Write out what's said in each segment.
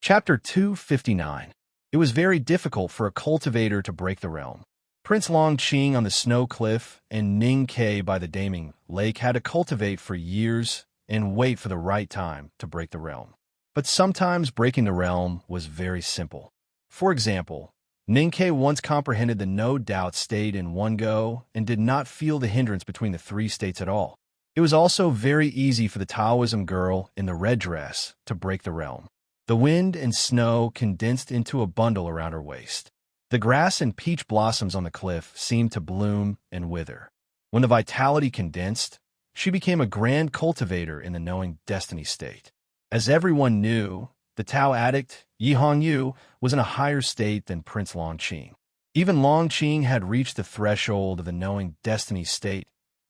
Chapter 259. It was very difficult for a cultivator to break the realm. Prince Long Qing on the snow cliff and Ning Ke by the Daming Lake had to cultivate for years and wait for the right time to break the realm. But sometimes breaking the realm was very simple. For example, Ning Ke once comprehended the no-doubt state in one go and did not feel the hindrance between the three states at all. It was also very easy for the Taoism girl in the red dress to break the realm. The wind and snow condensed into a bundle around her waist. The grass and peach blossoms on the cliff seemed to bloom and wither. When the vitality condensed, she became a grand cultivator in the knowing destiny state. As everyone knew, the Tao addict, Yi Hongyu, was in a higher state than Prince Long Qing. Even Long Qing had reached the threshold of the knowing destiny state,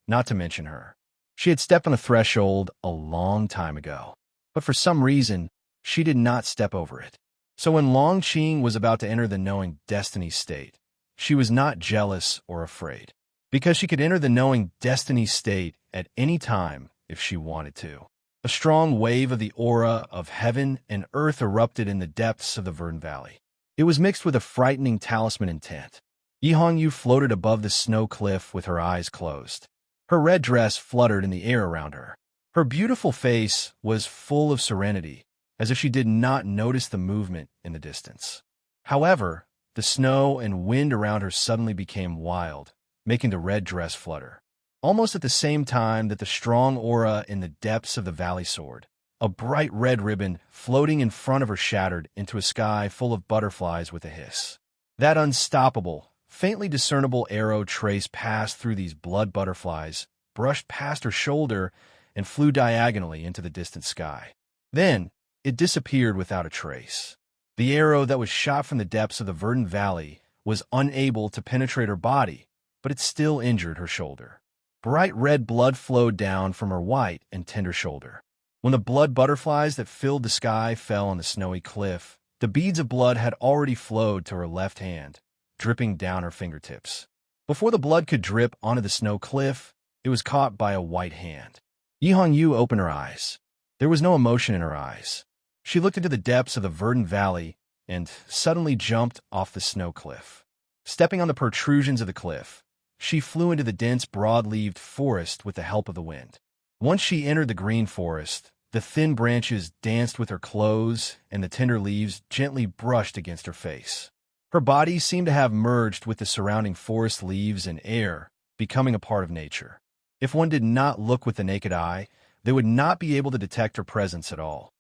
not to mention her. She had stepped on the threshold a long time ago, but for some reason, she did not step over it. So when Long Qing was about to enter the knowing destiny state, she was not jealous or afraid, because she could enter the knowing destiny state at any time if she wanted to. A strong wave of the aura of heaven and earth erupted in the depths of the Verdant Valley. It was mixed with a frightening talisman intent. Yi Hongyu floated above the snow cliff with her eyes closed. Her red dress fluttered in the air around her. Her beautiful face was full of serenity, as if she did not notice the movement in the distance. However, the snow and wind around her suddenly became wild, making the red dress flutter. Almost at the same time that the strong aura in the depths of the valley soared, a bright red ribbon floating in front of her shattered into a sky full of butterflies with a hiss. That unstoppable, faintly discernible arrow trace passed through these blood butterflies, brushed past her shoulder, and flew diagonally into the distant sky. Then, it disappeared without a trace. The arrow that was shot from the depths of the Verdant Valley was unable to penetrate her body, but it still injured her shoulder. Bright red blood flowed down from her white and tender shoulder. When the blood butterflies that filled the sky fell on the snowy cliff, the beads of blood had already flowed to her left hand, dripping down her fingertips. Before the blood could drip onto the snow cliff, it was caught by a white hand. Yi Hongyu opened her eyes. There was no emotion in her eyes. She looked into the depths of the Verdant Valley and suddenly jumped off the snow cliff. Stepping on the protrusions of the cliff, she flew into the dense, broad-leaved forest with the help of the wind. Once she entered the green forest, the thin branches danced with her clothes and the tender leaves gently brushed against her face. Her body seemed to have merged with the surrounding forest leaves and air, becoming a part of nature. If one did not look with the naked eye, they would not be able to detect her presence at all.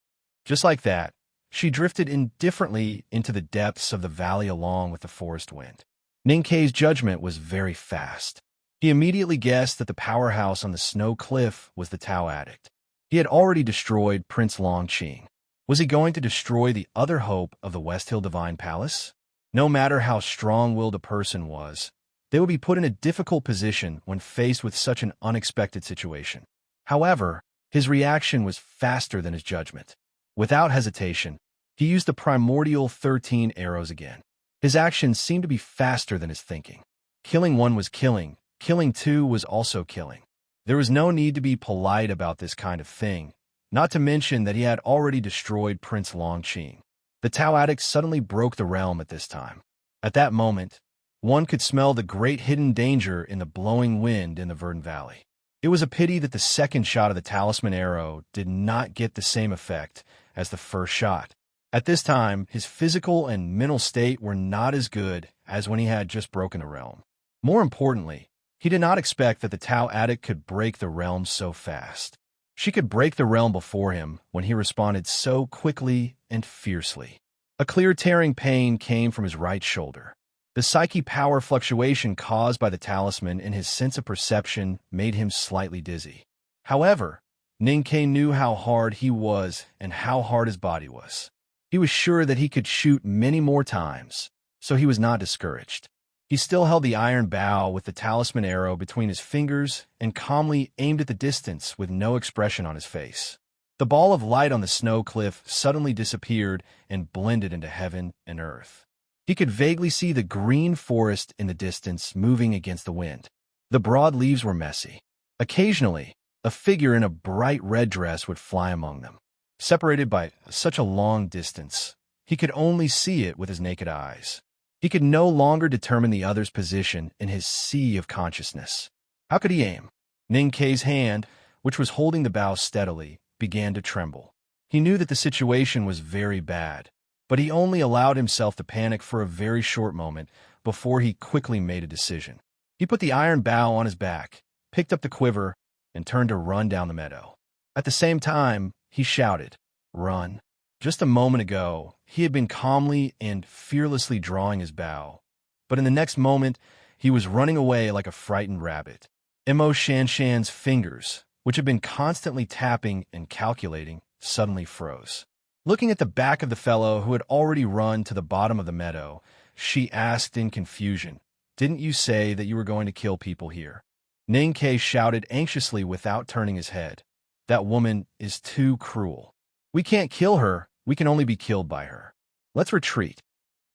Just like that, she drifted indifferently into the depths of the valley along with the forest wind. Ning Ke's judgment was very fast. He immediately guessed that the powerhouse on the snow cliff was the Tao addict. He had already destroyed Prince Long Qing. Was he going to destroy the other hope of the West Hill Divine Palace? No matter how strong-willed a person was, they would be put in a difficult position when faced with such an unexpected situation. However, his reaction was faster than his judgment. Without hesitation, he used the primordial 13 arrows again. His actions seemed to be faster than his thinking. Killing one was killing two was also killing. There was no need to be polite about this kind of thing, not to mention that he had already destroyed Prince Long Qing. The Tao addict suddenly broke the realm at this time. At that moment, one could smell the great hidden danger in the blowing wind in the Verdant Valley. It was a pity that the second shot of the talisman arrow did not get the same effect as the first shot. At this time, his physical and mental state were not as good as when he had just broken the realm. More importantly, he did not expect that the Tao addict could break the realm so fast. She could break the realm before him when he responded so quickly and fiercely. A clear tearing pain came from his right shoulder. The psyche power fluctuation caused by the talisman and his sense of perception made him slightly dizzy. However, Ning Ke knew how hard he was and how hard his body was. He was sure that he could shoot many more times, so he was not discouraged. He still held the iron bow with the talisman arrow between his fingers and calmly aimed at the distance with no expression on his face. The ball of light on the snow cliff suddenly disappeared and blended into heaven and earth. He could vaguely see the green forest in the distance moving against the wind. The broad leaves were messy. Occasionally, a figure in a bright red dress would fly among them. Separated by such a long distance, He could only see it with his naked eyes. He could no longer determine the other's position in his sea of consciousness. How could he aim? Ning Kei's hand, which was holding the bow steadily, began to tremble. He knew that the situation was very bad, but he only allowed himself to panic for a very short moment before he quickly made a decision. He put the iron bow on his back, picked up the quiver, and turned to run down the meadow. At the same time, he shouted, "Run!" Just a moment ago, he had been calmly and fearlessly drawing his bow, but in the next moment, he was running away like a frightened rabbit. Mo Shanshan's fingers, which had been constantly tapping and calculating, suddenly froze. Looking at the back of the fellow who had already run to the bottom of the meadow, she asked in confusion, "Didn't you say that you were going to kill people here?" Ning Kei shouted anxiously without turning his head, "That woman is too cruel. We can't kill her, we can only be killed by her. Let's retreat."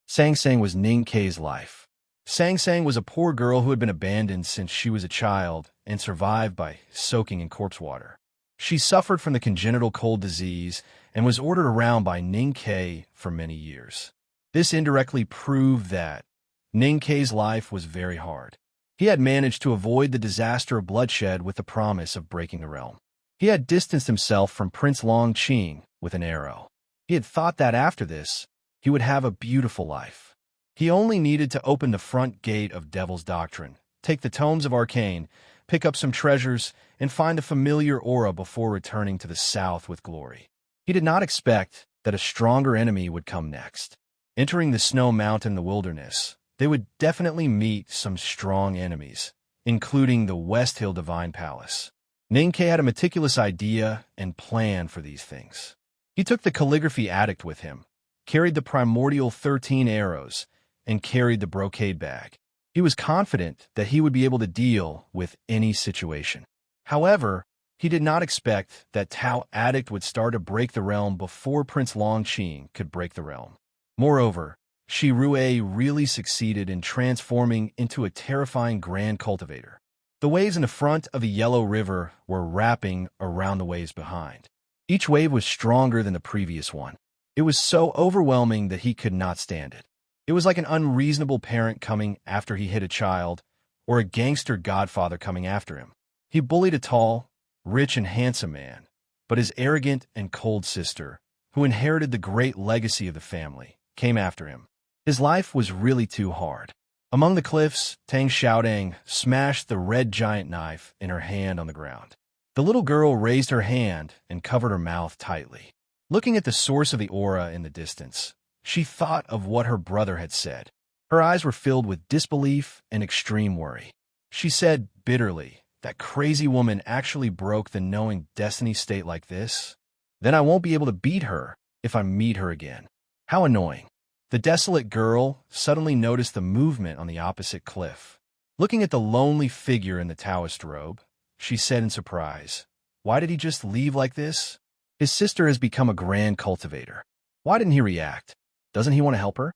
Sang Sang was Ning Kei's life. Sang Sang was a poor girl who had been abandoned since she was a child and survived by soaking in corpse water. She suffered from the congenital cold disease and was ordered around by Ning Kei for many years. This indirectly proved that Ning Kei's life was very hard. He had managed to avoid the disaster of bloodshed with the promise of breaking the realm. He had distanced himself from Prince Long Qing with an arrow. He had thought that after this, he would have a beautiful life. He only needed to open the front gate of Devil's Doctrine, take the tomes of Arcane, pick up some treasures, and find a familiar aura before returning to the south with glory. He did not expect that a stronger enemy would come next. Entering the snow mountain in the wilderness, they would definitely meet some strong enemies, including the West Hill Divine Palace. Ning Kei had a meticulous idea and plan for these things. He took the calligraphy addict with him, carried the primordial 13 arrows, and carried the brocade bag. He was confident that he would be able to deal with any situation. However, he did not expect that Tao Addict would start to break the realm before Prince Long Qing could break the realm. Moreover, Shi Rue really succeeded in transforming into a terrifying grand cultivator. The waves in the front of the Yellow River were wrapping around the waves behind. Each wave was stronger than the previous one. It was so overwhelming that he could not stand it. It was like an unreasonable parent coming after he hit a child, or a gangster godfather coming after him. He bullied a tall, rich, and handsome man, but his arrogant and cold sister, who inherited the great legacy of the family, came after him. His life was really too hard. Among the cliffs, Tang Xiaodang smashed the red giant knife in her hand on the ground. The little girl raised her hand and covered her mouth tightly. Looking at the source of the aura in the distance, she thought of what her brother had said. Her eyes were filled with disbelief and extreme worry. She said bitterly, "That crazy woman actually broke the knowing destiny state like this? Then I won't be able to beat her if I meet her again. How annoying." The desolate girl suddenly noticed the movement on the opposite cliff. Looking at the lonely figure in the Taoist robe, she said in surprise, "Why did he just leave like this? His sister has become a grand cultivator. Why didn't he react? Doesn't he want to help her?"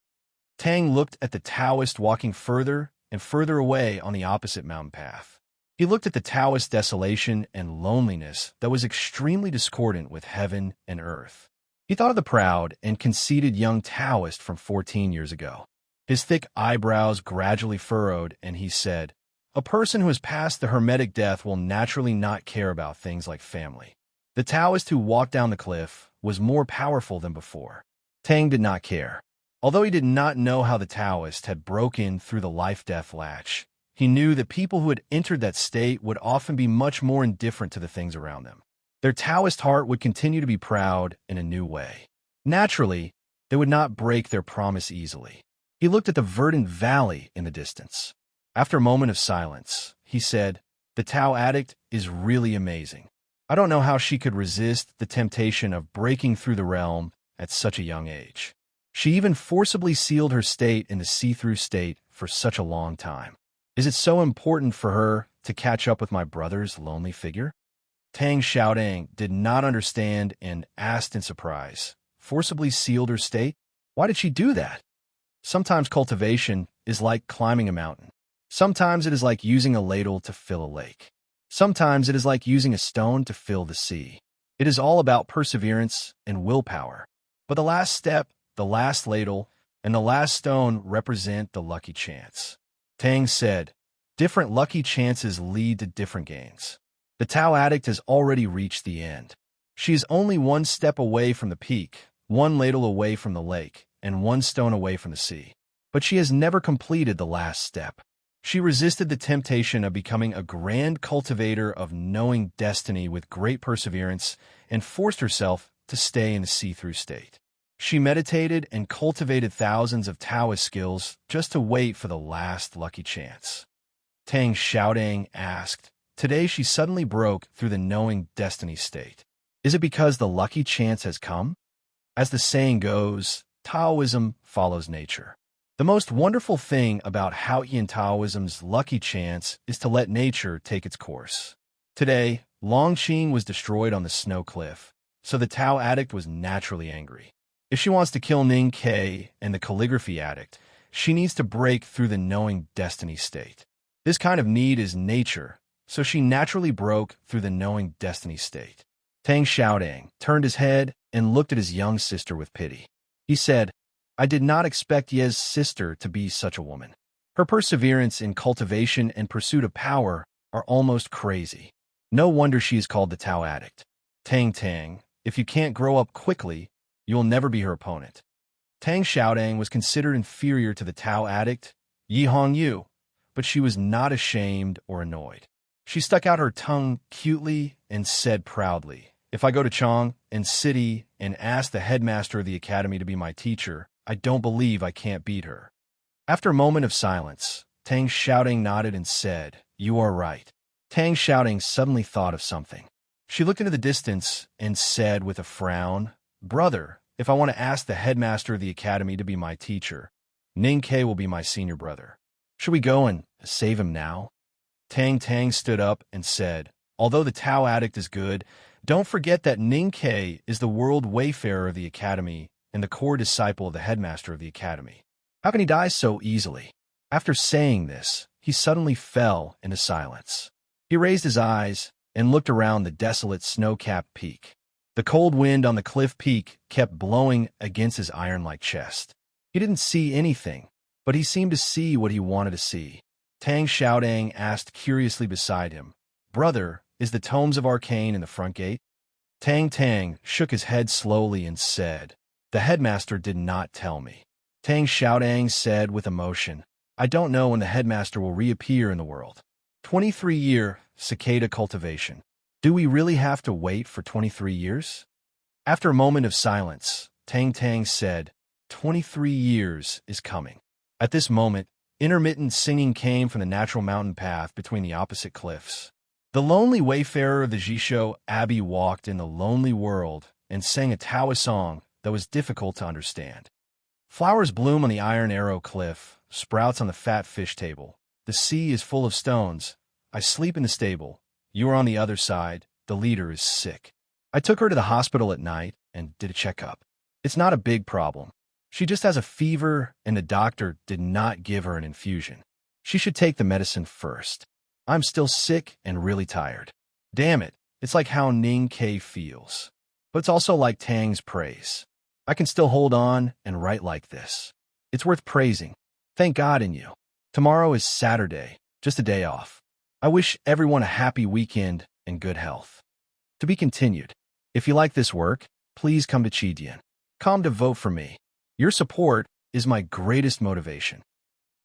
Tang looked at the Taoist walking further and further away on the opposite mountain path. He looked at the Taoist desolation and loneliness that was extremely discordant with heaven and earth. He thought of the proud and conceited young Taoist from 14 years ago. His thick eyebrows gradually furrowed, and he said, "A person who has passed the hermetic death will naturally not care about things like family." The Taoist who walked down the cliff was more powerful than before. Tang did not care. Although he did not know how the Taoist had broken through the life-death latch, he knew that people who had entered that state would often be much more indifferent to the things around them. Their Taoist heart would continue to be proud in a new way. Naturally, they would not break their promise easily. He looked at the verdant valley in the distance. After a moment of silence, he said, "The Tao Addict is really amazing. I don't know how she could resist the temptation of breaking through the realm at such a young age. She even forcibly sealed her state in the see-through state for such a long time. Is it so important for her to catch up with my brother's lonely figure?" Tang Xiaodang did not understand and asked in surprise, "Forcibly sealed her state? Why did she do that?" Sometimes cultivation is like climbing a mountain. Sometimes it is like using a ladle to fill a lake. Sometimes it is like using a stone to fill the sea. It is all about perseverance and willpower. But the last step the last ladle, and the last stone represent the lucky chance. Tang said, different lucky chances lead to different gains. The Tao addict has already reached the end. She is only one step away from the peak, one ladle away from the lake, and one stone away from the sea. But she has never completed the last step. She resisted the temptation of becoming a grand cultivator of knowing destiny with great perseverance and forced herself to stay in the see-through state. She meditated and cultivated thousands of Taoist skills just to wait for the last lucky chance. Tang Xiaodang asked, today she suddenly broke through the knowing destiny state. Is it because the lucky chance has come? As the saying goes, Taoism follows nature. The most wonderful thing about Haotian Taoism's lucky chance is to let nature take its course. Today, Longqing was destroyed on the snow cliff, so the Tao addict was naturally angry. If she wants to kill Ning Ke and the calligraphy addict, she needs to break through the knowing destiny state. This kind of need is nature, so she naturally broke through the knowing destiny state. Tang Xiaodang turned his head and looked at his young sister with pity. He said, I did not expect Ye's sister to be such a woman. Her perseverance in cultivation and pursuit of power are almost crazy. No wonder she is called the Tao addict. Tang, if you can't grow up quickly, you will never be her opponent. Tang Xiaodang was considered inferior to the Tao addict, Yi Hongyu, but she was not ashamed or annoyed. She stuck out her tongue cutely and said proudly, if I go to Chong and City and ask the headmaster of the academy to be my teacher, I don't believe I can't beat her. After a moment of silence, Tang Xiaodang nodded and said, you are right. Tang Xiaodang suddenly thought of something. She looked into the distance and said with a frown, brother, if I want to ask the headmaster of the academy to be my teacher, Ning Ke will be my senior brother. Should we go and save him now? Tang stood up and said, although the Tao addict is good, don't forget that Ning Ke is the world wayfarer of the academy and the core disciple of the headmaster of the academy. How can he die so easily? After saying this, he suddenly fell into silence. He raised his eyes and looked around the desolate snow-capped peak. The cold wind on the cliff peak kept blowing against his iron-like chest. He didn't see anything, but he seemed to see what he wanted to see. Tang Xiaodang asked curiously beside him, brother, is the Tomes of Arcane in the front gate? Tang shook his head slowly and said, the headmaster did not tell me. Tang Xiaodang said with emotion, I don't know when the headmaster will reappear in the world. 23-year cicada cultivation. Do we really have to wait for 23 years? After a moment of silence, Tang said, 23 years is coming. At this moment, intermittent singing came from the natural mountain path between the opposite cliffs. The lonely wayfarer of the Jisho Abbey walked in the lonely world and sang a Taoist song that was difficult to understand. Flowers bloom on the Iron Arrow Cliff, sprouts on the fat fish table. The sea is full of stones. I sleep in the stable. You are on the other side. The leader is sick. I took her to the hospital at night and did a checkup. It's not a big problem. She just has a fever, and the doctor did not give her an infusion. She should take the medicine first. I'm still sick and really tired. Damn it, it's like how Ning Ke feels. But it's also like Tang's praise. I can still hold on and write like this. It's worth praising. Thank God in you. Tomorrow is Saturday, just a day off. I wish everyone a happy weekend and good health. To be continued. If you like this work, please come to Chidian. Come to vote for me. Your support is my greatest motivation.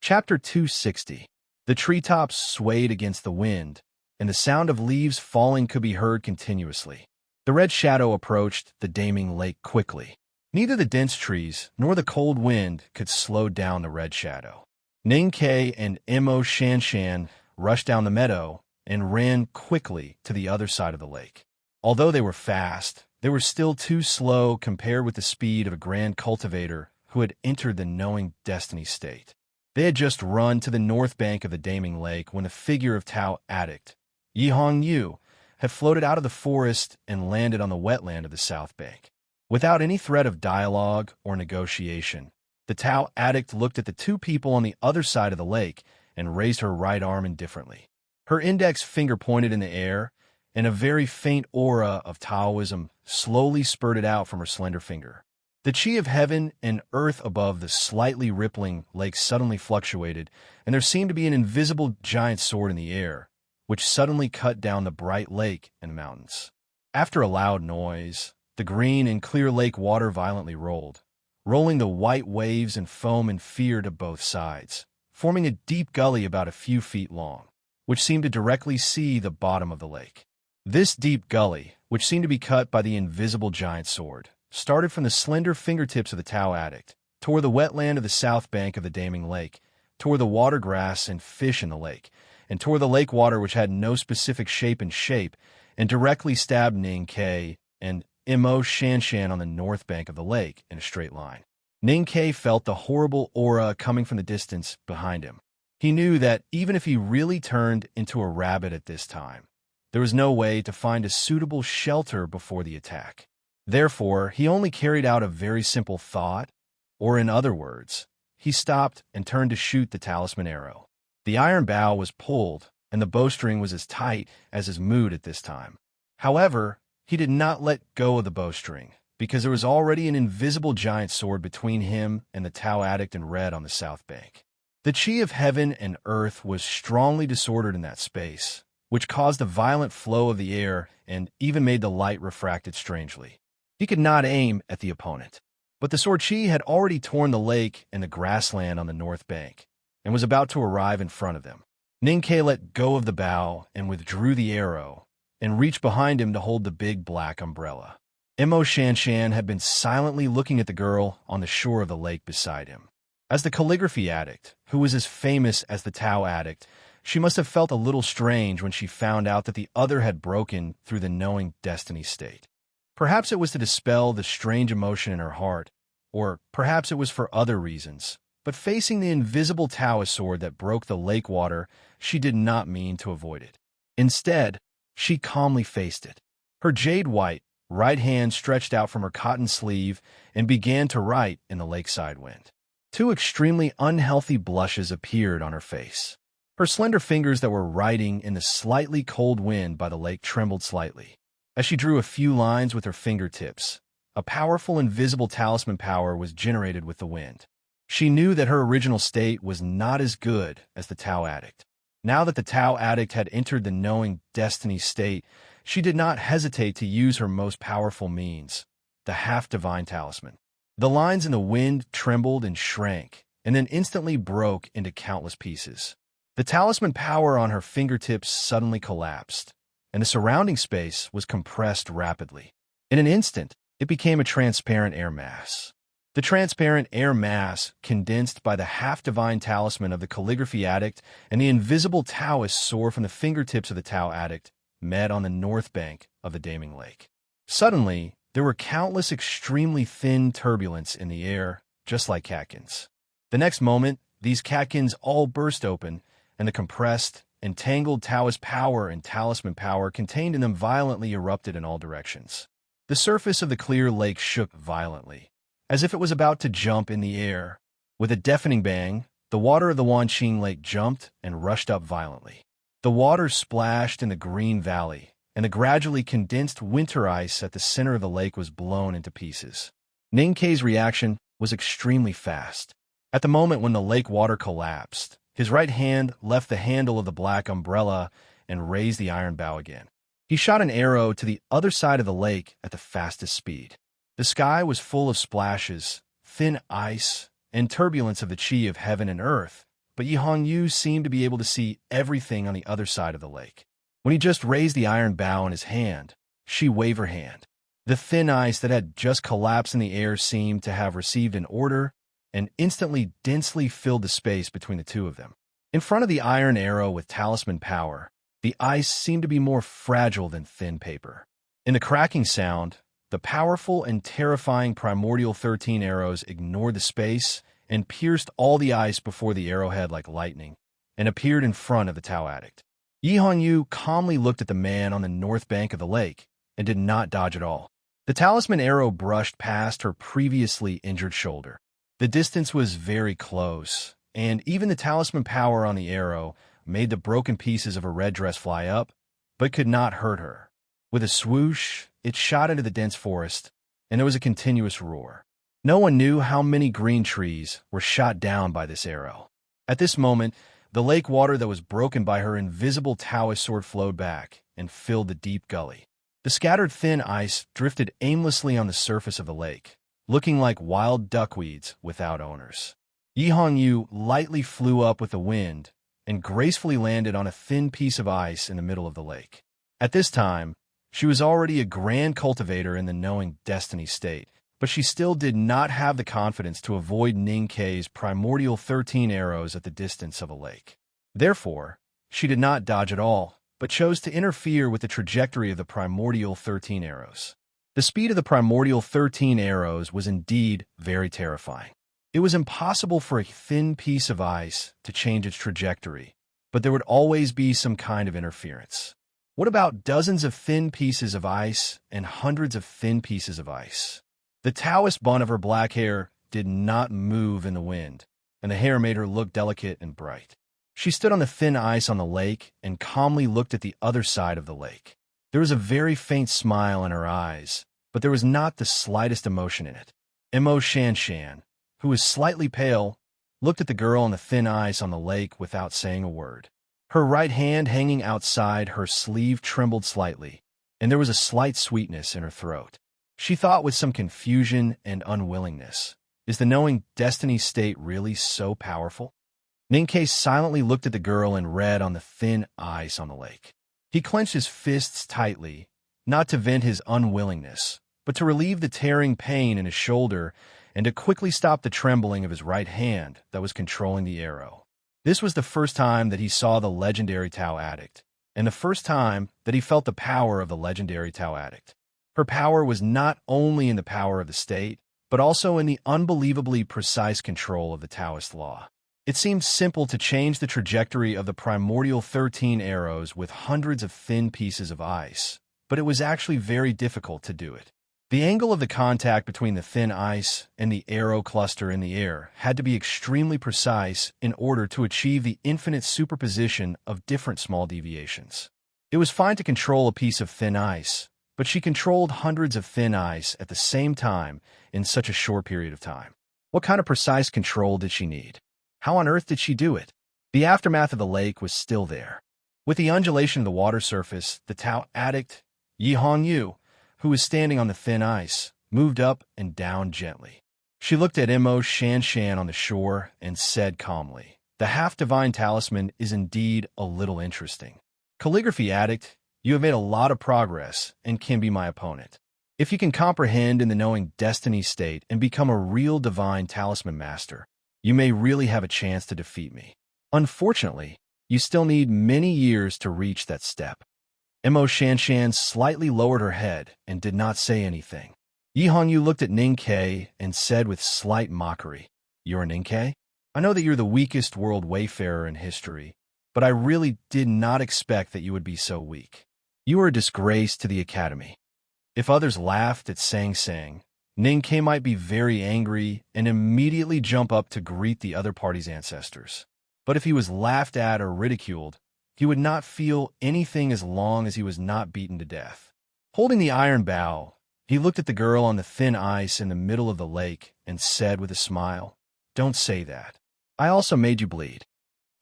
Chapter 260. The treetops swayed against the wind, and the sound of leaves falling could be heard continuously. The red shadow approached the Daming Lake quickly. Neither the dense trees nor the cold wind could slow down the red shadow. Ning Ke and Mo Shanshan rushed down the meadow and ran quickly to the other side of the lake. Although they were fast, they were still too slow compared with the speed of a grand cultivator who had entered the knowing destiny state. They had just run to the north bank of the Daming Lake when the figure of Tao addict, Yi Hongyu, had floated out of the forest and landed on the wetland of the south bank. Without any threat of dialogue or negotiation, the Tao addict looked at the two people on the other side of the lake and raised her right arm indifferently. Her index finger pointed in the air, and a very faint aura of Taoism slowly spurted out from her slender finger. The chi of heaven and earth above the slightly rippling lake suddenly fluctuated, and there seemed to be an invisible giant sword in the air, which suddenly cut down the bright lake and mountains. After a loud noise, the green and clear lake water violently rolled, rolling the white waves and foam in fear to both sides, forming a deep gully about a few feet long, which seemed to directly see the bottom of the lake. This deep gully, which seemed to be cut by the invisible giant sword, started from the slender fingertips of the Tao addict, toward the wetland of the south bank of the Daming Lake, toward the water grass and fish in the lake, and toward the lake water which had no specific shape, and directly stabbed Ning Ke and Mo Shanshan on the north bank of the lake in a straight line. Ning Ke felt the horrible aura coming from the distance behind him. He knew that even if he really turned into a rabbit at this time, there was no way to find a suitable shelter before the attack. Therefore, he only carried out a very simple thought, or in other words, he stopped and turned to shoot the talisman arrow. The iron bow was pulled, and the bowstring was as tight as his mood at this time. However, he did not let go of the bowstring, because there was already an invisible giant sword between him and the Tao addict in red on the south bank. The chi of heaven and earth was strongly disordered in that space, which caused a violent flow of the air and even made the light refracted strangely. He could not aim at the opponent, but the sword chi had already torn the lake and the grassland on the north bank, and was about to arrive in front of them. Ning Ke let go of the bow and withdrew the arrow, and reached behind him to hold the big black umbrella. Mo Shanshan had been silently looking at the girl on the shore of the lake beside him. As the calligraphy addict, who was as famous as the Tao addict, she must have felt a little strange when she found out that the other had broken through the knowing destiny state. Perhaps it was to dispel the strange emotion in her heart, or perhaps it was for other reasons. But facing the invisible Taoist sword that broke the lake water, she did not mean to avoid it. Instead, she calmly faced it. Her jade-white right hand stretched out from her cotton sleeve and began to write in the lakeside wind. Two extremely unhealthy blushes appeared on her face. Her slender fingers that were writing in the slightly cold wind by the lake trembled slightly. As she drew a few lines with her fingertips, a powerful invisible talisman power was generated with the wind. She knew that her original state was not as good as the Tao addict. Now that the Tao addict had entered the knowing destiny state, she did not hesitate to use her most powerful means, the half-divine talisman. The lines in the wind trembled and shrank, and then instantly broke into countless pieces. The talisman power on her fingertips suddenly collapsed, and the surrounding space was compressed rapidly. In an instant, it became a transparent air mass. The transparent air mass, condensed by the half-divine talisman of the calligraphy addict and the invisible Taoist sword from the fingertips of the Tao addict, met on the north bank of the Daming Lake. Suddenly, there were countless extremely thin turbulence in the air, just like catkins. The next moment, these catkins all burst open, and the compressed, entangled Taoist power and talisman power contained in them violently erupted in all directions. The surface of the clear lake shook violently, as if it was about to jump in the air. With a deafening bang, the water of the Wanqing Lake jumped and rushed up violently. The water splashed in the green valley, and the gradually condensed winter ice at the center of the lake was blown into pieces. Ning Ke's reaction was extremely fast. At the moment when the lake water collapsed, his right hand left the handle of the black umbrella and raised the iron bow again. He shot an arrow to the other side of the lake at the fastest speed. The sky was full of splashes, thin ice, and turbulence of the chi of heaven and earth, but Yi Hongyu seemed to be able to see everything on the other side of the lake. When he just raised the iron bow in his hand, she waved her hand. The thin ice that had just collapsed in the air seemed to have received an order and instantly densely filled the space between the two of them. In front of the iron arrow with talisman power, the ice seemed to be more fragile than thin paper. In the cracking sound, the powerful and terrifying primordial 13 arrows ignored the space and pierced all the ice before the arrowhead like lightning, and appeared in front of the Tao addict. Yi Hongyu calmly looked at the man on the north bank of the lake and did not dodge at all. The talisman arrow brushed past her previously injured shoulder. The distance was very close, and even the talisman power on the arrow made the broken pieces of her red dress fly up, but could not hurt her. With a swoosh, it shot into the dense forest, and there was a continuous roar. No one knew how many green trees were shot down by this arrow. At this moment, the lake water that was broken by her invisible Taoist sword flowed back and filled the deep gully. The scattered thin ice drifted aimlessly on the surface of the lake, looking like wild duckweeds without owners. Yi Hongyu lightly flew up with the wind and gracefully landed on a thin piece of ice in the middle of the lake. At this time, she was already a grand cultivator in the knowing destiny state, but she still did not have the confidence to avoid Ning Kei's primordial 13 arrows at the distance of a lake. Therefore, she did not dodge at all, but chose to interfere with the trajectory of the primordial 13 arrows. The speed of the primordial 13 arrows was indeed very terrifying. It was impossible for a thin piece of ice to change its trajectory, but there would always be some kind of interference. What about dozens of thin pieces of ice and hundreds of thin pieces of ice? The Taoist bun of her black hair did not move in the wind, and the hair made her look delicate and bright. She stood on the thin ice on the lake and calmly looked at the other side of the lake. There was a very faint smile in her eyes, but there was not the slightest emotion in it. Mo Shanshan, who was slightly pale, looked at the girl on the thin ice on the lake without saying a word. Her right hand hanging outside her sleeve trembled slightly, and there was a slight sweetness in her throat. She thought with some confusion and unwillingness, is the knowing destiny state really so powerful? Ning Kei silently looked at the girl and read on the thin ice on the lake. He clenched his fists tightly, not to vent his unwillingness, but to relieve the tearing pain in his shoulder and to quickly stop the trembling of his right hand that was controlling the arrow. This was the first time that he saw the legendary Tao addict, and the first time that he felt the power of the legendary Tao addict. Her power was not only in the power of the state, but also in the unbelievably precise control of the Taoist law. It seemed simple to change the trajectory of the primordial 13 arrows with hundreds of thin pieces of ice, but it was actually very difficult to do it. The angle of the contact between the thin ice and the arrow cluster in the air had to be extremely precise in order to achieve the infinite superposition of different small deviations. It was fine to control a piece of thin ice, but she controlled hundreds of thin ice at the same time in such a short period of time. What kind of precise control did she need? How on earth did she do it? The aftermath of the lake was still there. With the undulation of the water surface, the Tao addict, Yi Hongyu, who was standing on the thin ice, moved up and down gently. She looked at Mo Shanshan on the shore and said calmly, "The half-divine talisman is indeed a little interesting. Calligraphy addict, you have made a lot of progress and can be my opponent. If you can comprehend in the knowing destiny state and become a real divine talisman master, you may really have a chance to defeat me. Unfortunately, you still need many years to reach that step." Mo Shanshan slightly lowered her head and did not say anything. Yi Hongyu looked at Ning Kei and said with slight mockery, "You're Ning Kei? I know that you're the weakest world wayfarer in history, but I really did not expect that you would be so weak. You are a disgrace to the academy." If others laughed at Sang Sang, Ning Kei might be very angry and immediately jump up to greet the other party's ancestors. But if he was laughed at or ridiculed, he would not feel anything as long as he was not beaten to death. Holding the iron bow, he looked at the girl on the thin ice in the middle of the lake and said with a smile, "Don't say that. I also made you bleed."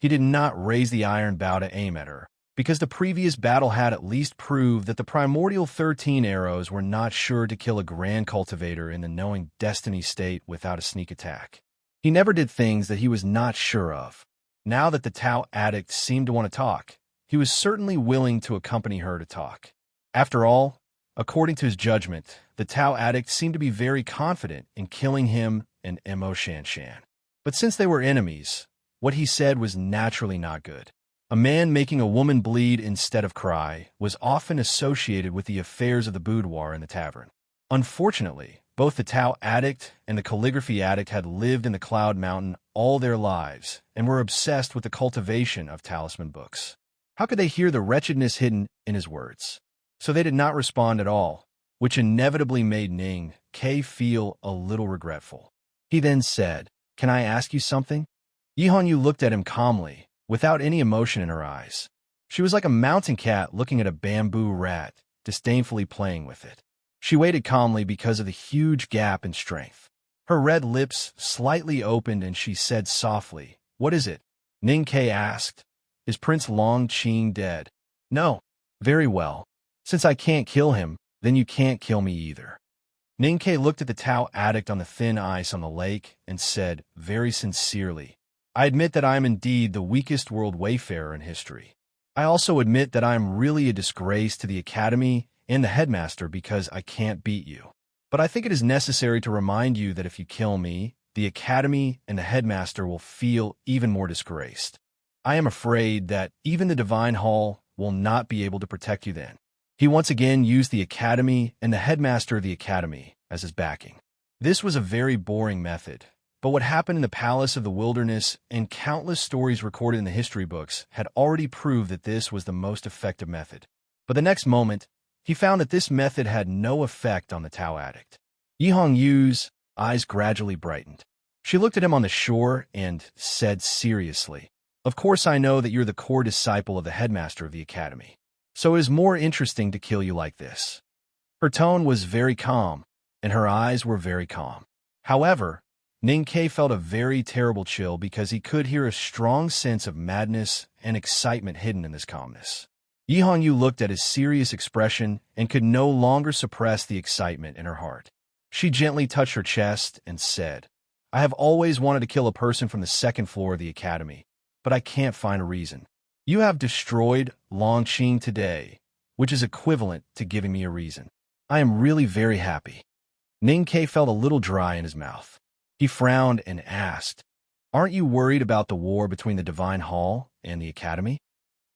He did not raise the iron bow to aim at her, because the previous battle had at least proved that the primordial 13 arrows were not sure to kill a grand cultivator in the knowing destiny state without a sneak attack. He never did things that he was not sure of. Now that the Tao addict seemed to want to talk, he was certainly willing to accompany her to talk. After all, according to his judgment, the Tao addict seemed to be very confident in killing him and Mo Shanshan. But since they were enemies, what he said was naturally not good. A man making a woman bleed instead of cry was often associated with the affairs of the boudoir in the tavern. Unfortunately, both the Tao addict and the calligraphy addict had lived in the Cloud Mountain all their lives and were obsessed with the cultivation of talisman books. How could they hear the wretchedness hidden in his words? So they did not respond at all, which inevitably made Ning Kei feel a little regretful. He then said, "Can I ask you something?" Yi Hongyu looked at him calmly, without any emotion in her eyes. She was like a mountain cat looking at a bamboo rat, disdainfully playing with it. She waited calmly because of the huge gap in strength. Her red lips slightly opened and she said softly, "What is it?" Ning Ke asked, "Is Prince Long Qing dead?" "No." "Very well. Since I can't kill him, then you can't kill me either." Ning Ke looked at the Tao addict on the thin ice on the lake and said, very sincerely, "I admit that I am indeed the weakest world wayfarer in history. I also admit that I am really a disgrace to the Academy and the headmaster because I can't beat you. But I think it is necessary to remind you that if you kill me, the Academy and the headmaster will feel even more disgraced. I am afraid that even the Divine Hall will not be able to protect you then." He once again used the Academy and the headmaster of the Academy as his backing. This was a very boring method, but what happened in the Palace of the Wilderness and countless stories recorded in the history books had already proved that this was the most effective method. But the next moment, he found that this method had no effect on the Tao addict. Yi Hongyu's eyes gradually brightened. She looked at him on the shore and said seriously, "Of course I know that you're the core disciple of the headmaster of the Academy. So it is more interesting to kill you like this." Her tone was very calm, and her eyes were very calm. However, Ning Ke felt a very terrible chill because he could hear a strong sense of madness and excitement hidden in this calmness. Yi Hongyu looked at his serious expression and could no longer suppress the excitement in her heart. She gently touched her chest and said, "I have always wanted to kill a person from the second floor of the Academy, but I can't find a reason. You have destroyed Longqing today, which is equivalent to giving me a reason. I am really very happy." Ning Ke felt a little dry in his mouth. He frowned and asked, "Aren't you worried about the war between the Divine Hall and the Academy?"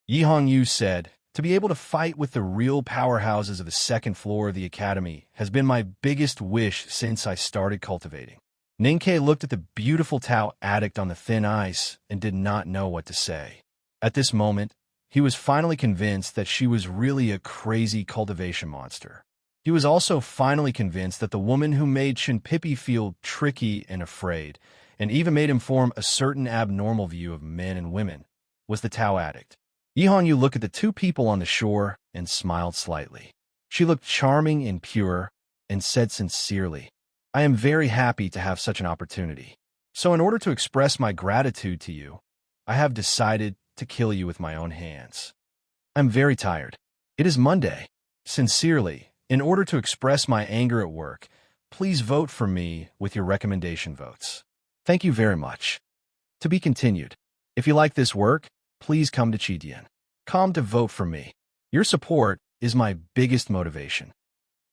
Yi Hongyu said, "To be able to fight with the real powerhouses of the second floor of the Academy has been my biggest wish since I started cultivating." Ning Ke looked at the beautiful Tao addict on the thin ice and did not know what to say. At this moment, he was finally convinced that she was really a crazy cultivation monster. He was also finally convinced that the woman who made Shinpipi feel tricky and afraid, and even made him form a certain abnormal view of men and women, was the Tao addict. Yi Hongyu looked at the two people on the shore and smiled slightly. She looked charming and pure and said sincerely, "I am very happy to have such an opportunity. So in order to express my gratitude to you, I have decided to kill you with my own hands. I'm very tired. It is Monday. Sincerely, in order to express my anger at work, please vote for me with your recommendation votes. Thank you very much. To be continued. If you like this work, please come to Chidian. Come to vote for me. Your support is my biggest motivation."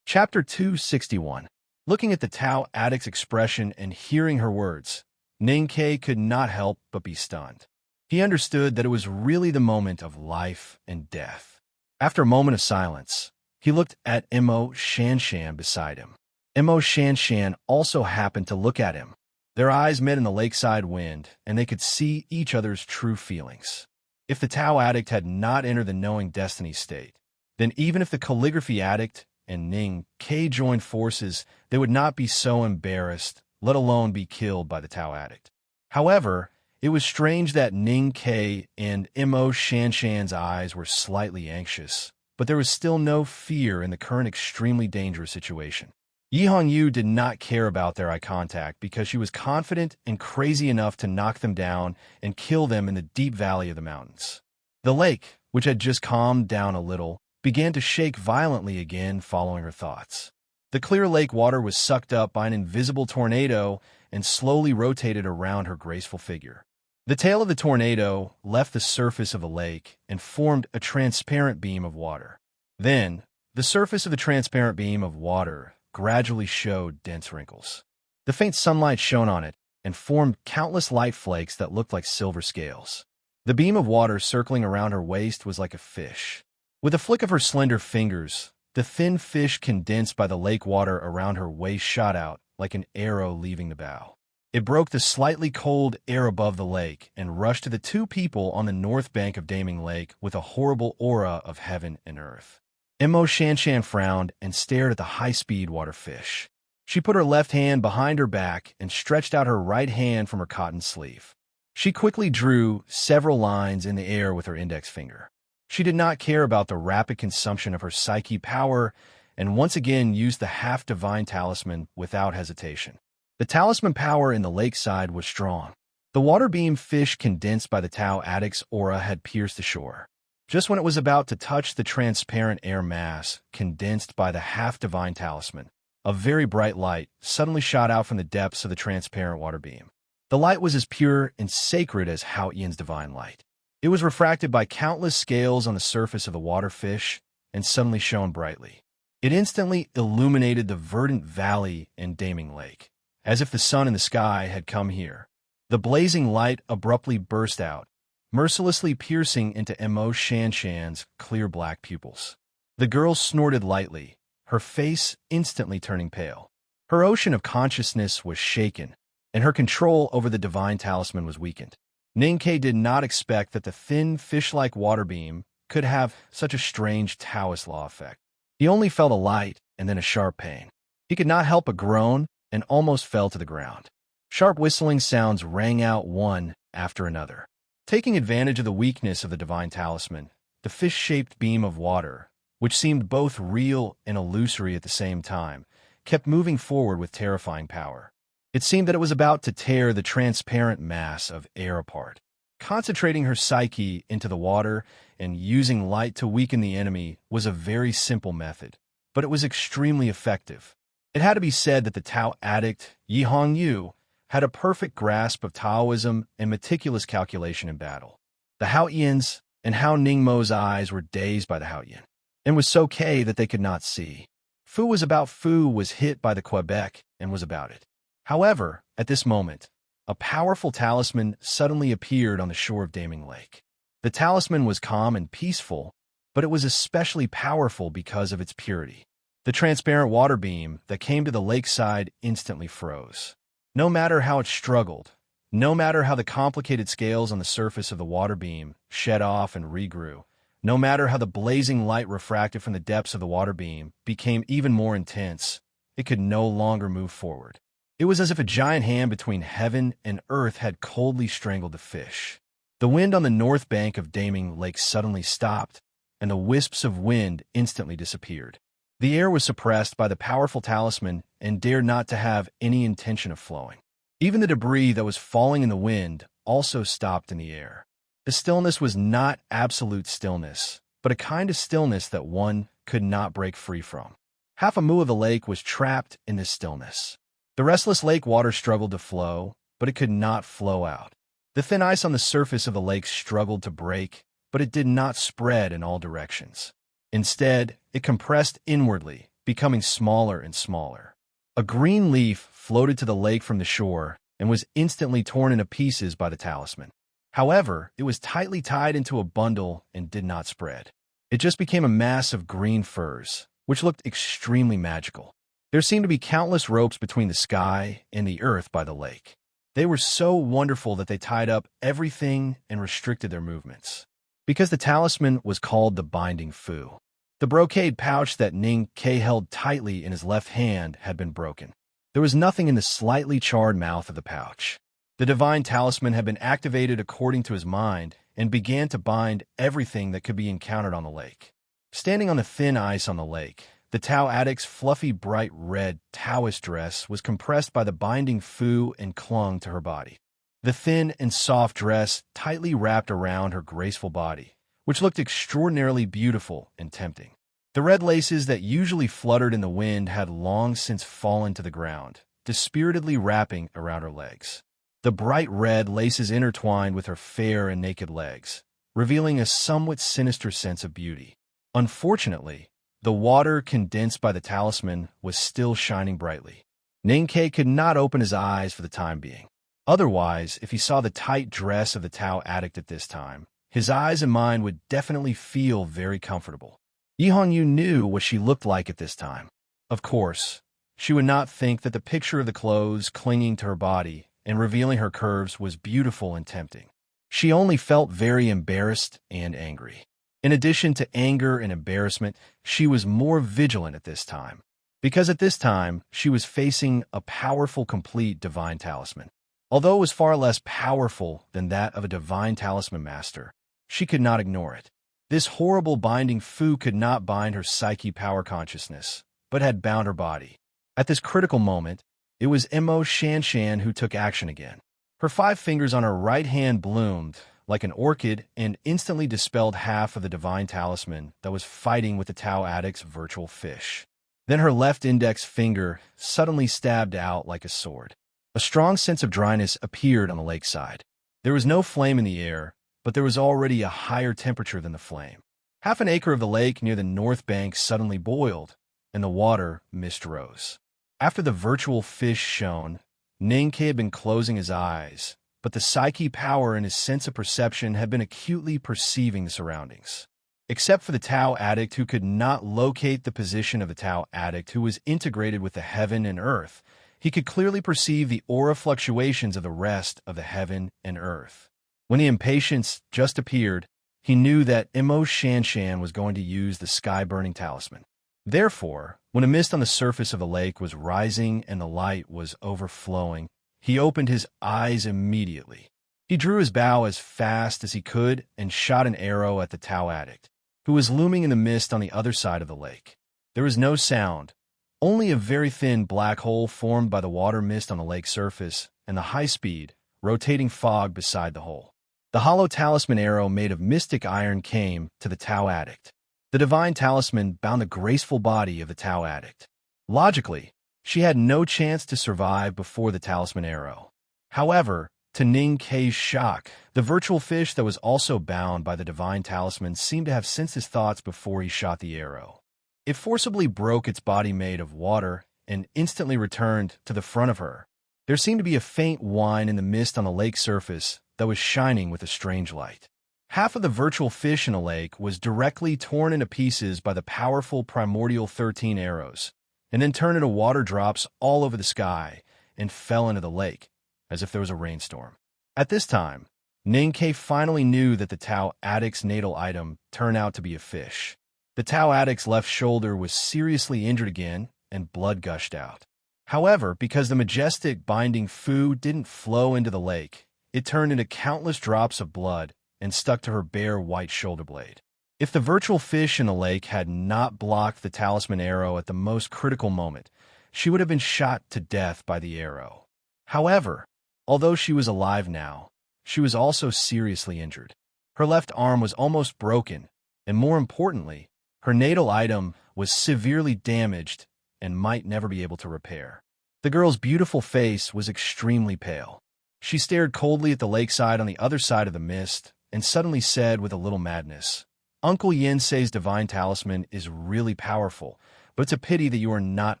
Chapter 261. Looking at the Tao addict's expression and hearing her words, Ning Ke could not help but be stunned. He understood that it was really the moment of life and death. After a moment of silence, he looked at Mo Shanshan beside him. Mo Shanshan also happened to look at him. Their eyes met in the lakeside wind, and they could see each other's true feelings. If the Tao addict had not entered the knowing destiny state, then even if the calligraphy addict and Ning Ke joined forces, they would not be so embarrassed, let alone be killed by the Tao addict. However, it was strange that Ning Ke and Mo Shanshan's eyes were slightly anxious, but there was still no fear in the current extremely dangerous situation. Yi Hongyu did not care about their eye contact because she was confident and crazy enough to knock them down and kill them in the deep valley of the mountains. The lake, which had just calmed down a little, began to shake violently again following her thoughts. The clear lake water was sucked up by an invisible tornado and slowly rotated around her graceful figure. The tail of the tornado left the surface of the lake and formed a transparent beam of water. Then, the surface of the transparent beam of water gradually showed dense wrinkles. The faint sunlight shone on it and formed countless light flakes that looked like silver scales. The beam of water circling around her waist was like a fish. With a flick of her slender fingers, the thin fish condensed by the lake water around her waist shot out like an arrow leaving the bow. It broke the slightly cold air above the lake and rushed to the two people on the north bank of Daming Lake with a horrible aura of heaven and earth. Mo Shanshan frowned and stared at the high-speed water fish. She put her left hand behind her back and stretched out her right hand from her cotton sleeve. She quickly drew several lines in the air with her index finger. She did not care about the rapid consumption of her psyche power and once again used the half-divine talisman without hesitation. The talisman power in the lakeside was strong. The water beam fish condensed by the Tau Addict's aura had pierced the shore. Just when it was about to touch the transparent air mass condensed by the half-divine talisman, a very bright light suddenly shot out from the depths of the transparent water beam. The light was as pure and sacred as Hao Yan's divine light. It was refracted by countless scales on the surface of the water fish and suddenly shone brightly. It instantly illuminated the verdant valley and Daming Lake, as if the sun in the sky had come here. The blazing light abruptly burst out, mercilessly piercing into Mo Shanshan's clear black pupils. The girl snorted lightly, her face instantly turning pale. Her ocean of consciousness was shaken, and her control over the divine talisman was weakened. Ningke did not expect that the thin, fish-like water beam could have such a strange Taoist law effect. He only felt a light and then a sharp pain. He could not help but groan and almost fell to the ground. Sharp whistling sounds rang out one after another. Taking advantage of the weakness of the divine talisman, the fish-shaped beam of water, which seemed both real and illusory at the same time, kept moving forward with terrifying power. It seemed that it was about to tear the transparent mass of air apart. Concentrating her psyche into the water and using light to weaken the enemy was a very simple method, but it was extremely effective. It had to be said that the Tao addict, Yi Hongyu, had a perfect grasp of Taoism and meticulous calculation in battle. The Haoyans and Hao Ningmo's eyes were dazed by the Haoyan, and was so K that they could not see. Fu was hit by the Quebec and was about it. However, at this moment, a powerful talisman suddenly appeared on the shore of Daming Lake. The talisman was calm and peaceful, but it was especially powerful because of its purity. The transparent water beam that came to the lakeside instantly froze. No matter how it struggled, no matter how the complicated scales on the surface of the water beam shed off and regrew, no matter how the blazing light refracted from the depths of the water beam became even more intense, it could no longer move forward. It was as if a giant hand between heaven and earth had coldly strangled the fish. The wind on the north bank of Daming Lake suddenly stopped, and the wisps of wind instantly disappeared. The air was suppressed by the powerful talisman and dared not to have any intention of flowing. Even the debris that was falling in the wind also stopped in the air. The stillness was not absolute stillness, but a kind of stillness that one could not break free from. Half a mu of the lake was trapped in this stillness. The restless lake water struggled to flow, but it could not flow out. The thin ice on the surface of the lake struggled to break, but it did not spread in all directions. Instead, it compressed inwardly, becoming smaller and smaller. A green leaf floated to the lake from the shore and was instantly torn into pieces by the talisman. However, it was tightly tied into a bundle and did not spread. It just became a mass of green furs, which looked extremely magical. There seemed to be countless ropes between the sky and the earth by the lake. They were so wonderful that they tied up everything and restricted their movements. Because the talisman was called the Binding Fu, the brocade pouch that Ning Ke held tightly in his left hand had been broken. There was nothing in the slightly charred mouth of the pouch. The divine talisman had been activated according to his mind and began to bind everything that could be encountered on the lake. Standing on the thin ice on the lake, the Tao addict's fluffy bright red Taoist dress was compressed by the Binding Fu and clung to her body. The thin and soft dress tightly wrapped around her graceful body, which looked extraordinarily beautiful and tempting. The red laces that usually fluttered in the wind had long since fallen to the ground, dispiritedly wrapping around her legs. The bright red laces intertwined with her fair and naked legs, revealing a somewhat sinister sense of beauty. Unfortunately, the water condensed by the talisman was still shining brightly. Ningke could not open his eyes for the time being. Otherwise, if he saw the tight dress of the Tao addict at this time, his eyes and mind would definitely feel very comfortable. Yi Hongyu knew what she looked like at this time. Of course, she would not think that the picture of the clothes clinging to her body and revealing her curves was beautiful and tempting. She only felt very embarrassed and angry. In addition to anger and embarrassment, she was more vigilant at this time, because at this time she was facing a powerful, complete divine talisman. Although it was far less powerful than that of a divine talisman master, she could not ignore it. This horrible Binding Fu could not bind her psyche power consciousness, but had bound her body. At this critical moment, It was Mo Shanshan who took action again. Her 5 fingers on her right hand bloomed like an orchid and instantly dispelled half of the divine talisman that was fighting with the Tao Addict's virtual fish. Then her left index finger suddenly stabbed out like a sword. A strong sense of dryness appeared on the lakeside. There was no flame in the air, but there was already a higher temperature than the flame. Half an acre of the lake near the north bank suddenly boiled, and the water mist rose. After the virtual fish shone, Ninkei had been closing his eyes, but the psyche power and his sense of perception had been acutely perceiving the surroundings. Except for the Tao Addict, who could not locate the position of the Tao Addict, who was integrated with the heaven and earth, he could clearly perceive the aura fluctuations of the rest of the heaven and earth. When the impatience just appeared, he knew that Mo Shanshan was going to use the sky-burning talisman. Therefore, when a mist on the surface of the lake was rising and the light was overflowing, he opened his eyes immediately. He drew his bow as fast as he could and shot an arrow at the Tao Addict, who was looming in the mist on the other side of the lake. There was no sound, only a very thin black hole formed by the water mist on the lake surface and the high-speed, rotating fog beside the hole. The hollow talisman arrow made of mystic iron came to the Tao Addict. The divine talisman bound the graceful body of the Tao Addict. Logically, she had no chance to survive before the talisman arrow. However, to Ning Kei's shock, the virtual fish that was also bound by the divine talisman seemed to have sensed his thoughts before he shot the arrow. It forcibly broke its body made of water and instantly returned to the front of her. There seemed to be a faint whine in the mist on the lake surface that was shining with a strange light. Half of the virtual fish in the lake was directly torn into pieces by the powerful primordial 13 arrows, and then turned into water drops all over the sky and fell into the lake, as if there was a rainstorm. At this time, Ning Kei finally knew that the Tao Addict's natal item turned out to be a fish. The Tao Addict's left shoulder was seriously injured again, and blood gushed out. However, because the majestic binding fu didn't flow into the lake, it turned into countless drops of blood and stuck to her bare white shoulder blade. If the virtual fish in the lake had not blocked the talisman arrow at the most critical moment, she would have been shot to death by the arrow. However, although she was alive now, she was also seriously injured. Her left arm was almost broken, and more importantly, her natal item was severely damaged and might never be able to repair. The girl's beautiful face was extremely pale. She stared coldly at the lakeside on the other side of the mist and suddenly said with a little madness, "Uncle Yensei's divine talisman is really powerful, but it's a pity that you are not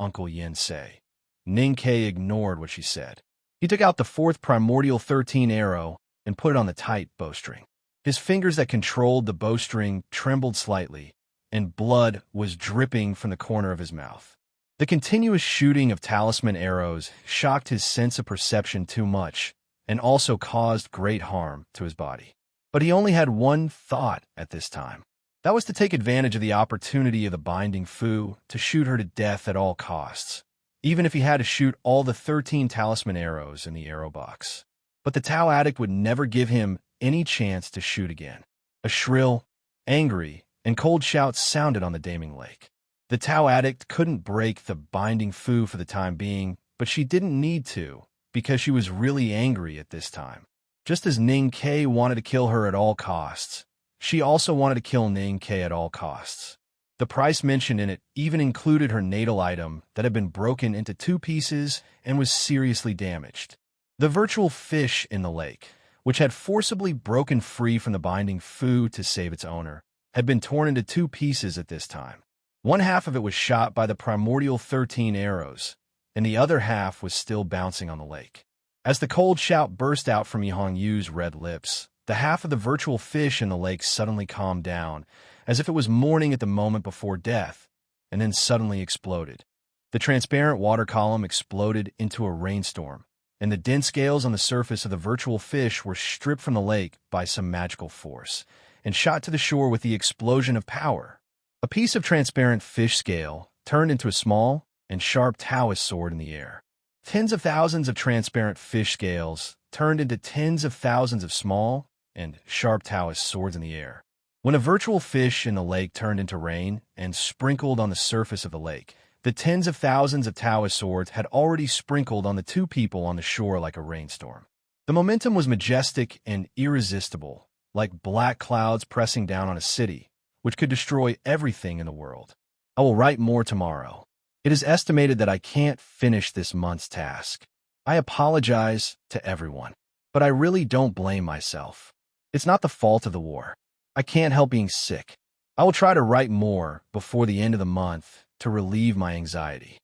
Uncle Yensei." Ning Kei ignored what she said. He took out the 4th primordial 13 arrow and put it on the tight bowstring. His fingers that controlled the bowstring trembled slightly, and blood was dripping from the corner of his mouth. The continuous shooting of talisman arrows shocked his sense of perception too much and also caused great harm to his body. But he only had one thought at this time. That was to take advantage of the opportunity of the binding fu to shoot her to death at all costs, even if he had to shoot all the 13 talisman arrows in the arrow box. But the Tao Addict would never give him any chance to shoot again. A shrill, angry, and cold shout sounded on the Daming Lake. The Tao Addict couldn't break the binding fu for the time being, but she didn't need to, because she was really angry at this time. Just as Ning Kei wanted to kill her at all costs, she also wanted to kill Ning Kei at all costs. The price mentioned in it even included her natal item that had been broken into 2 pieces and was seriously damaged. The virtual fish in the lake, which had forcibly broken free from the binding fu to save its owner, had been torn into 2 pieces at this time. One half of it was shot by the primordial 13 arrows, and the other half was still bouncing on the lake. As the cold shout burst out from Yihong Yu's red lips, the half of the virtual fish in the lake suddenly calmed down, as if it was mourning at the moment before death, and then suddenly exploded. The transparent water column exploded into a rainstorm, and the dense scales on the surface of the virtual fish were stripped from the lake by some magical force, and shot to the shore with the explosion of power. A piece of transparent fish scale turned into a small and sharp Taoist sword in the air. Tens of thousands of transparent fish scales turned into tens of thousands of small and sharp Taoist swords in the air. When a virtual fish in the lake turned into rain and sprinkled on the surface of the lake, The tens of thousands of Taoist swords had already sprinkled on the two people on the shore like a rainstorm. The momentum was majestic and irresistible, like black clouds pressing down on a city, which could destroy everything in the world. I will write more tomorrow. It is estimated that I can't finish this month's task. I apologize to everyone, but I really don't blame myself. It's not the fault of the war. I can't help being sick. I will try to write more before the end of the month to relieve my anxiety.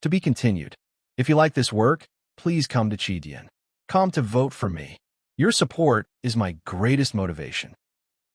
To be continued. If you like this work, please come to Chidian. Come to vote for me. Your support is my greatest motivation.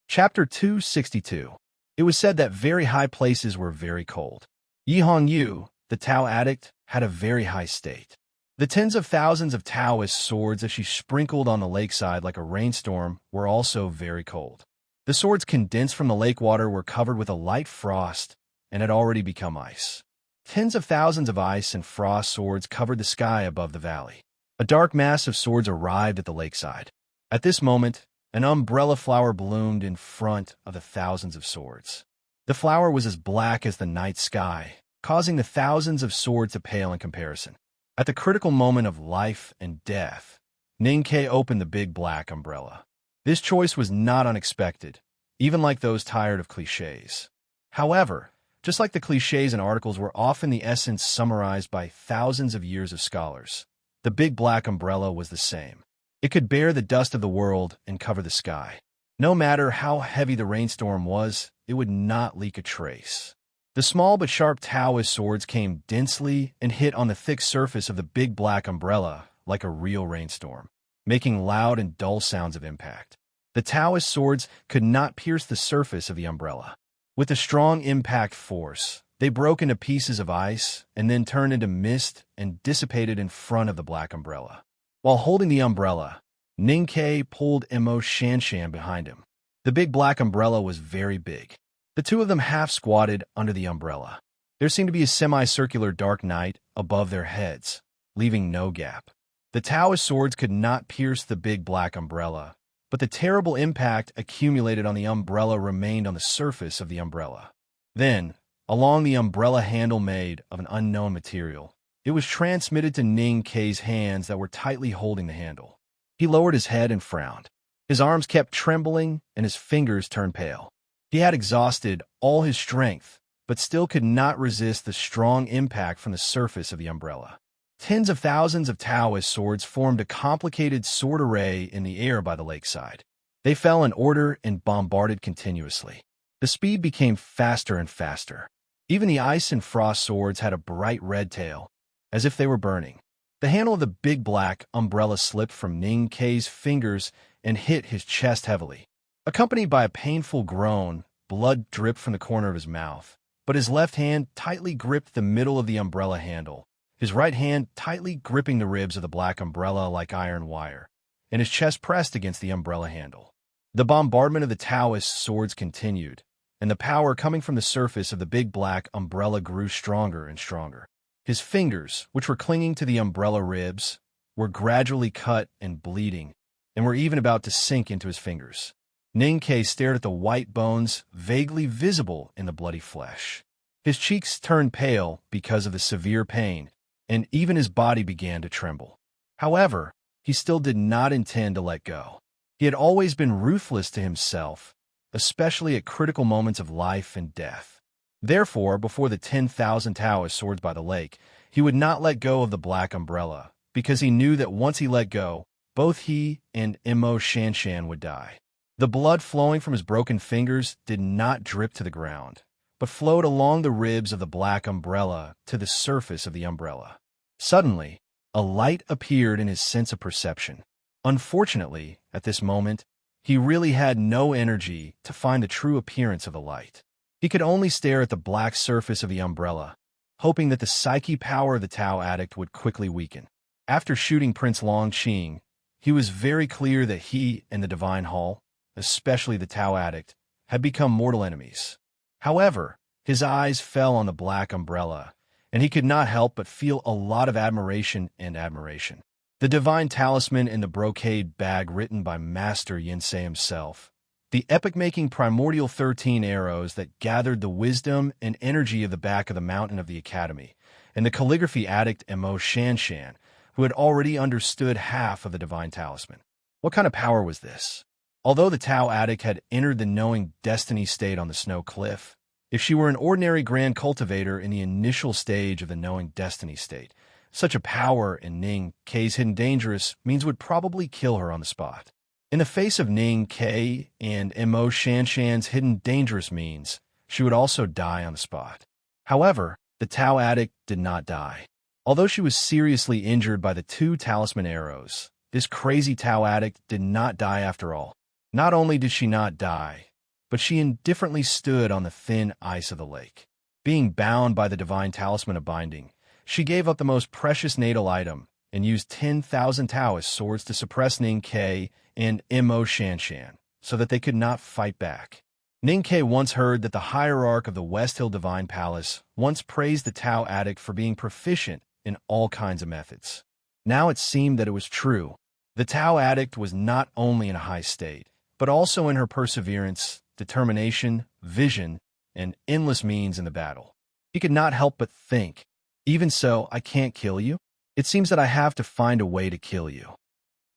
Chapter 262. It was said that very high places were very cold. Yi Hongyu, the Tao addict, had a very high state. The tens of thousands of Taoist swords as she sprinkled on the lakeside like a rainstorm were also very cold. The swords condensed from the lake water were covered with a light frost and had already become ice. Tens of thousands of ice and frost swords covered the sky above the valley. A dark mass of swords arrived at the lakeside. At this moment, an umbrella flower bloomed in front of the thousands of swords. The flower was as black as the night sky, causing the thousands of swords to pale in comparison. At the critical moment of life and death, Ning-Kei opened the big black umbrella. This choice was not unexpected, even like those tired of clichés. However, just like the clichés and articles were often the essence summarized by thousands of years of scholars, the big black umbrella was the same. It could bear the dust of the world and cover the sky. No matter how heavy the rainstorm was, it would not leak a trace. The small but sharp Taoist swords came densely and hit on the thick surface of the big black umbrella like a real rainstorm, making loud and dull sounds of impact. The Taoist swords could not pierce the surface of the umbrella. With a strong impact force, they broke into pieces of ice and then turned into mist and dissipated in front of the black umbrella. While holding the umbrella, Ning-Kei pulled Emo Shanshan behind him. The big black umbrella was very big. The two of them half squatted under the umbrella. There seemed to be a semicircular dark night above their heads, leaving no gap. The Taoist swords could not pierce the big black umbrella, but the terrible impact accumulated on the umbrella remained on the surface of the umbrella. Then, along the umbrella handle made of an unknown material, it was transmitted to Ning-Kei's hands that were tightly holding the handle. He lowered his head and frowned. His arms kept trembling and his fingers turned pale. He had exhausted all his strength, but still could not resist the strong impact from the surface of the umbrella. Tens of thousands of Taoist swords formed a complicated sword array in the air by the lakeside. They fell in order and bombarded continuously. The speed became faster and faster. Even the ice and frost swords had a bright red tail, as if they were burning. The handle of the big black umbrella slipped from Ning-Kei's fingers and hit his chest heavily. Accompanied by a painful groan, blood dripped from the corner of his mouth, but his left hand tightly gripped the middle of the umbrella handle, his right hand tightly gripping the ribs of the black umbrella like iron wire, and his chest pressed against the umbrella handle. The bombardment of the Taoist swords continued, and the power coming from the surface of the big black umbrella grew stronger and stronger. His fingers, which were clinging to the umbrella ribs, were gradually cut and bleeding, and were even about to sink into his fingers. Ning-Kei stared at the white bones vaguely visible in the bloody flesh. His cheeks turned pale because of the severe pain, and even his body began to tremble. However, he still did not intend to let go. He had always been ruthless to himself, especially at critical moments of life and death. Therefore, before the 10,000 Taoist swords by the lake, he would not let go of the black umbrella, because he knew that once he let go, both he and Emo Shanshan would die. The blood flowing from his broken fingers did not drip to the ground, but flowed along the ribs of the black umbrella to the surface of the umbrella. Suddenly, a light appeared in his sense of perception. Unfortunately, at this moment, he really had no energy to find the true appearance of the light. He could only stare at the black surface of the umbrella, hoping that the psyche power of the Tao addict would quickly weaken. After shooting Prince Longqing, he was very clear that he and the Divine Hall, especially the Tao addict, had become mortal enemies. However, his eyes fell on the black umbrella, and he could not help but feel a lot of admiration and admiration. The divine talisman in the brocade bag written by Master Yinsei himself, The epic-making primordial 13 arrows that gathered the wisdom and energy of the back of the mountain of the Academy, and the calligraphy addict Emo Shanshan, who had already understood half of the divine talisman. What kind of power was this? Although the Tao addict had entered the knowing destiny state on the snow cliff, if she were an ordinary grand cultivator in the initial stage of the knowing destiny state, such a power in Ning Kei's hidden dangerous means would probably kill her on the spot. In the face of Ning Kei and Emo Shanshan's hidden dangerous means, she would also die on the spot. However, the Tao addict did not die. Although she was seriously injured by the 2 talisman arrows, this crazy Tao addict did not die after all. Not only did she not die, but she indifferently stood on the thin ice of the lake. Being bound by the divine talisman of binding, she gave up the most precious natal item and used 10,000 Taoist swords to suppress Ning Kei and Emo Shanshan so that they could not fight back. Ning Kei once heard that the hierarch of the West Hill Divine Palace once praised the Tao addict for being proficient in all kinds of methods. Now it seemed that it was true. The Tao addict was not only in a high state, but also in her perseverance, determination, vision, and endless means in the battle. He could not help but think, even so, I can't kill you. It seems that I have to find a way to kill you.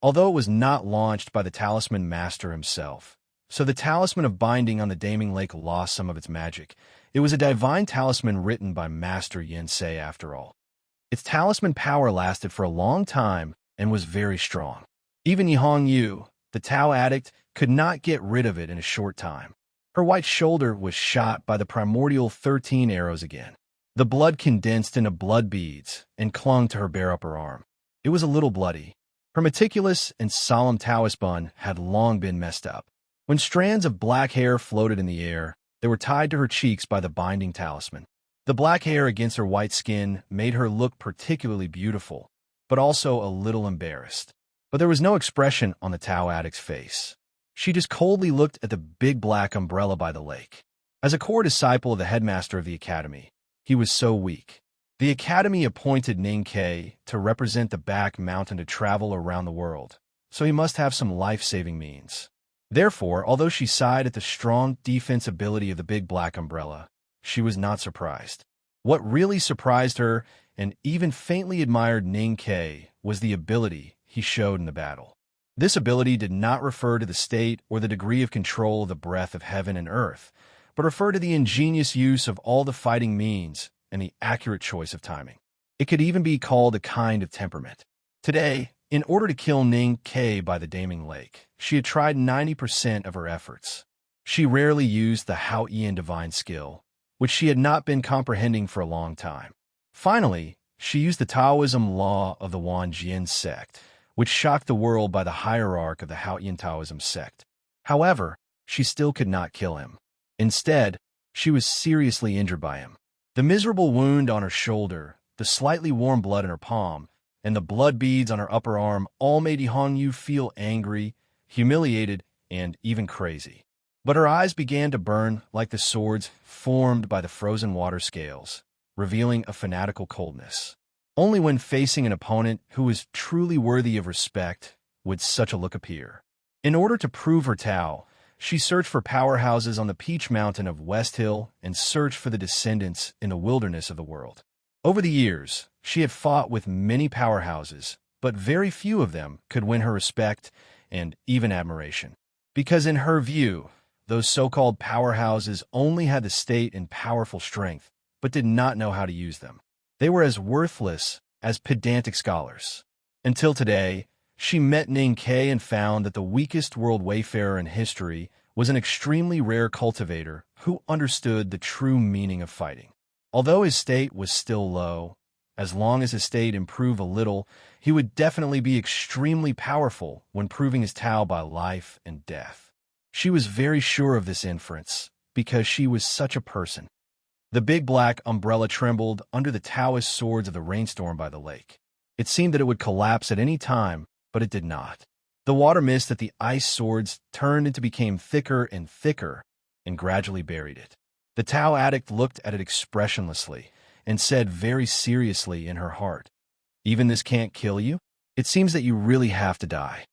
Although it was not launched by the talisman master himself, so the talisman of binding on the Daming Lake lost some of its magic. It was a divine talisman written by Master Yin Sei after all. Its talisman power lasted for a long time and was very strong. Even Yihong Yu, the Tao addict, could not get rid of it in a short time. Her white shoulder was shot by the primordial 13 arrows again. The blood condensed into blood beads and clung to her bare upper arm. It was a little bloody. Her meticulous and solemn Taoist bun had long been messed up. When strands of black hair floated in the air, they were tied to her cheeks by the binding talisman. The black hair against her white skin made her look particularly beautiful, but also a little embarrassed. But there was no expression on the Tao addict's face. She just coldly looked at the big black umbrella by the lake. As a core disciple of the headmaster of the academy, he was so weak. The academy appointed Ning Kei to represent the back mountain to travel around the world, so he must have some life-saving means. Therefore, although she sighed at the strong defense ability of the big black umbrella, she was not surprised. What really surprised her and even faintly admired Ning Kei was the ability he showed in the battle. This ability did not refer to the state or the degree of control of the breath of heaven and earth, but referred to the ingenious use of all the fighting means and the accurate choice of timing. It could even be called a kind of temperament. Today, in order to kill Ning Kei by the Daming Lake, she had tried 90% of her efforts. She rarely used the Haotian divine skill, which she had not been comprehending for a long time. Finally, she used the Taoism law of the Wanjian sect, which shocked the world by the hierarch of the Haotian Taoism sect. However, she still could not kill him. Instead, she was seriously injured by him. The miserable wound on her shoulder, the slightly warm blood in her palm, and the blood beads on her upper arm all made Yihong Yu feel angry, humiliated, and even crazy. But her eyes began to burn like the swords formed by the frozen water scales, revealing a fanatical coldness. Only when facing an opponent who was truly worthy of respect would such a look appear. In order to prove her Tao, she searched for powerhouses on the Peach Mountain of West Hill and searched for the descendants in the wilderness of the world. Over the years, she had fought with many powerhouses, but very few of them could win her respect and even admiration. Because in her view, those so-called powerhouses only had the state and powerful strength, but did not know how to use them. They were as worthless as pedantic scholars. Until today, she met Ning Kei and found that the weakest world wayfarer in history was an extremely rare cultivator who understood the true meaning of fighting. Although his state was still low, as long as his state improved a little, he would definitely be extremely powerful when proving his Tao by life and death. She was very sure of this inference, because she was such a person. The big black umbrella trembled under the Taoist swords of the rainstorm by the lake. It seemed that it would collapse at any time, but it did not. The water mist that the ice swords turned into became thicker and thicker and gradually buried it. The Tao addict looked at it expressionlessly and said very seriously in her heart, "Even this can't kill you? It seems that you really have to die."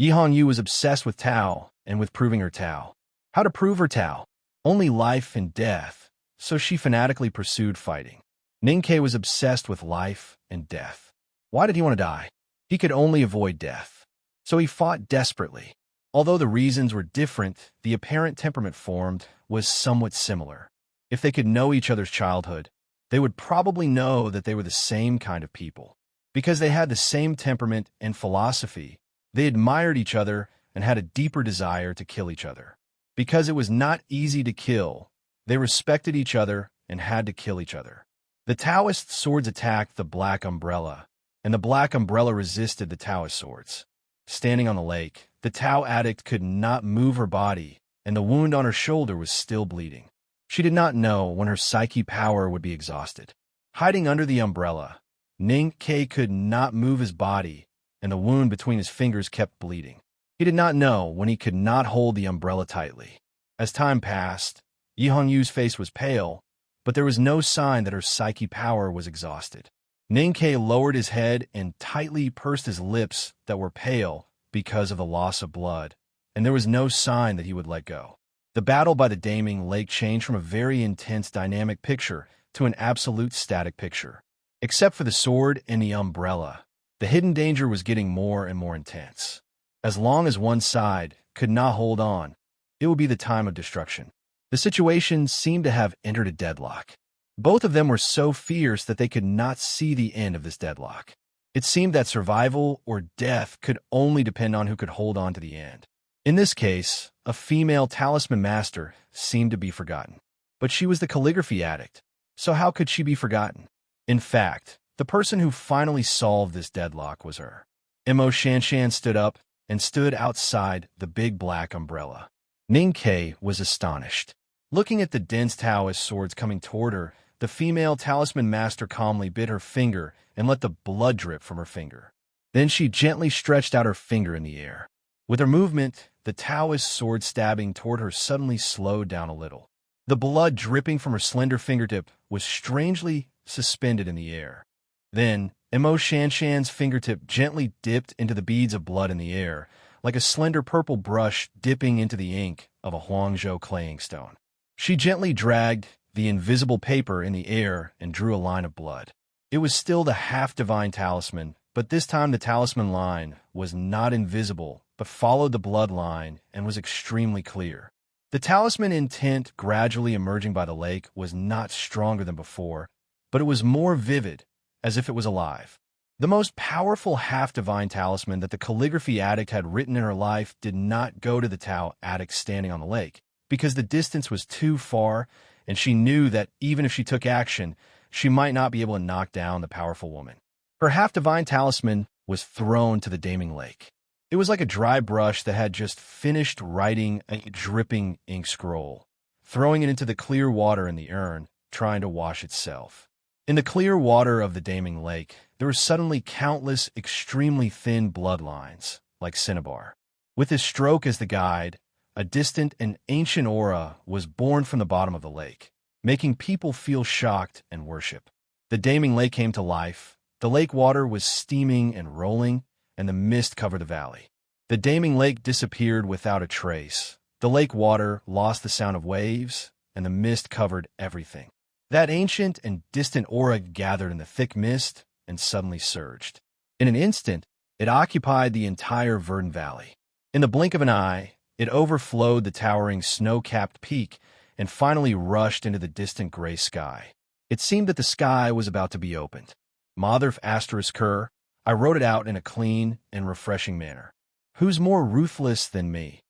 Yihong Yu was obsessed with Tao and with proving her Tao. How to prove her Tao? Only life and death, so she fanatically pursued fighting. Ning-Ke was obsessed with life and death. Why did he want to die? He could only avoid death. So he fought desperately. Although the reasons were different, the apparent temperament formed was somewhat similar. If they could know each other's childhood, they would probably know that they were the same kind of people. Because they had the same temperament and philosophy, they admired each other and had a deeper desire to kill each other. Because it was not easy to kill, they respected each other and had to kill each other. The Taoist swords attacked the Black Umbrella, and the Black Umbrella resisted the Taoist swords. Standing on the lake, the Tao addict could not move her body, and the wound on her shoulder was still bleeding. She did not know when her psyche power would be exhausted. Hiding under the umbrella, Ning-Ke could not move his body, and the wound between his fingers kept bleeding. He did not know when he could not hold the umbrella tightly. As time passed, Yi Hongyu's face was pale, but there was no sign that her psyche power was exhausted. Ning-Ke lowered his head and tightly pursed his lips that were pale because of the loss of blood, and there was no sign that he would let go. The battle by the Daming Lake changed from a very intense dynamic picture to an absolute static picture. Except for the sword and the umbrella, the hidden danger was getting more and more intense. As long as one side could not hold on, it would be the time of destruction. The situation seemed to have entered a deadlock. Both of them were so fierce that they could not see the end of this deadlock. It seemed that survival or death could only depend on who could hold on to the end. In this case, a female talisman master seemed to be forgotten. But she was the calligraphy addict, so how could she be forgotten? In fact, the person who finally solved this deadlock was her. Mo Shanshan stood up and stood outside the big black umbrella. Ning-Ke was astonished. Looking at the dense Taoist swords coming toward her, the female talisman master calmly bit her finger and let the blood drip from her finger. Then she gently stretched out her finger in the air. With her movement, the Taoist sword stabbing toward her suddenly slowed down a little. The blood dripping from her slender fingertip was strangely suspended in the air. Then, Mo Shanshan's fingertip gently dipped into the beads of blood in the air, like a slender purple brush dipping into the ink of a Huangzhou claying stone. She gently dragged the invisible paper in the air and drew a line of blood. It was still the half-divine talisman, but this time the talisman line was not invisible, but followed the blood line and was extremely clear. The talisman intent gradually emerging by the lake was not stronger than before, but it was more vivid, as if it was alive. The most powerful half-divine talisman that the calligraphy addict had written in her life did not go to the Tao addict standing on the lake, because the distance was too far, and she knew that even if she took action, she might not be able to knock down the powerful woman. Her half-divine talisman was thrown to the Daming Lake. It was like a dry brush that had just finished writing a dripping ink scroll, throwing it into the clear water in the urn, trying to wash itself. In the clear water of the Daming Lake, there were suddenly countless extremely thin bloodlines, like cinnabar. With his stroke as the guide, a distant and ancient aura was born from the bottom of the lake, making people feel shocked and worship. The Daming Lake came to life. The lake water was steaming and rolling, and the mist covered the valley. The Daming Lake disappeared without a trace. The lake water lost the sound of waves, and the mist covered everything. That ancient and distant aura gathered in the thick mist and suddenly surged. In an instant, it occupied the entire Verdant Valley. In the blink of an eye, it overflowed the towering snow-capped peak and finally rushed into the distant gray sky. It seemed that the sky was about to be opened. Mother asterisk Kerr, I wrote it out in a clean and refreshing manner. Who's more ruthless than me?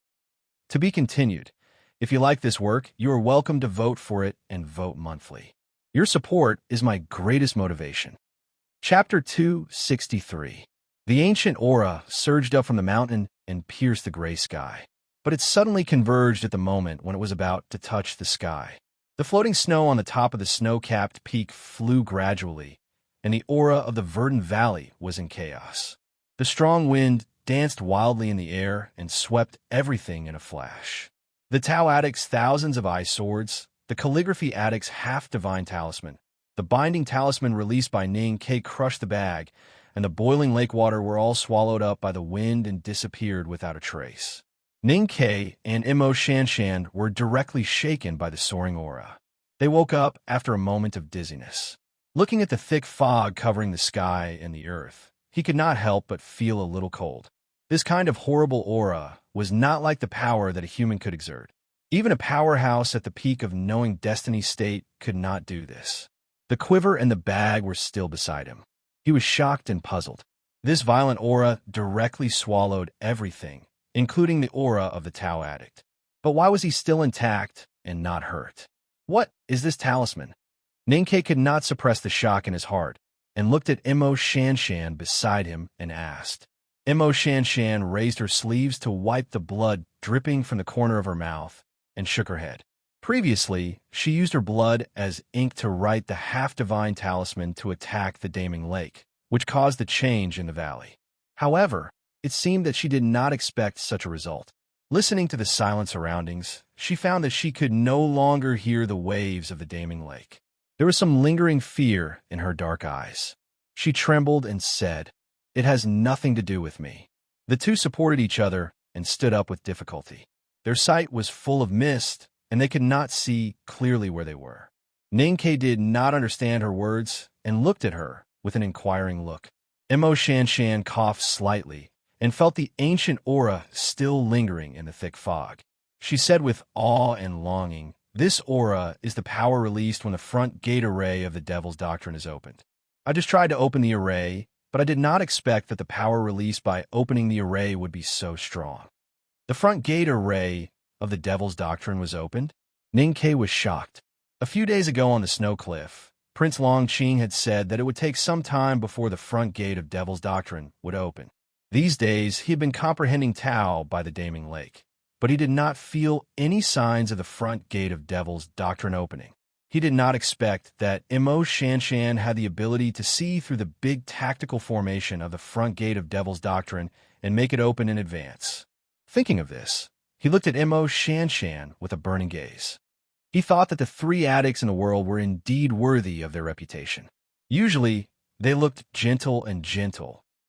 To be continued. If you like this work, you are welcome to vote for it and vote monthly. Your support is my greatest motivation. Chapter 263. The ancient aura surged up from the mountain and pierced the gray sky. But it suddenly converged at the moment when it was about to touch the sky. The floating snow on the top of the snow-capped peak flew gradually, and the aura of the Verdant Valley was in chaos. The strong wind danced wildly in the air and swept everything in a flash. The Tao addict's thousands of ice swords, the calligraphy addict's half-divine talisman, the binding talisman released by Ning-Ke crushed the bag, and the boiling lake water were all swallowed up by the wind and disappeared without a trace. Ning-Ke and Imo Shanshan were directly shaken by the soaring aura. They woke up after a moment of dizziness. Looking at the thick fog covering the sky and the earth, he could not help but feel a little cold. This kind of horrible aura was not like the power that a human could exert. Even a powerhouse at the peak of knowing destiny's state could not do this. The quiver and the bag were still beside him. He was shocked and puzzled. This violent aura directly swallowed everything, including the aura of the Tao addict. But why was he still intact and not hurt? What is this talisman? Ning-Ke could not suppress the shock in his heart and looked at Imo Shanshan beside him and asked. Imo Shanshan raised her sleeves to wipe the blood dripping from the corner of her mouth and shook her head. Previously, she used her blood as ink to write the half-divine talisman to attack the Daming Lake, which caused the change in the valley. However, it seemed that she did not expect such a result. Listening to the silent surroundings, she found that she could no longer hear the waves of the Daming Lake. There was some lingering fear in her dark eyes. She trembled and said, "It has nothing to do with me." The two supported each other and stood up with difficulty. Their sight was full of mist, and they could not see clearly where they were. Ning-Ke did not understand her words and looked at her with an inquiring look. Imo Shanshan coughed slightly and felt the ancient aura still lingering in the thick fog. She said with awe and longing, "This aura is the power released when the front gate array of the Devil's Doctrine is opened. I just tried to open the array, but I did not expect that the power released by opening the array would be so strong." The front gate array of the Devil's Doctrine was opened? Ning-Ke was shocked. A few days ago on the snow cliff, Prince Longqing had said that it would take some time before the front gate of Devil's Doctrine would open. These days, he had been comprehending Tao by the Daming Lake, but he did not feel any signs of the front gate of Devil's Doctrine opening. He did not expect that Imo Shanshan had the ability to see through the big tactical formation of the front gate of Devil's Doctrine and make it open in advance. Thinking of this, he looked at Imo Shanshan with a burning gaze. He thought that the three addicts in the world were indeed worthy of their reputation. Usually, they looked gentle,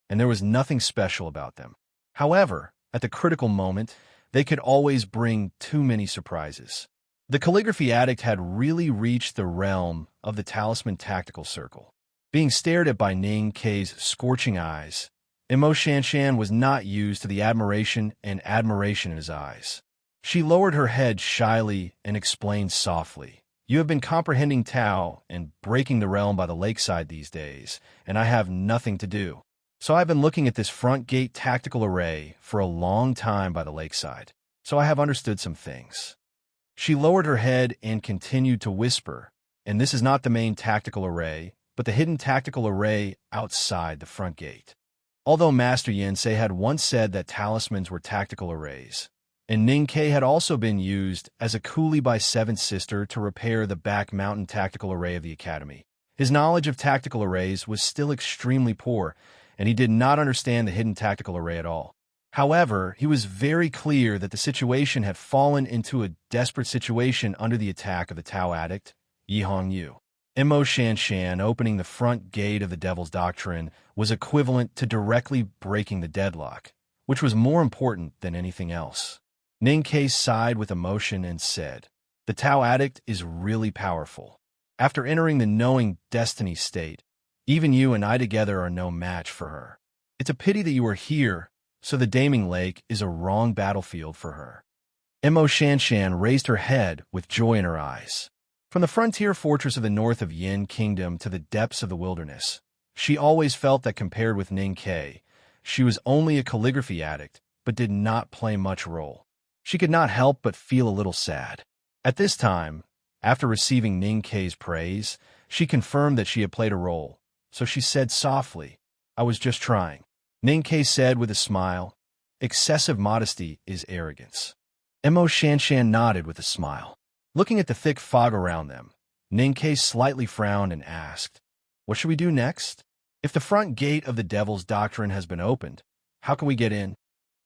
and there was nothing special about them. However, at the critical moment, they could always bring too many surprises. The calligraphy addict had really reached the realm of the talisman tactical circle. Being stared at by Ning-Ke's scorching eyes, Imo Shanshan was not used to the admiration in his eyes. She lowered her head shyly and explained softly, "You have been comprehending Tao and breaking the realm by the lakeside these days, and I have nothing to do. So I've been looking at this front gate tactical array for a long time by the lakeside, so I have understood some things." She lowered her head and continued to whisper, "And this is not the main tactical array, but the hidden tactical array outside the front gate." Although Master Yensei had once said that talismans were tactical arrays, and Ning-Ke had also been used as a coolie by Seventh Sister to repair the back mountain tactical array of the Academy, his knowledge of tactical arrays was still extremely poor, and he did not understand the hidden tactical array at all. However, he was very clear that the situation had fallen into a desperate situation under the attack of the Tao addict, Yi Hongyu. Imo Shanshan opening the front gate of the Devil's Doctrine was equivalent to directly breaking the deadlock, which was more important than anything else. Ning-Ke sighed with emotion and said, "The Tao addict is really powerful. After entering the knowing destiny state, even you and I together are no match for her. It's a pity that you are here, so the Daming Lake is a wrong battlefield for her." Imo Shanshan raised her head with joy in her eyes. From the frontier fortress of the north of Yin Kingdom to the depths of the wilderness, she always felt that compared with Ning-Ke, she was only a calligraphy addict, but did not play much role. She could not help but feel a little sad. At this time, after receiving Ning-Ke's praise, she confirmed that she had played a role, so she said softly, "I was just trying." Ning-Ke said with a smile, "Excessive modesty is arrogance." Imo Shanshan nodded with a smile. Looking at the thick fog around them, Ning-Ke slightly frowned and asked, "What should we do next? If the front gate of the Devil's Doctrine has been opened, how can we get in?"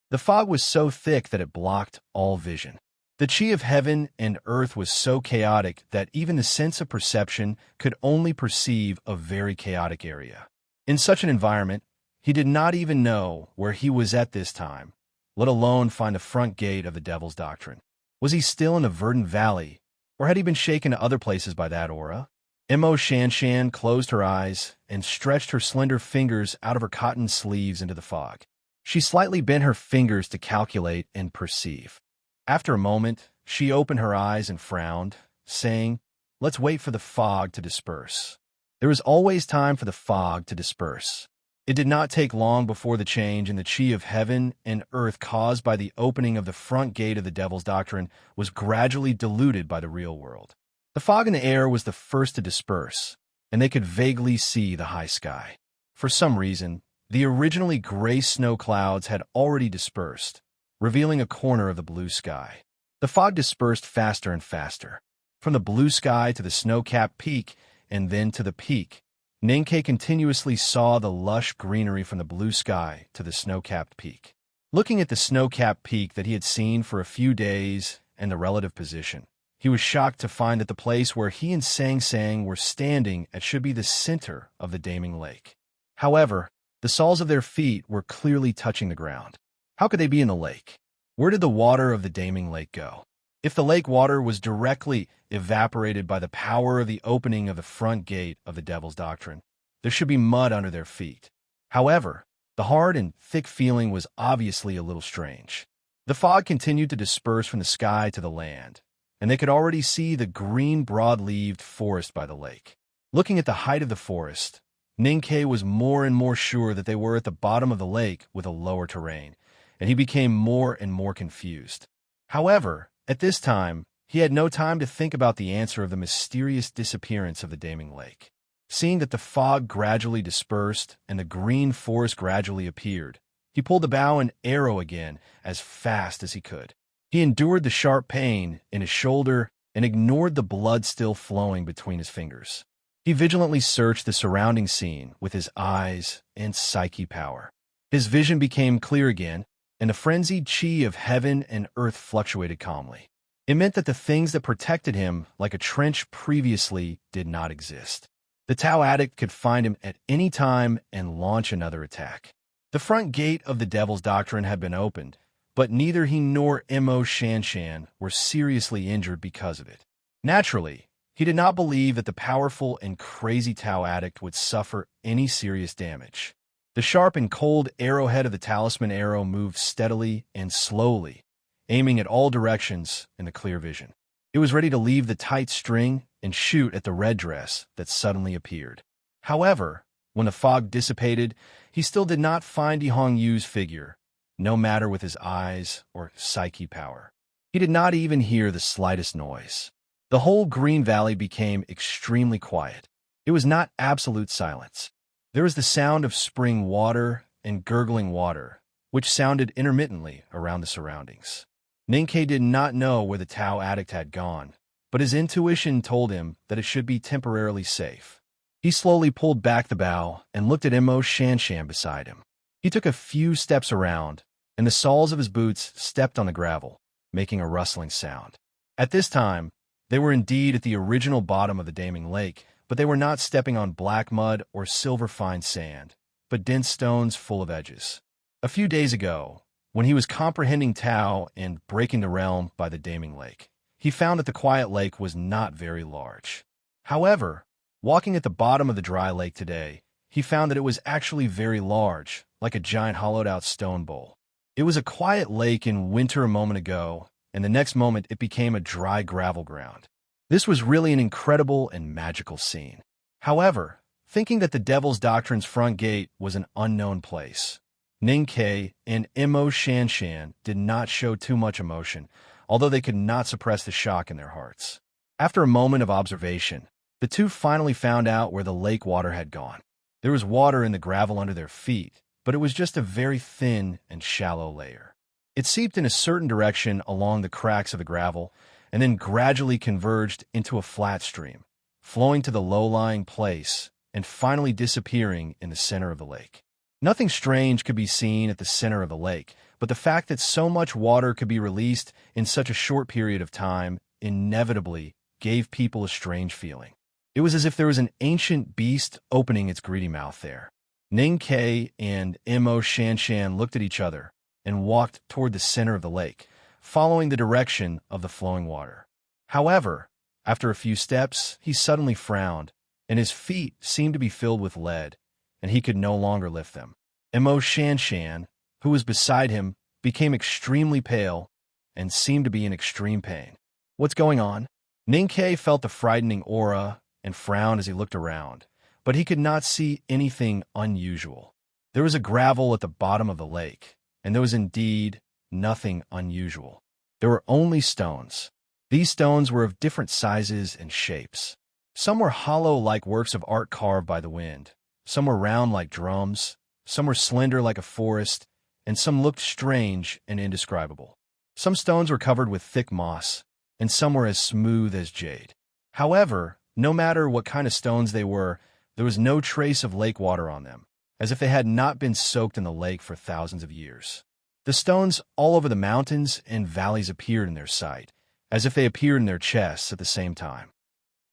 The fog was so thick that it blocked all vision. The chi of heaven and earth was so chaotic that even the sense of perception could only perceive a very chaotic area. In such an environment, he did not even know where he was at this time, let alone find the front gate of the Devil's Doctrine. Was he still in the verdant valley, or had he been shaken to other places by that aura? Mo Shanshan closed her eyes and stretched her slender fingers out of her cotton sleeves into the fog. She slightly bent her fingers to calculate and perceive. After a moment, she opened her eyes and frowned, saying, "Let's wait for the fog to disperse." There is always time for the fog to disperse. It did not take long before the change in the chi of heaven and earth caused by the opening of the front gate of the Devil's Doctrine was gradually diluted by the real world. The fog in the air was the first to disperse, and they could vaguely see the high sky. For some reason, the originally gray snow clouds had already dispersed, revealing a corner of the blue sky. The fog dispersed faster and faster. From the blue sky to the snow-capped peak, and then to the peak, Ninkei continuously saw the lush greenery from the blue sky to the snow-capped peak. Looking at the snow-capped peak that he had seen for a few days and the relative position, he was shocked to find that the place where he and Sang Sang were standing at should be the center of the Daming Lake. However, the soles of their feet were clearly touching the ground. How could they be in the lake? Where did the water of the Daming Lake go? If the lake water was directly evaporated by the power of the opening of the front gate of the Devil's Doctrine, there should be mud under their feet. However, the hard and thick feeling was obviously a little strange. The fog continued to disperse from the sky to the land, and they could already see the green broad-leaved forest by the lake. Looking at the height of the forest, Ninkei was more and more sure that they were at the bottom of the lake with a lower terrain, and he became more and more confused. However, at this time, he had no time to think about the answer of the mysterious disappearance of the Daming Lake. Seeing that the fog gradually dispersed and the green forest gradually appeared, he pulled the bow and arrow again as fast as he could. He endured the sharp pain in his shoulder and ignored the blood still flowing between his fingers. He vigilantly searched the surrounding scene with his eyes and psyche power. His vision became clear again, and the frenzied chi of heaven and earth fluctuated calmly. It meant that the things that protected him, like a trench previously, did not exist. The Tao addict could find him at any time and launch another attack. The front gate of the Devil's Doctrine had been opened, but neither he nor Mo Shanshan were seriously injured because of it. Naturally, he did not believe that the powerful and crazy Tao addict would suffer any serious damage. The sharp and cold arrowhead of the talisman arrow moved steadily and slowly, aiming at all directions in the clear vision. It was ready to leave the tight string and shoot at the red dress that suddenly appeared. However, when the fog dissipated, he still did not find Yihong Yu's figure, no matter with his eyes or psyche power. He did not even hear the slightest noise. The whole Green Valley became extremely quiet. It was not absolute silence. There was the sound of spring water and gurgling water, which sounded intermittently around the surroundings. Ninkei did not know where the Tao addict had gone, but his intuition told him that it should be temporarily safe. He slowly pulled back the bow and looked at Mo Shanshan beside him. He took a few steps around, and the soles of his boots stepped on the gravel, making a rustling sound. At this time, they were indeed at the original bottom of the Daming Lake, but they were not stepping on black mud or silver-fine sand, but dense stones full of edges. A few days ago, when he was comprehending Tao and breaking the realm by the Daming Lake, he found that the quiet lake was not very large. However, walking at the bottom of the dry lake today, he found that it was actually very large, like a giant hollowed-out stone bowl. It was a quiet lake in winter a moment ago, and the next moment it became a dry gravel ground. This was really an incredible and magical scene. However, thinking that the Devil's Doctrine's front gate was an unknown place, Ninkei and Mo Shanshan did not show too much emotion, although they could not suppress the shock in their hearts. After a moment of observation, the two finally found out where the lake water had gone. There was water in the gravel under their feet, but it was just a very thin and shallow layer. It seeped in a certain direction along the cracks of the gravel, and then gradually converged into a flat stream, flowing to the low-lying place and finally disappearing in the center of the lake. Nothing strange could be seen at the center of the lake, but the fact that so much water could be released in such a short period of time inevitably gave people a strange feeling. It was as if there was an ancient beast opening its greedy mouth there. Ninkei and Mo Shanshan looked at each other, and walked toward the center of the lake, following the direction of the flowing water. However, after a few steps, he suddenly frowned, and his feet seemed to be filled with lead, and he could no longer lift them. Mo Shanshan, who was beside him, became extremely pale and seemed to be in extreme pain. What's going on? Ninkei felt the frightening aura and frowned as he looked around, but he could not see anything unusual. There was a gravel at the bottom of the lake, and there was indeed nothing unusual. There were only stones. These stones were of different sizes and shapes. Some were hollow like works of art carved by the wind. Some were round like drums. Some were slender like a forest, and some looked strange and indescribable. Some stones were covered with thick moss, and some were as smooth as jade. However, no matter what kind of stones they were, there was no trace of lake water on them, as if they had not been soaked in the lake for thousands of years. The stones all over the mountains and valleys appeared in their sight, as if they appeared in their chests at the same time.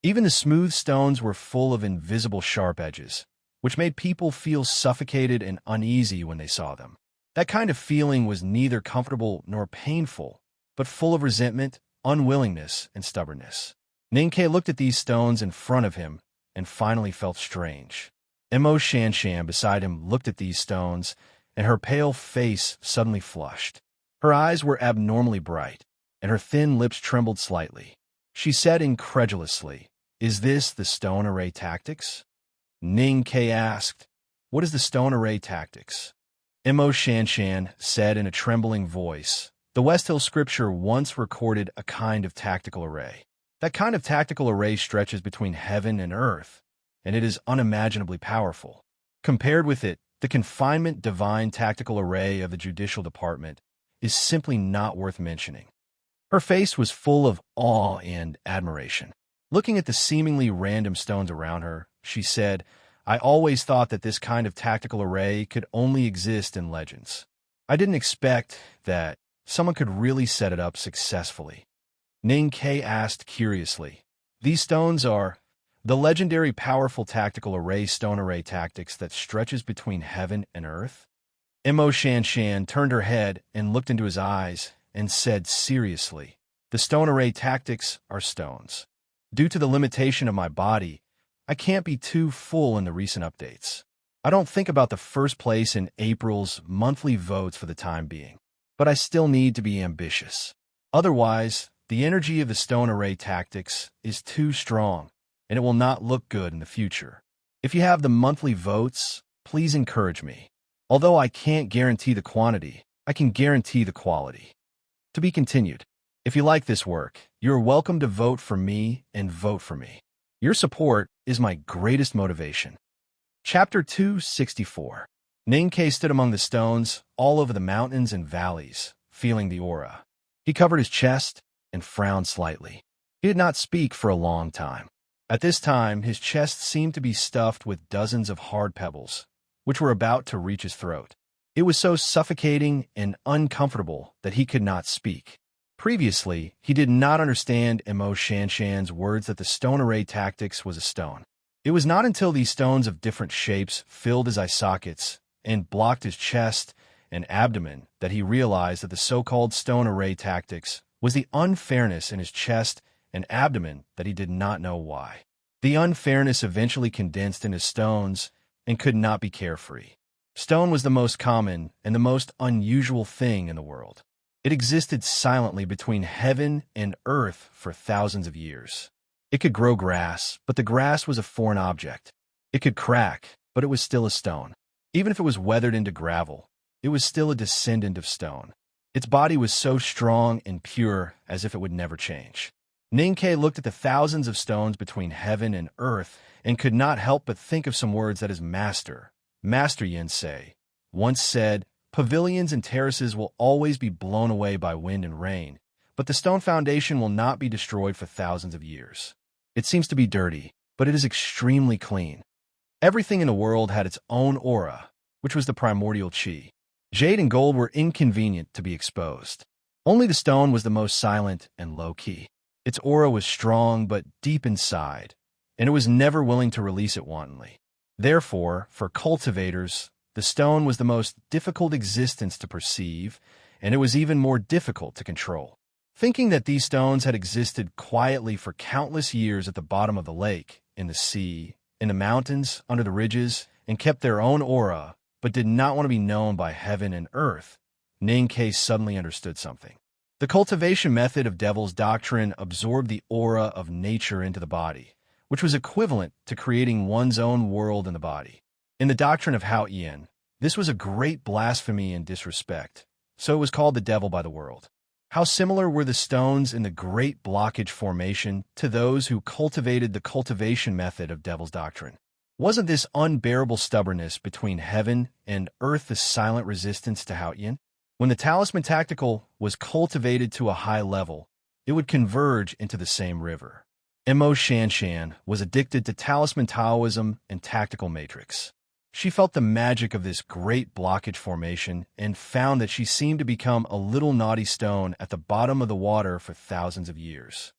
Even the smooth stones were full of invisible sharp edges, which made people feel suffocated and uneasy when they saw them. That kind of feeling was neither comfortable nor painful, but full of resentment, unwillingness, and stubbornness. Ninkei looked at these stones in front of him and finally felt strange. Mo Shanshan beside him looked at these stones, and her pale face suddenly flushed. Her eyes were abnormally bright, and her thin lips trembled slightly. She said incredulously, "Is this the stone array tactics?" Ninkei asked, "What is the stone array tactics?" Mo Shanshan said in a trembling voice, "The West Hill scripture once recorded a kind of tactical array. That kind of tactical array stretches between heaven and earth, and it is unimaginably powerful. Compared with it, the confinement divine tactical array of the judicial department is simply not worth mentioning." Her face was full of awe and admiration. Looking at the seemingly random stones around her, she said, "I always thought that this kind of tactical array could only exist in legends. I didn't expect that someone could really set it up successfully." Ninkei asked curiously, "These stones are the legendary powerful tactical array stone array tactics that stretches between heaven and earth?" Mo Shanshan turned her head and looked into his eyes and said seriously, "The stone array tactics are stones. Due to the limitation of my body, I can't be too full in the recent updates. I don't think about the first place in April's monthly votes for the time being, but I still need to be ambitious. Otherwise, the energy of the stone array tactics is too strong, and it will not look good in the future. If you have the monthly votes, please encourage me. Although I can't guarantee the quantity, I can guarantee the quality." To be continued. If you like this work, you're welcome to vote for me and vote for me. Your support is my greatest motivation. Chapter 264. Ninkei stood among the stones all over the mountains and valleys, feeling the aura. He covered his chest and frowned slightly. He did not speak for a long time. At this time, his chest seemed to be stuffed with dozens of hard pebbles, which were about to reach his throat. It was so suffocating and uncomfortable that he could not speak. Previously, he did not understand Mo Shanshan's words that the stone array tactics was a stone. It was not until these stones of different shapes filled his eye sockets and blocked his chest and abdomen that he realized that the so-called stone array tactics was the unfairness in his chest and abdomen that he did not know why. The unfairness eventually condensed into stones and could not be carefree. Stone was the most common and the most unusual thing in the world. It existed silently between heaven and earth for thousands of years. It could grow grass, but the grass was a foreign object. It could crack, but it was still a stone. Even if it was weathered into gravel, it was still a descendant of stone. Its body was so strong and pure as if it would never change. Ninkei looked at the thousands of stones between heaven and earth and could not help but think of some words that his master, Master Yensei, once said, "Pavilions and terraces will always be blown away by wind and rain, but the stone foundation will not be destroyed for thousands of years. It seems to be dirty, but it is extremely clean." Everything in the world had its own aura, which was the primordial qi. Jade and gold were inconvenient to be exposed. Only the stone was the most silent and low-key. Its aura was strong but deep inside, and it was never willing to release it wantonly. Therefore, for cultivators, The stone was the most difficult existence to perceive, and it was even more difficult to control. Thinking that these stones had existed quietly for countless years at the bottom of the lake, in the sea, in the mountains, under the ridges, and kept their own aura, but did not want to be known by heaven and earth, Ning-Ke suddenly understood something. The cultivation method of Devil's Doctrine absorbed the aura of nature into the body, which was equivalent to creating one's own world in the body. In the doctrine of Hao-Yin, this was a great blasphemy and disrespect, so it was called the devil by the world. How similar were the stones in the Great Blockage Formation to those who cultivated the cultivation method of Devil's Doctrine? Wasn't this unbearable stubbornness between heaven and earth the silent resistance to Hao-Yin? When the talisman tactical was cultivated to a high level, it would converge into the same river. Mo Shanshan was addicted to talisman Taoism and tactical matrix. She felt the magic of this great blockage formation and found that she seemed to become a little naughty stone at the bottom of the water for thousands of years.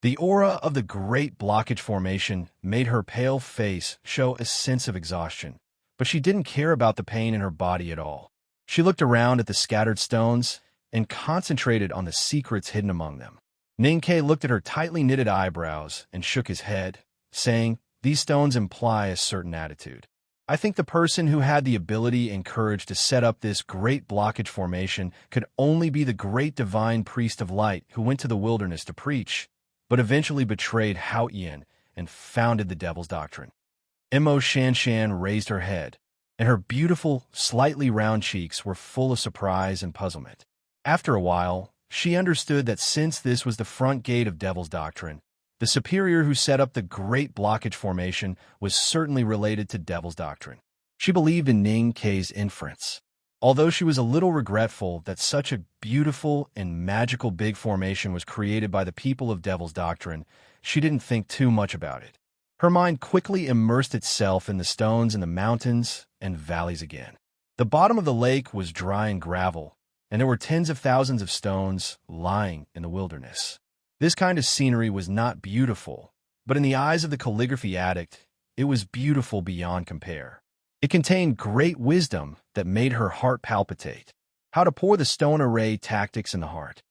The aura of the great blockage formation made her pale face show a sense of exhaustion, but she didn't care about the pain in her body at all. She looked around at the scattered stones and concentrated on the secrets hidden among them. Ning-Ke looked at her tightly knitted eyebrows and shook his head, saying, "These stones imply a certain attitude. I think the person who had the ability and courage to set up this great blockage formation could only be the great divine priest of light who went to the wilderness to preach, but eventually betrayed Hao-Yin and founded the Devil's Doctrine." Mo Shanshan raised her head, and her beautiful, slightly round cheeks were full of surprise and puzzlement. After a while, she understood that since this was the front gate of Devil's Doctrine, the superior who set up the Great Blockage Formation was certainly related to Devil's Doctrine. She believed in Ning-Ke's inference. Although she was a little regretful that such a beautiful and magical big formation was created by the people of Devil's Doctrine, she didn't think too much about it. Her mind quickly immersed itself in the stones in the mountains and valleys again. The bottom of the lake was dry and gravel, and there were tens of thousands of stones lying in the wilderness. This kind of scenery was not beautiful, but in the eyes of the calligraphy addict, it was beautiful beyond compare. It contained great wisdom that made her heart palpitate. How to pour the stone array tactics in the heart.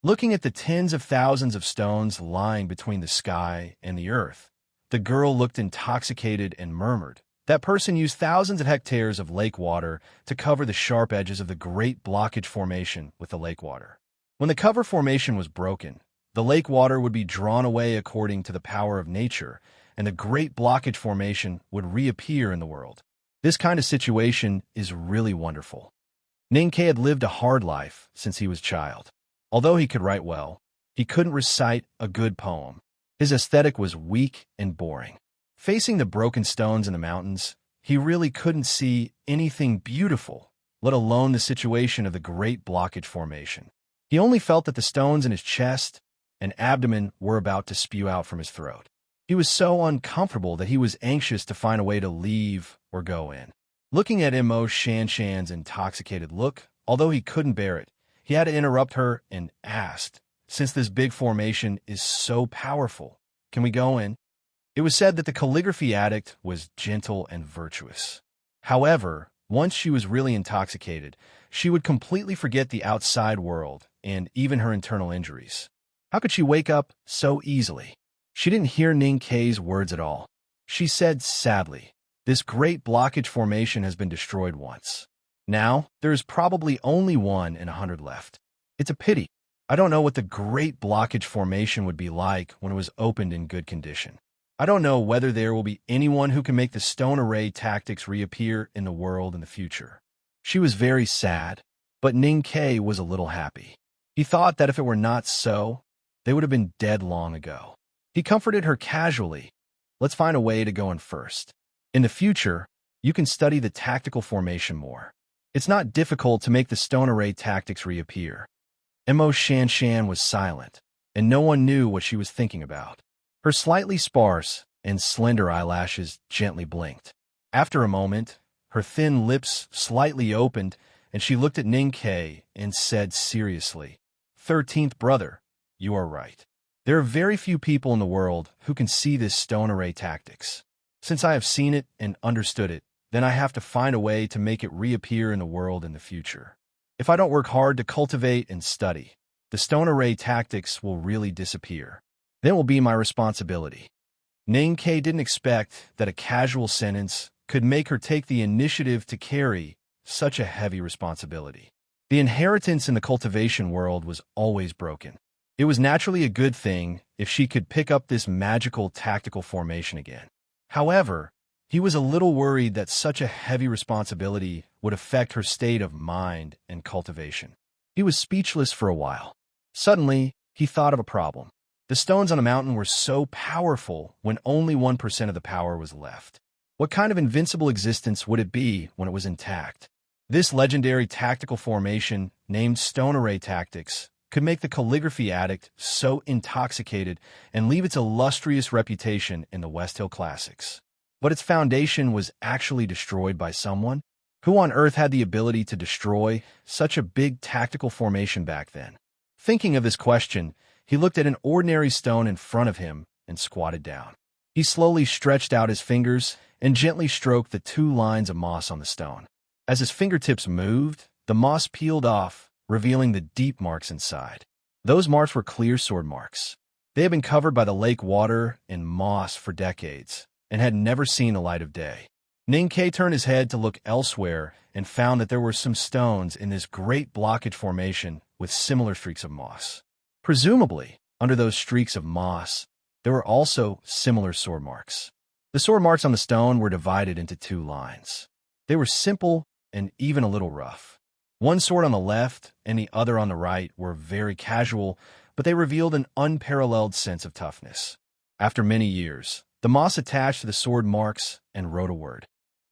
Looking at the tens of thousands of stones lying between the sky and the earth, the girl looked intoxicated and murmured, "That person used thousands of hectares of lake water to cover the sharp edges of the Great Blockage Formation with the lake water. When the cover formation was broken, the lake water would be drawn away according to the power of nature, and the Great Blockage Formation would reappear in the world. This kind of situation is really wonderful." Ning-Ke had lived a hard life since he was a child. Although he could write well, he couldn't recite a good poem. His aesthetic was weak and boring. Facing the broken stones in the mountains, he really couldn't see anything beautiful, let alone the situation of the Great Blockage Formation. He only felt that the stones in his chest and abdomen were about to spew out from his throat. He was so uncomfortable that he was anxious to find a way to leave or go in. Looking at Mo Shanshan's intoxicated look, although he couldn't bear it, he had to interrupt her and asked, "Since this big formation is so powerful, can we go in?" It was said that the calligraphy addict was gentle and virtuous. However, once she was really intoxicated, she would completely forget the outside world and even her internal injuries. How could she wake up so easily? She didn't hear Ning-Ke's words at all. She said sadly, "This great blockage formation has been destroyed once. Now, there is probably only 1 in 100 left. It's a pity. I don't know what the great blockage formation would be like when it was opened in good condition. I don't know whether there will be anyone who can make the stone array tactics reappear in the world in the future." She was very sad, but Ning-Ke was a little happy. He thought that if it were not so, they would have been dead long ago. He comforted her casually. "Let's find a way to go in first. In the future, you can study the tactical formation more. It's not difficult to make the stone array tactics reappear." Mo Shanshan was silent, and no one knew what she was thinking about. Her slightly sparse and slender eyelashes gently blinked. After a moment, her thin lips slightly opened, and she looked at Ning-Ke and said seriously, "13th brother, you are right. There are very few people in the world who can see this stone array tactics. Since I have seen it and understood it, then I have to find a way to make it reappear in the world in the future. If I don't work hard to cultivate and study, the stone array tactics will really disappear. Then it will be my responsibility. Ning Ke didn't expect that a casual sentence could make her take the initiative to carry such a heavy responsibility. The inheritance in the cultivation world was always broken. It was naturally a good thing if she could pick up this magical tactical formation again. However, he was a little worried that such a heavy responsibility would affect her state of mind and cultivation. He was speechless for a while. Suddenly, he thought of a problem. The stones on the mountain were so powerful when only 1% of the power was left. What kind of invincible existence would it be when it was intact? This legendary tactical formation, named Stone Array Tactics, could make the calligraphy addict so intoxicated and leave its illustrious reputation in the West Hill Classics. But its foundation was actually destroyed by someone? Who on earth had the ability to destroy such a big tactical formation back then? Thinking of this question, he looked at an ordinary stone in front of him and squatted down. He slowly stretched out his fingers and gently stroked the 2 lines of moss on the stone. As his fingertips moved, the moss peeled off, revealing the deep marks inside. Those marks were clear sword marks. They had been covered by the lake water and moss for decades and had never seen the light of day. Ning Ke turned his head to look elsewhere and found that there were some stones in this great blockage formation with similar streaks of moss. Presumably, under those streaks of moss, there were also similar sword marks. The sword marks on the stone were divided into 2 lines. They were simple and even a little rough. One sword on the left and the other on the right were very casual, but they revealed an unparalleled sense of toughness. After many years, the moss attached to the sword marks and wrote a word.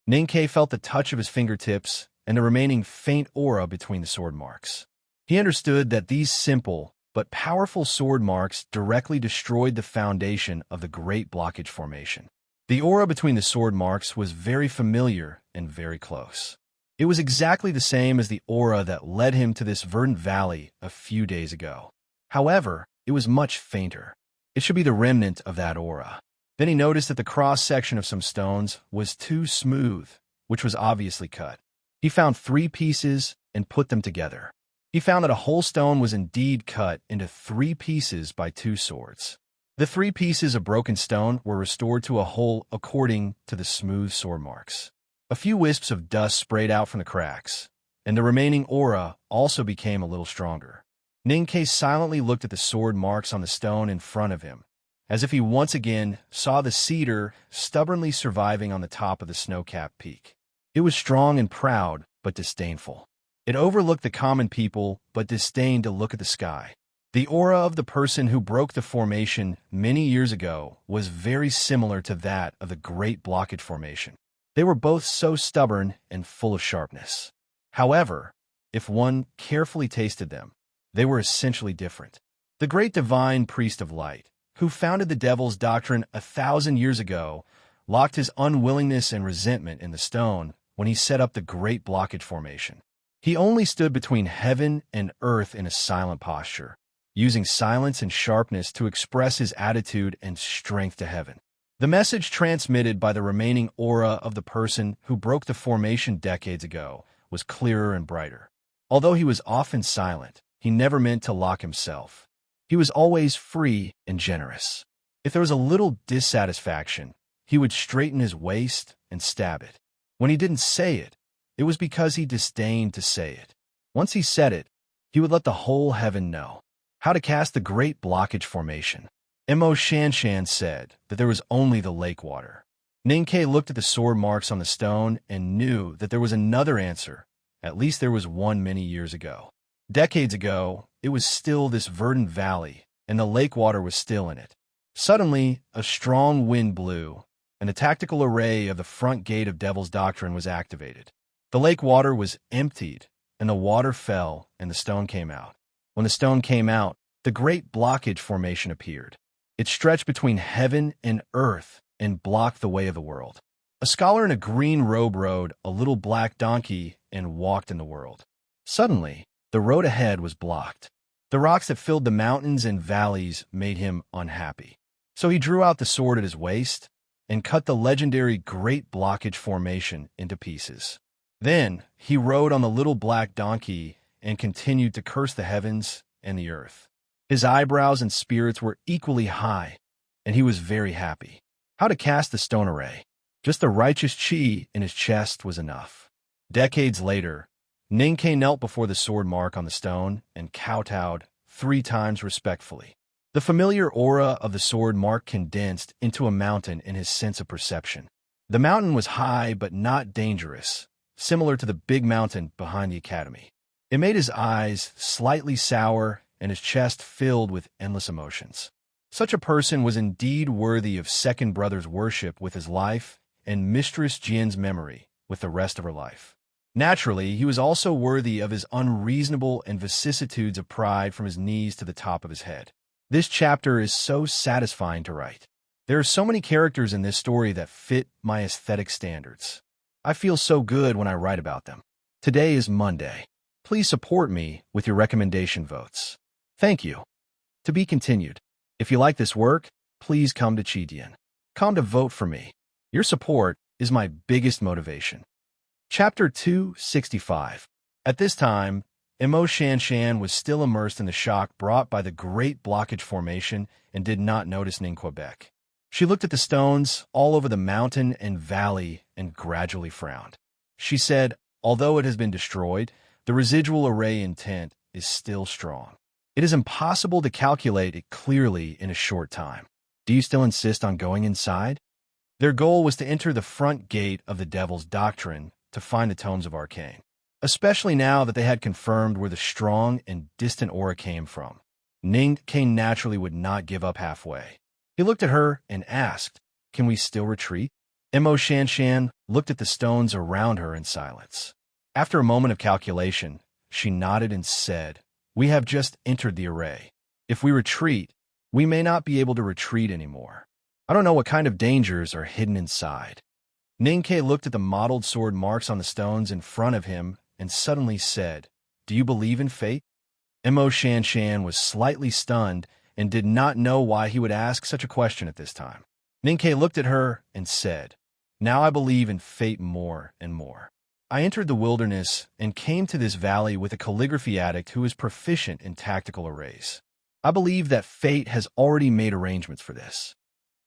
Ning Ke felt the touch of his fingertips and the remaining faint aura between the sword marks. He understood that these simple but powerful sword marks directly destroyed the foundation of the Great Blockage Formation. The aura between the sword marks was very familiar and very close. It was exactly the same as the aura that led him to this verdant valley a few days ago. However, it was much fainter. It should be the remnant of that aura. Then he noticed that the cross-section of some stones was too smooth, which was obviously cut. He found 3 pieces and put them together. He found that a whole stone was indeed cut into 3 pieces by 2 swords. The 3 pieces of broken stone were restored to a whole according to the smooth sword marks. A few wisps of dust sprayed out from the cracks, and the remaining aura also became a little stronger. Ning Ke silently looked at the sword marks on the stone in front of him, as if he once again saw the cedar stubbornly surviving on the top of the snow-capped peak. It was strong and proud, but disdainful. It overlooked the common people, but disdained to look at the sky. The aura of the person who broke the formation many years ago was very similar to that of the Great Blockage Formation. They were both so stubborn and full of sharpness. However, if one carefully tasted them, they were essentially different. The great divine priest of light, who founded the devil's doctrine 1,000 years ago, locked his unwillingness and resentment in the stone when he set up the Great Blockage Formation. He only stood between heaven and earth in a silent posture, using silence and sharpness to express his attitude and strength to heaven. The message transmitted by the remaining aura of the person who broke the formation decades ago was clearer and brighter. Although he was often silent, he never meant to lock himself. He was always free and generous. If there was a little dissatisfaction, he would straighten his waist and stab it. When he didn't say it, it was because he disdained to say it. Once he said it, he would let the whole heaven know. How to cast the Great Blockage Formation. Mo Shanshan said that there was only the lake water. Ning Ke looked at the sword marks on the stone and knew that there was another answer. At least there was one many years ago. Decades ago, it was still this verdant valley, and the lake water was still in it. Suddenly, a strong wind blew, and the tactical array of the front gate of Devil's Doctrine was activated. The lake water was emptied, and the water fell, and the stone came out. When the stone came out, the Great Blockage Formation appeared. It stretched between heaven and earth and blocked the way of the world. A scholar in a green robe rode a little black donkey and walked in the world. Suddenly, the road ahead was blocked. The rocks that filled the mountains and valleys made him unhappy. So he drew out the sword at his waist and cut the legendary Great Blockage Formation into pieces. Then he rode on the little black donkey and continued to curse the heavens and the earth. His eyebrows and spirits were equally high, and he was very happy. How to cast the stone array? Just the righteous chi in his chest was enough. Decades later, Ninkei knelt before the sword mark on the stone and kowtowed 3 times respectfully. The familiar aura of the sword mark condensed into a mountain in his sense of perception. The mountain was high but not dangerous, similar to the big mountain behind the academy. It made his eyes slightly sour and his chest filled with endless emotions. Such a person was indeed worthy of second brother's worship with his life and Mistress Jian's memory with the rest of her life. Naturally, he was also worthy of his unreasonable and vicissitudes of pride from his knees to the top of his head. This chapter is so satisfying to write. There are so many characters in this story that fit my aesthetic standards. I feel so good when I write about them. Today is Monday. Please support me with your recommendation votes. Thank you. To be continued. If you like this work, please come to Chidian. Come to vote for me. Your support is my biggest motivation. Chapter 265. At this time, Imo Shanshan was still immersed in the shock brought by the Great Blockage Formation and did not notice Ning Quebec. She looked at the stones all over the mountain and valley and gradually frowned. She said, although it has been destroyed, the residual array intent is still strong. It is impossible to calculate it clearly in a short time. Do you still insist on going inside? Their goal was to enter the front gate of the Devil's Doctrine to find the Tomes of Arcane, especially now that they had confirmed where the strong and distant aura came from. Ning Kane naturally would not give up halfway. He looked at her and asked, "Can we still retreat?" Imo Shanshan looked at the stones around her in silence. After a moment of calculation, she nodded and said, "We have just entered the array. If we retreat, we may not be able to retreat anymore. I don't know what kind of dangers are hidden inside." Ninkei looked at the mottled sword marks on the stones in front of him and suddenly said, "Do you believe in fate?" Imo Shanshan was slightly stunned and did not know why he would ask such a question at this time. Ninkei looked at her and said, "Now I believe in fate more and more. I entered the wilderness and came to this valley with a calligraphy addict who is proficient in tactical arrays. I believe that fate has already made arrangements for this."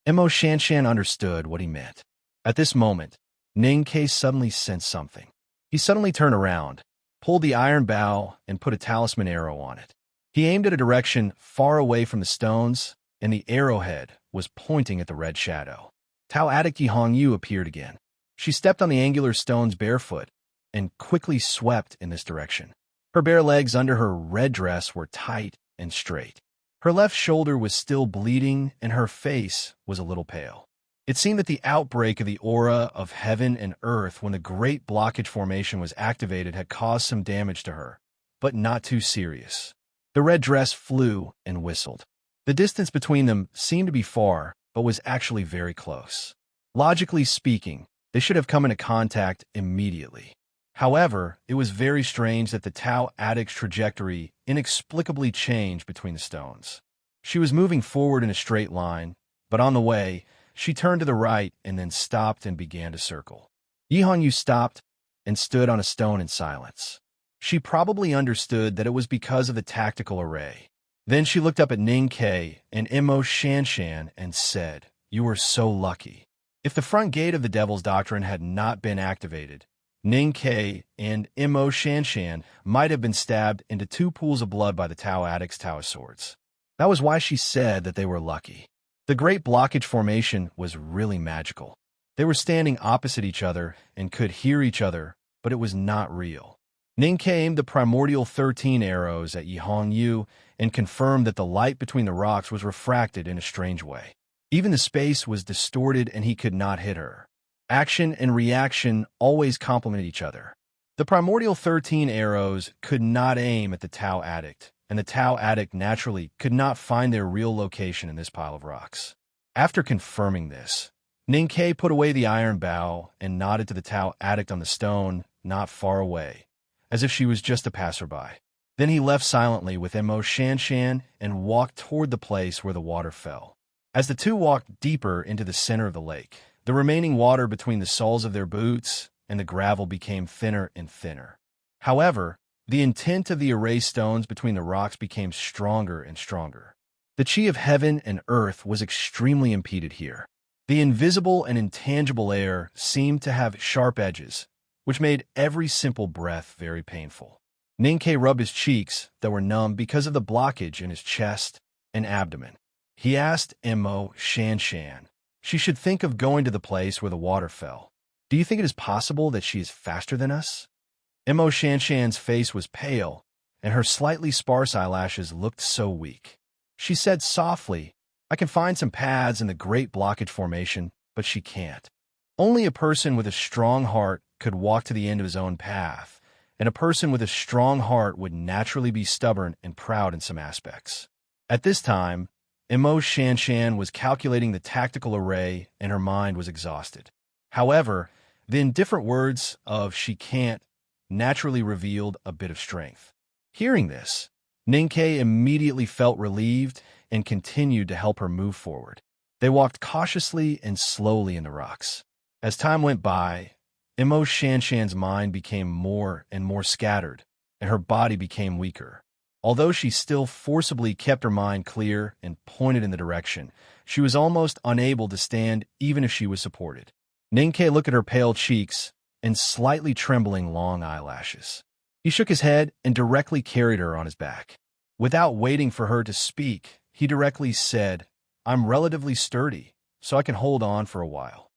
Imo Shanshan understood what he meant. At this moment, Ninkei suddenly sensed something. He suddenly turned around, pulled the iron bow, and put a talisman arrow on it. He aimed at a direction far away from the stones, and the arrowhead was pointing at the red shadow. Tao addict Yi Hongyu appeared again. She stepped on the angular stones barefoot and quickly swept in this direction. Her bare legs under her red dress were tight and straight. Her left shoulder was still bleeding, and her face was a little pale. It seemed that the outbreak of the aura of heaven and earth when the Great Blockage Formation was activated had caused some damage to her, but not too serious. The red dress flew and whistled. The distance between them seemed to be far, but was actually very close. Logically speaking, they should have come into contact immediately. However, it was very strange that the Tao addict's trajectory inexplicably changed between the stones. She was moving forward in a straight line, but on the way, she turned to the right and then stopped and began to circle. Yi Hongyu stopped and stood on a stone in silence. She probably understood that it was because of the tactical array. Then she looked up at Ninkei and Imo Shanshan and said, "You are so lucky." If the front gate of the Devil's Doctrine had not been activated, Ninkei and Imo Shanshan might have been stabbed into 2 pools of blood by the Tao addict's Tao swords. That was why she said that they were lucky. The Great Blockage Formation was really magical. They were standing opposite each other and could hear each other, but it was not real. Ninkei aimed the primordial 13 arrows at Yi Hongyu and confirmed that the light between the rocks was refracted in a strange way. Even the space was distorted and he could not hit her. Action and reaction always complement each other. The primordial 13 arrows could not aim at the Tao addict, and the Tao addict naturally could not find their real location in this pile of rocks. After confirming this, Ninkei put away the iron bow and nodded to the Tao addict on the stone not far away, as if she was just a passerby. Then he left silently with Imo Shanshan and walked toward the place where the water fell. As the two walked deeper into the center of the lake, the remaining water between the soles of their boots and the gravel became thinner and thinner. However, the intent of the array stones between the rocks became stronger and stronger. The chi of heaven and earth was extremely impeded here. The invisible and intangible air seemed to have sharp edges, which made every simple breath very painful. Ninkei rubbed his cheeks that were numb because of the blockage in his chest and abdomen. He asked Mo Shanshan. She should think of going to the place where the water fell. Do you think it is possible that she is faster than us? Mo Shanshan's face was pale, and her slightly sparse eyelashes looked so weak. She said softly, I can find some paths in the Great Blockage Formation, but she can't. Only a person with a strong heart could walk to the end of his own path, and a person with a strong heart would naturally be stubborn and proud in some aspects. At this time, Mo Shanshan was calculating the tactical array, and her mind was exhausted. However, the indifferent words of she can't naturally revealed a bit of strength. Hearing this, Ninkei immediately felt relieved and continued to help her move forward. They walked cautiously and slowly in the rocks. As time went by, Mo Shanshan's mind became more and more scattered, and her body became weaker. Although she still forcibly kept her mind clear and pointed in the direction, she was almost unable to stand even if she was supported. Ninkei looked at her pale cheeks and slightly trembling long eyelashes. He shook his head and directly carried her on his back. Without waiting for her to speak, he directly said, I'm relatively sturdy, so I can hold on for a while.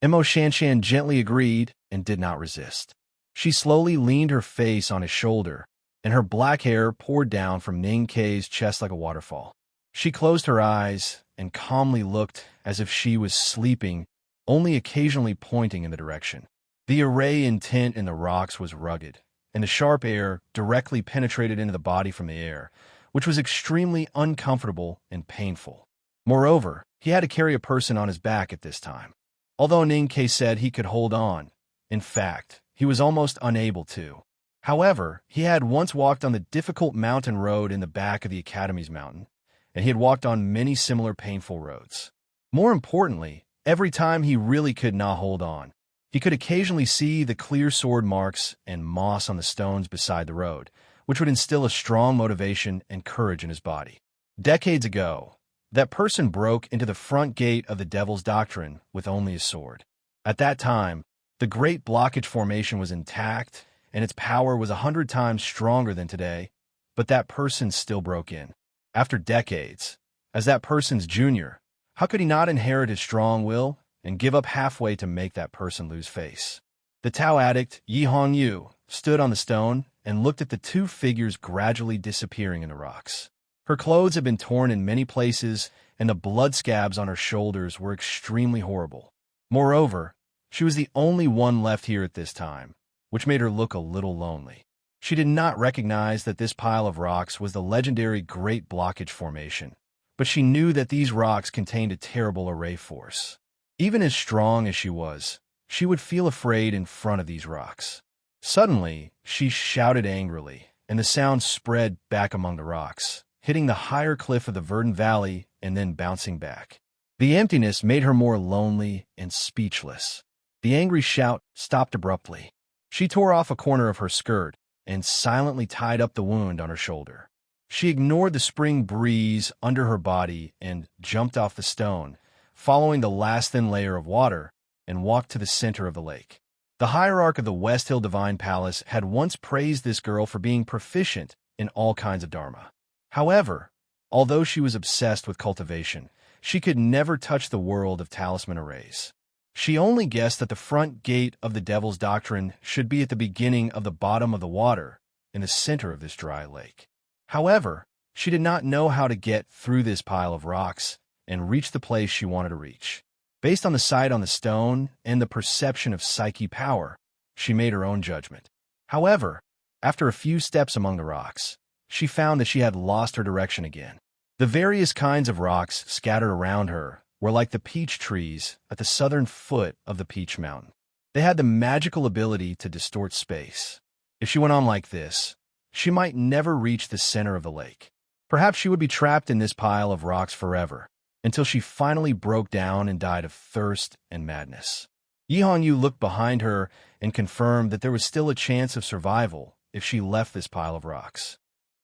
Mo Shanshan gently agreed and did not resist. She slowly leaned her face on his shoulder, and her black hair poured down from Ninkei's chest like a waterfall. She closed her eyes and calmly looked as if she was sleeping, only occasionally pointing in the direction. The array intent in the rocks was rugged, and the sharp air directly penetrated into the body from the air, which was extremely uncomfortable and painful. Moreover, he had to carry a person on his back at this time. Although Ninkei said he could hold on, in fact, he was almost unable to. However, he had once walked on the difficult mountain road in the back of the Academy's mountain, and he had walked on many similar painful roads. More importantly, every time he really could not hold on, he could occasionally see the clear sword marks and moss on the stones beside the road, which would instill a strong motivation and courage in his body. Decades ago, that person broke into the front gate of the Devil's Doctrine with only a sword. At that time, the Great Blockage Formation was intact, and its power was 100 times stronger than today, but that person still broke in. After decades, as that person's junior, how could he not inherit his strong will and give up halfway to make that person lose face? The Tao addict, Yi Hongyu, stood on the stone and looked at the two figures gradually disappearing in the rocks. Her clothes had been torn in many places, and the blood scabs on her shoulders were extremely horrible. Moreover, she was the only one left here at this time, which made her look a little lonely. She did not recognize that this pile of rocks was the legendary Great Blockage Formation, but she knew that these rocks contained a terrible array force. Even as strong as she was, she would feel afraid in front of these rocks. Suddenly, she shouted angrily, and the sound spread back among the rocks, hitting the higher cliff of the verdant valley and then bouncing back. The emptiness made her more lonely and speechless. The angry shout stopped abruptly. She tore off a corner of her skirt and silently tied up the wound on her shoulder. She ignored the spring breeze under her body and jumped off the stone, following the last thin layer of water, and walked to the center of the lake. The hierarch of the West Hill Divine Palace had once praised this girl for being proficient in all kinds of dharma. However, although she was obsessed with cultivation, she could never touch the world of talisman arrays. She only guessed that the front gate of the Devil's Doctrine should be at the beginning of the bottom of the water, in the center of this dry lake. However, she did not know how to get through this pile of rocks and reach the place she wanted to reach. Based on the sight on the stone and the perception of psyche power, she made her own judgment. However, after a few steps among the rocks, she found that she had lost her direction again. The various kinds of rocks scattered around her were like the peach trees at the southern foot of the Peach Mountain. They had the magical ability to distort space. If she went on like this, she might never reach the center of the lake. Perhaps she would be trapped in this pile of rocks forever. until she finally broke down and died of thirst and madness. Yi Hongyu looked behind her and confirmed that there was still a chance of survival if she left this pile of rocks.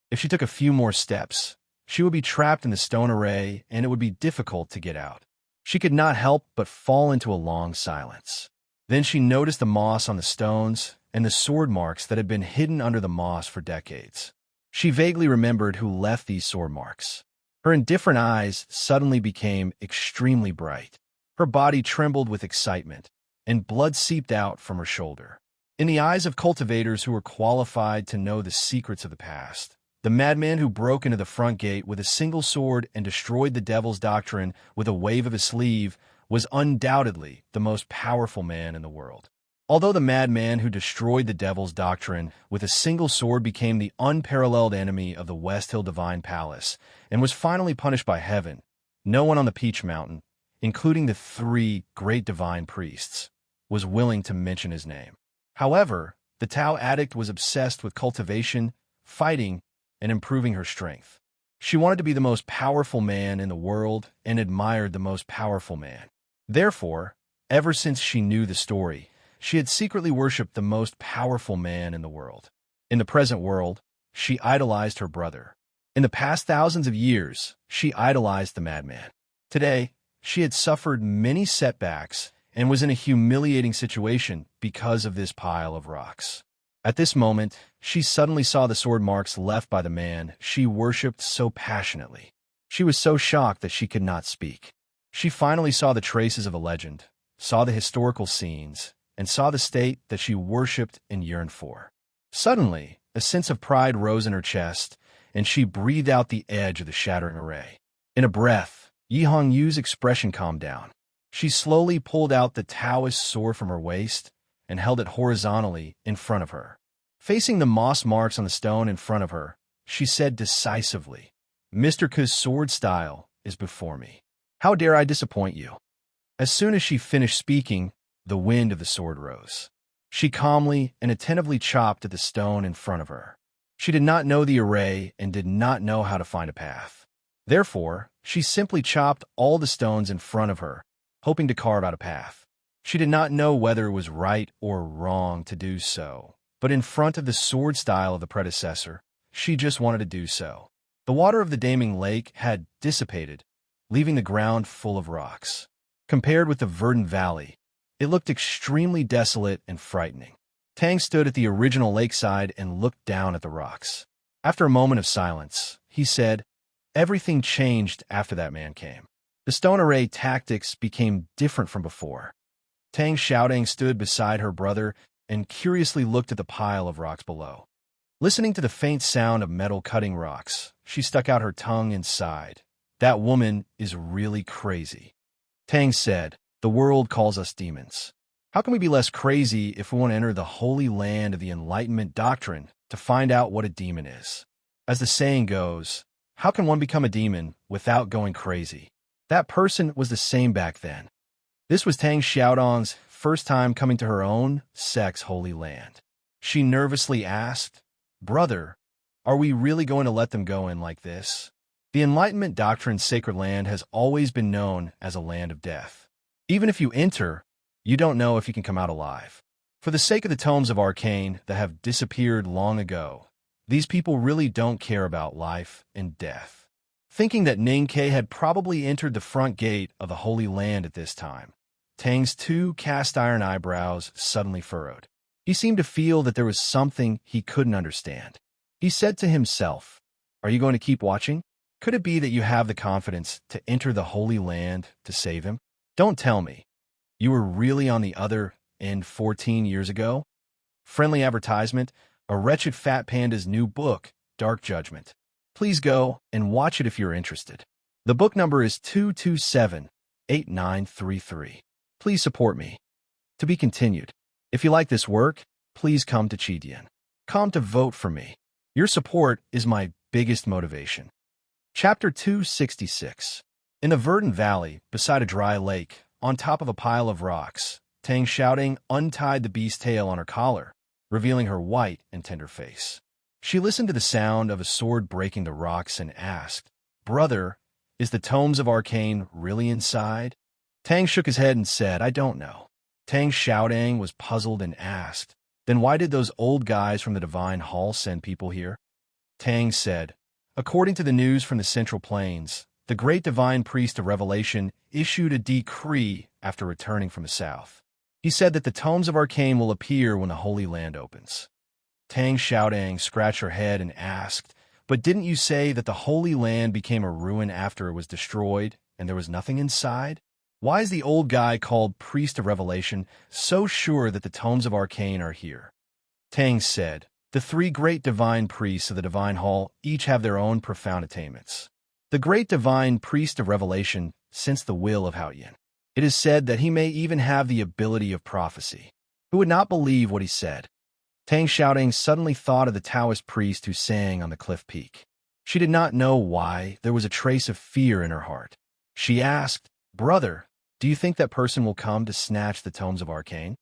If she took a few more steps, she would be trapped in the stone array and it would be difficult to get out. She could not help but fall into a long silence. Then she noticed the moss on the stones and the sword marks that had been hidden under the moss for decades. She vaguely remembered who left these sword marks. Her indifferent eyes suddenly became extremely bright. Her body trembled with excitement, and blood seeped out from her shoulder. In the eyes of cultivators who were qualified to know the secrets of the past, the madman who broke into the front gate with a single sword and destroyed the devil's doctrine with a wave of his sleeve was undoubtedly the most powerful man in the world. Although the madman who destroyed the devil's doctrine with a single sword became the unparalleled enemy of the West Hill Divine Palace and was finally punished by heaven, no one on the Peach Mountain, including the 3 great divine priests, was willing to mention his name. However, the Tao addict was obsessed with cultivation, fighting, and improving her strength. She wanted to be the most powerful man in the world and admired the most powerful man. Therefore, ever since she knew the story, she had secretly worshipped the most powerful man in the world. In the present world, she idolized her brother. In the past thousands of years, she idolized the madman. Today, she had suffered many setbacks and was in a humiliating situation because of this pile of rocks. At this moment, she suddenly saw the sword marks left by the man she worshipped so passionately. She was so shocked that she could not speak. She finally saw the traces of a legend, saw the historical scenes, and saw the state that she worshipped and yearned for. Suddenly, a sense of pride rose in her chest, and she breathed out the edge of the shattering array. In a breath, Yi Hongyu's expression calmed down. She slowly pulled out the Taoist sword from her waist and held it horizontally in front of her. Facing the moss marks on the stone in front of her, she said decisively, "Mr. Ke's sword style is before me. How dare I disappoint you?" As soon as she finished speaking, the wind of the sword rose. She calmly and attentively chopped at the stone in front of her. She did not know the array and did not know how to find a path. Therefore, she simply chopped all the stones in front of her, hoping to carve out a path. She did not know whether it was right or wrong to do so, but in front of the sword style of the predecessor, she just wanted to do so. The water of the Daming Lake had dissipated, leaving the ground full of rocks. Compared with the verdant valley, it looked extremely desolate and frightening. Tang stood at the original lakeside and looked down at the rocks. After a moment of silence, he said, "Everything changed after that man came. The stone array tactics became different from before." Tang Xiaodong stood beside her brother and curiously looked at the pile of rocks below. Listening to the faint sound of metal cutting rocks, she stuck out her tongue and sighed. "That woman is really crazy." Tang said, "The world calls us demons. How can we be less crazy if we want to enter the holy land of the enlightenment doctrine to find out what a demon is? As the saying goes, how can one become a demon without going crazy?" That person was the same back then. This was Tang Xiaodong's first time coming to her own sect's holy land. She nervously asked, "Brother, are we really going to let them go in like this?" The Enlightenment Doctrine's sacred land has always been known as a land of death. Even if you enter, you don't know if you can come out alive. For the sake of the tomes of arcane that have disappeared long ago, these people really don't care about life and death. Thinking that Ning Ke had probably entered the front gate of the Holy Land at this time, Tang's 2 cast-iron eyebrows suddenly furrowed. He seemed to feel that there was something he couldn't understand. He said to himself, "Are you going to keep watching? Could it be that you have the confidence to enter the Holy Land to save him? Don't tell me. You were really on the other end 14 years ago?" Friendly advertisement, a wretched fat panda's new book, Dark Judgment. Please go and watch it if you're interested. The book number is 227-8933. Please support me. To be continued. If you like this work, please come to Chidian. Come to vote for me. Your support is my biggest motivation. Chapter 266. In the verdant valley, beside a dry lake, on top of a pile of rocks, Tang Xiaodong untied the beast's tail on her collar, revealing her white and tender face. She listened to the sound of a sword breaking the rocks and asked, "Brother, Is the tomes of Arcane really inside? Tang shook his head and said, I don't know. Tang Xiaodang was puzzled and asked, then why did those old guys from the Divine Hall send people here? Tang said, according to the news from the Central Plains, the great divine priest of Revelation issued a decree after returning from the south. He said that the tomes of Arcane will appear when the Holy Land opens. Tang Xiaodang scratched her head and asked, but didn't you say that the Holy Land became a ruin after it was destroyed and there was nothing inside? Why is the old guy called Priest of Revelation so sure that the tomes of Arcane are here? Tang said, the three great divine priests of the Divine Hall each have their own profound attainments. The great divine priest of Revelation sensed the will of Hao Yin. It is said that he may even have the ability of prophecy. Who would not believe what he said? Tang Xiaodang suddenly thought of the Taoist priest who sang on the cliff peak. She did not know why there was a trace of fear in her heart. She asked, brother, do you think that person will come to snatch the tomes of Arcane?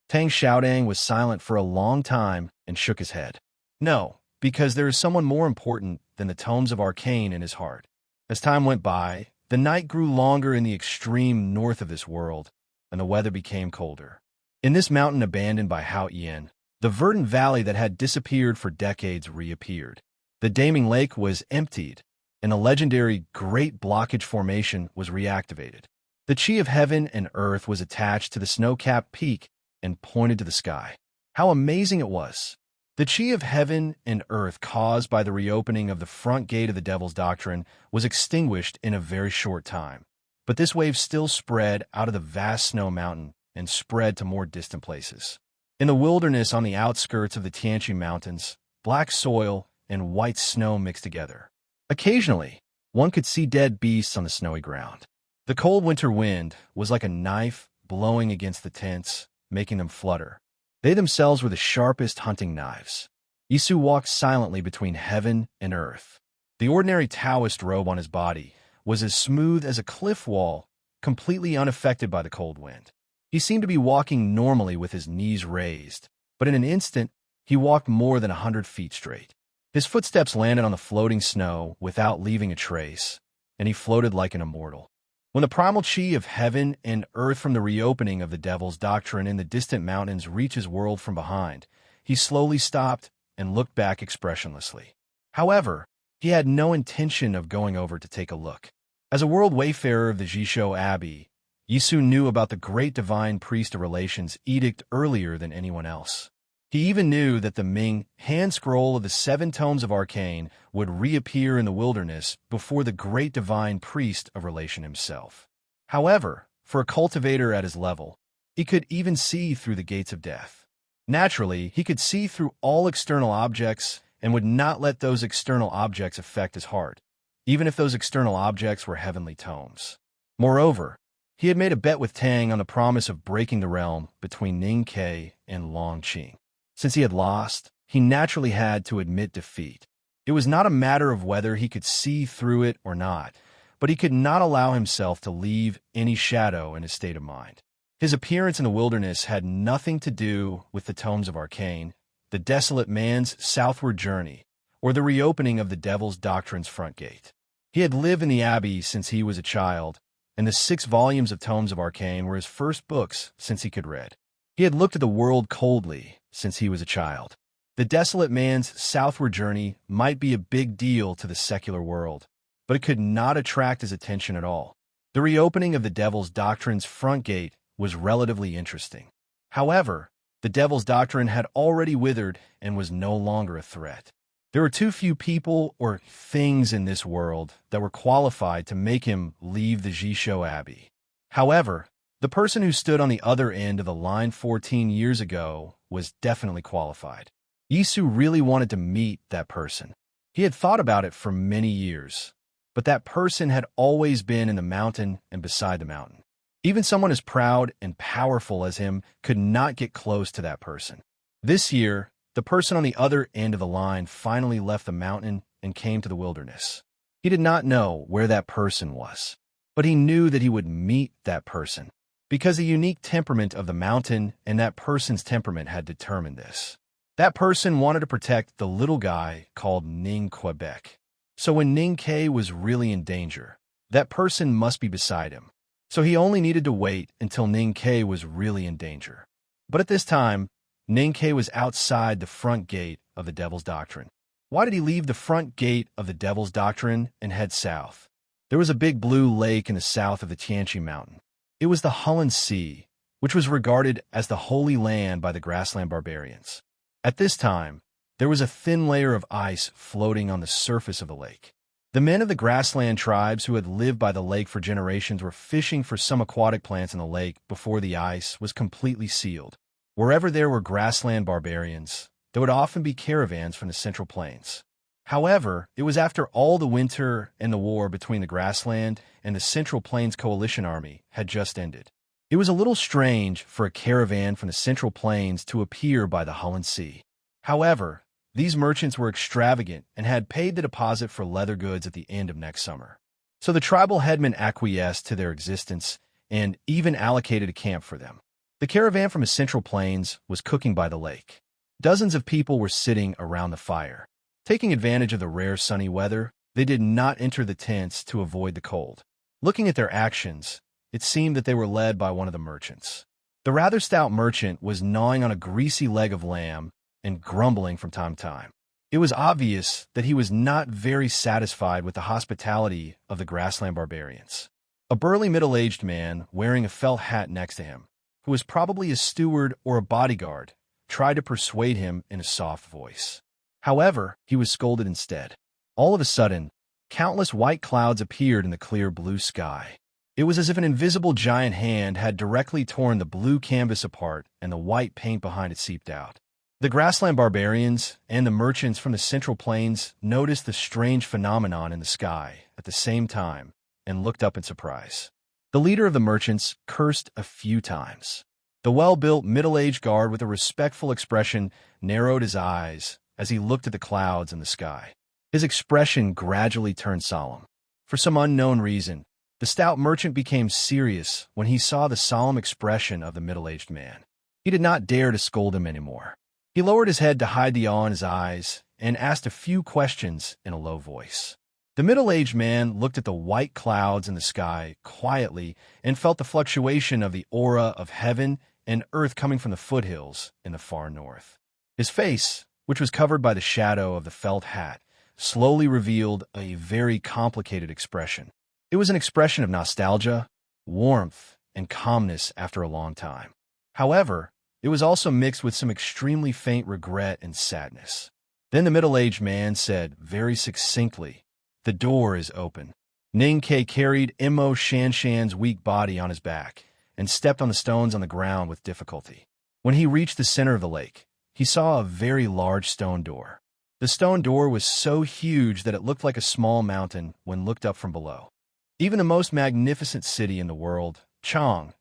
Tang Xiaodang was silent for a long time and shook his head. No, because there is someone more important than the tomes of Arcane in his heart. As time went by, the night grew longer in the extreme north of this world, and the weather became colder. In this mountain abandoned by Hao Yin, the verdant valley that had disappeared for decades reappeared. The Daming Lake was emptied, and a legendary Great Blockage Formation was reactivated. The Chi of Heaven and Earth was attached to the snow-capped peak and pointed to the sky. How amazing it was! The Chi of Heaven and Earth caused by the reopening of the front gate of the Devil's Doctrine was extinguished in a very short time. But this wave still spread out of the vast snow mountain and spread to more distant places. In the wilderness on the outskirts of the Tianqi Mountains, black soil and white snow mixed together. Occasionally, one could see dead beasts on the snowy ground. The cold winter wind was like a knife blowing against the tents, making them flutter. They themselves were the sharpest hunting knives. Yisu walked silently between heaven and earth. The ordinary Taoist robe on his body was as smooth as a cliff wall, completely unaffected by the cold wind. He seemed to be walking normally with his knees raised, but in an instant, he walked more than 100 feet straight. His footsteps landed on the floating snow without leaving a trace, and he floated like an immortal. When the primal chi of heaven and earth from the reopening of the Devil's Doctrine in the distant mountains reached his world from behind, he slowly stopped and looked back expressionlessly. However, he had no intention of going over to take a look. As a world wayfarer of the Jishou Abbey, Yisu knew about the great divine priest of relations edict earlier than anyone else. He even knew that the Ming hand scroll of the 7 tomes of Arcane would reappear in the wilderness before the great divine priest of relation himself. However, for a cultivator at his level, he could even see through the gates of death. Naturally, he could see through all external objects and would not let those external objects affect his heart, even if those external objects were heavenly tomes. Moreover, he had made a bet with Tang on the promise of breaking the realm between Ning Ke and Long Qing. Since he had lost, he naturally had to admit defeat. It was not a matter of whether he could see through it or not, but he could not allow himself to leave any shadow in his state of mind. His appearance in the wilderness had nothing to do with the tomes of Arcane, the desolate man's southward journey, or the reopening of the Devil's Doctrine's front gate. He had lived in the Abbey since he was a child, and the 6 volumes of tomes of Arcane were his first books since he could read. He had looked at the world coldly since he was a child. The desolate man's southward journey might be a big deal to the secular world, but it could not attract his attention at all. The reopening of the Devil's Doctrine's front gate was relatively interesting. However, the Devil's Doctrine had already withered and was no longer a threat. There were too few people or things in this world that were qualified to make him leave the Jishou Abbey. However, the person who stood on the other end of the line 14 years ago was definitely qualified. Yisu really wanted to meet that person. He had thought about it for many years, but that person had always been in the mountain and beside the mountain. Even someone as proud and powerful as him could not get close to that person. This year, the person on the other end of the line finally left the mountain and came to the wilderness. He did not know where that person was, but he knew that he would meet that person, because the unique temperament of the mountain and that person's temperament had determined this. That person wanted to protect the little guy called Ning Quebec. So when Ning Ke was really in danger, That person must be beside him. So he only needed to wait until Ning Ke was really in danger. But at this time, Ning Ke was outside the front gate of the Devil's Doctrine. Why did he leave the front gate of the Devil's Doctrine and head south? There was a big blue lake in the south of the Tianqi Mountain. It was the Hulun Sea, which was regarded as the holy land by the grassland barbarians. At this time, there was a thin layer of ice floating on the surface of the lake. The men of the grassland tribes who had lived by the lake for generations were fishing for some aquatic plants in the lake before the ice was completely sealed. Wherever there were grassland barbarians, there would often be caravans from the Central Plains. However, it was after all the winter and the war between the grassland and the Central Plains Coalition Army had just ended. It was a little strange for a caravan from the Central Plains to appear by the Hulun Sea. However, these merchants were extravagant and had paid the deposit for leather goods at the end of next summer. So the tribal headmen acquiesced to their existence and even allocated a camp for them. The caravan from the Central Plains was cooking by the lake. Dozens of people were sitting around the fire. Taking advantage of the rare sunny weather, they did not enter the tents to avoid the cold. Looking at their actions, it seemed that they were led by one of the merchants. The rather stout merchant was gnawing on a greasy leg of lamb and grumbling from time to time. It was obvious that he was not very satisfied with the hospitality of the grassland barbarians. A burly middle-aged man wearing a felt hat next to him, who was probably a steward or a bodyguard, tried to persuade him in a soft voice. However, he was scolded instead. All of a sudden, countless white clouds appeared in the clear blue sky. It was as if an invisible giant hand had directly torn the blue canvas apart and the white paint behind it seeped out. The grassland barbarians and the merchants from the Central Plains noticed the strange phenomenon in the sky at the same time and looked up in surprise. The leader of the merchants cursed a few times. The well-built middle-aged guard with a respectful expression narrowed his eyes as he looked at the clouds in the sky. His expression gradually turned solemn. For some unknown reason, the stout merchant became serious when he saw the solemn expression of the middle-aged man. He did not dare to scold him anymore. He lowered his head to hide the awe in his eyes and asked a few questions in a low voice. The middle-aged man looked at the white clouds in the sky quietly and felt the fluctuation of the aura of heaven and earth coming from the foothills in the far north. His face, which was covered by the shadow of the felt hat, slowly revealed a very complicated expression. It was an expression of nostalgia, warmth, and calmness after a long time. However, it was also mixed with some extremely faint regret and sadness. Then the middle-aged man said very succinctly, "The door is open." Ning Ke carried Imo Shanshan's weak body on his back and stepped on the stones on the ground with difficulty. When he reached the center of the lake, he saw a very large stone door. The stone door was so huge that it looked like a small mountain when looked up from below. Even the most magnificent city in the world, Chang,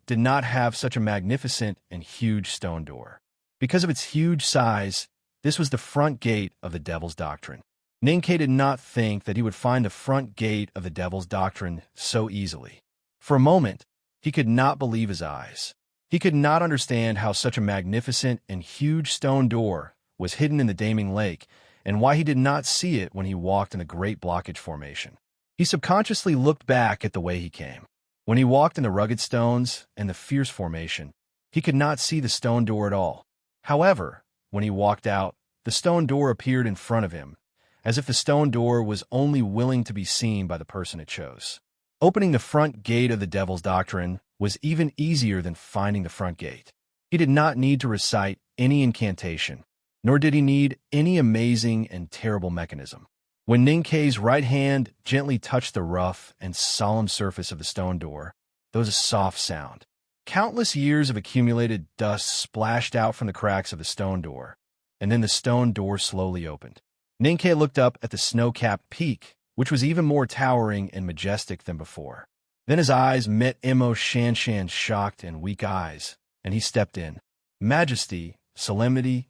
did not have such a magnificent and huge stone door. Because of its huge size, this was the front gate of the Devil's Doctrine. Ning Ke did not think that he would find the front gate of the Devil's Doctrine so easily. For a moment, he could not believe his eyes. He could not understand how such a magnificent and huge stone door was hidden in the Daming Lake and why he did not see it when he walked in the Great Blockage Formation. He subconsciously looked back at the way he came. When he walked in the rugged stones and the fierce formation, he could not see the stone door at all. However, when he walked out, the stone door appeared in front of him, as if the stone door was only willing to be seen by the person it chose. Opening the front gate of the Devil's Doctrine was even easier than finding the front gate. He did not need to recite any incantation, nor did he need any amazing and terrible mechanism. When Ning Ke's right hand gently touched the rough and solemn surface of the stone door, there was a soft sound. Countless years of accumulated dust splashed out from the cracks of the stone door, and then the stone door slowly opened. Ning Ke looked up at the snow-capped peak, which was even more towering and majestic than before. Then his eyes met Imo Shanshan's shocked and weak eyes, and he stepped in. Majesty, solemnity,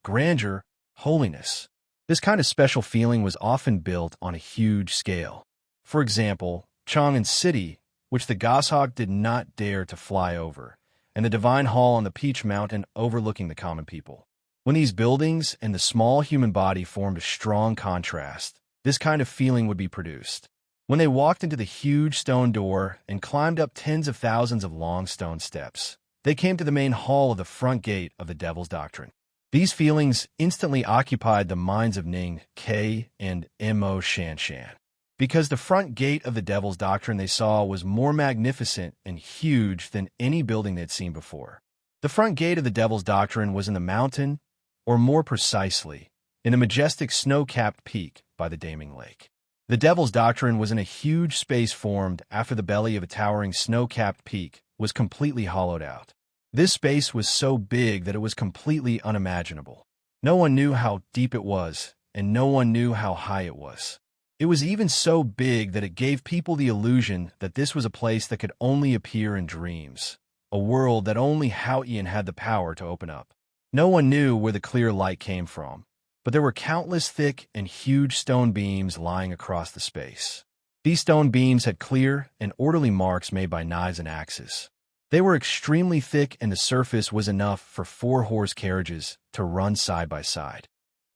grandeur, holiness. This kind of special feeling was often built on a huge scale. For example, Chang'an City, which the goshawk did not dare to fly over, and the Divine Hall on the Peach Mountain overlooking the common people. When these buildings and the small human body formed a strong contrast, this kind of feeling would be produced. When they walked into the huge stone door and climbed up tens of thousands of long stone steps, they came to the main hall of the front gate of the Devil's Doctrine. These feelings instantly occupied the minds of Ning K and Mo Shanshan, because the front gate of the Devil's Doctrine they saw was more magnificent and huge than any building they'd seen before. The front gate of the Devil's Doctrine was in the mountain, or more precisely, in a majestic snow-capped peak by the Daming Lake. The Devil's Doctrine was in a huge space formed after the belly of a towering snow-capped peak was completely hollowed out. This space was so big that it was completely unimaginable. No one knew how deep it was, and no one knew how high it was. It was even so big that it gave people the illusion that this was a place that could only appear in dreams, a world that only Hao-Ian had the power to open up. No one knew where the clear light came from, but there were countless thick and huge stone beams lying across the space. These stone beams had clear and orderly marks made by knives and axes. They were extremely thick, and the surface was enough for 4 horse carriages to run side by side.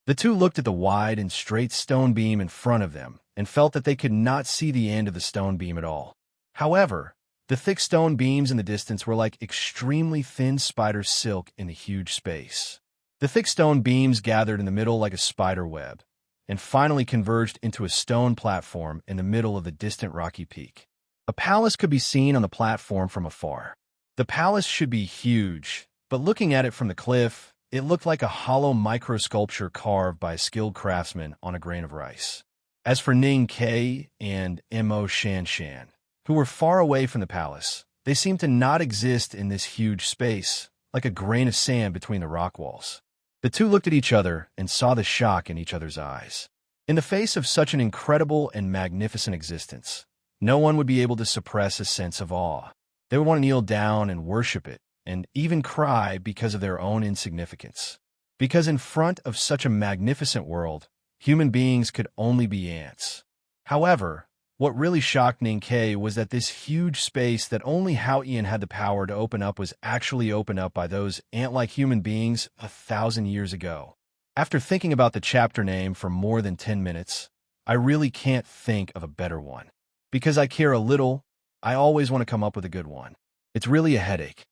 The two looked at the wide and straight stone beam in front of them and felt that they could not see the end of the stone beam at all. However, the thick stone beams in the distance were like extremely thin spider silk in the huge space. The thick stone beams gathered in the middle like a spider web, and finally converged into a stone platform in the middle of the distant rocky peak. A palace could be seen on the platform from afar. The palace should be huge, but looking at it from the cliff, it looked like a hollow microsculpture carved by a skilled craftsman on a grain of rice. As for Ning K and Mo Shanshan, who were far away from the palace, they seemed to not exist in this huge space, like a grain of sand between the rock walls. The two looked at each other and saw the shock in each other's eyes. In the face of such an incredible and magnificent existence, no one would be able to suppress a sense of awe. They would want to kneel down and worship it, and even cry because of their own insignificance. Because in front of such a magnificent world, human beings could only be ants. However, what really shocked Ning K was that this huge space that only Hao-Ian had the power to open up was actually opened up by those ant-like human beings 1,000 years ago. After thinking about the chapter name for more than 10 minutes, I really can't think of a better one. Because I care a little, I always want to come up with a good one. It's really a headache.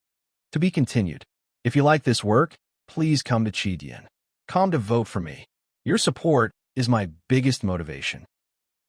To be continued. If you like this work, please come to Chidian.com to vote for me. Your support is my biggest motivation.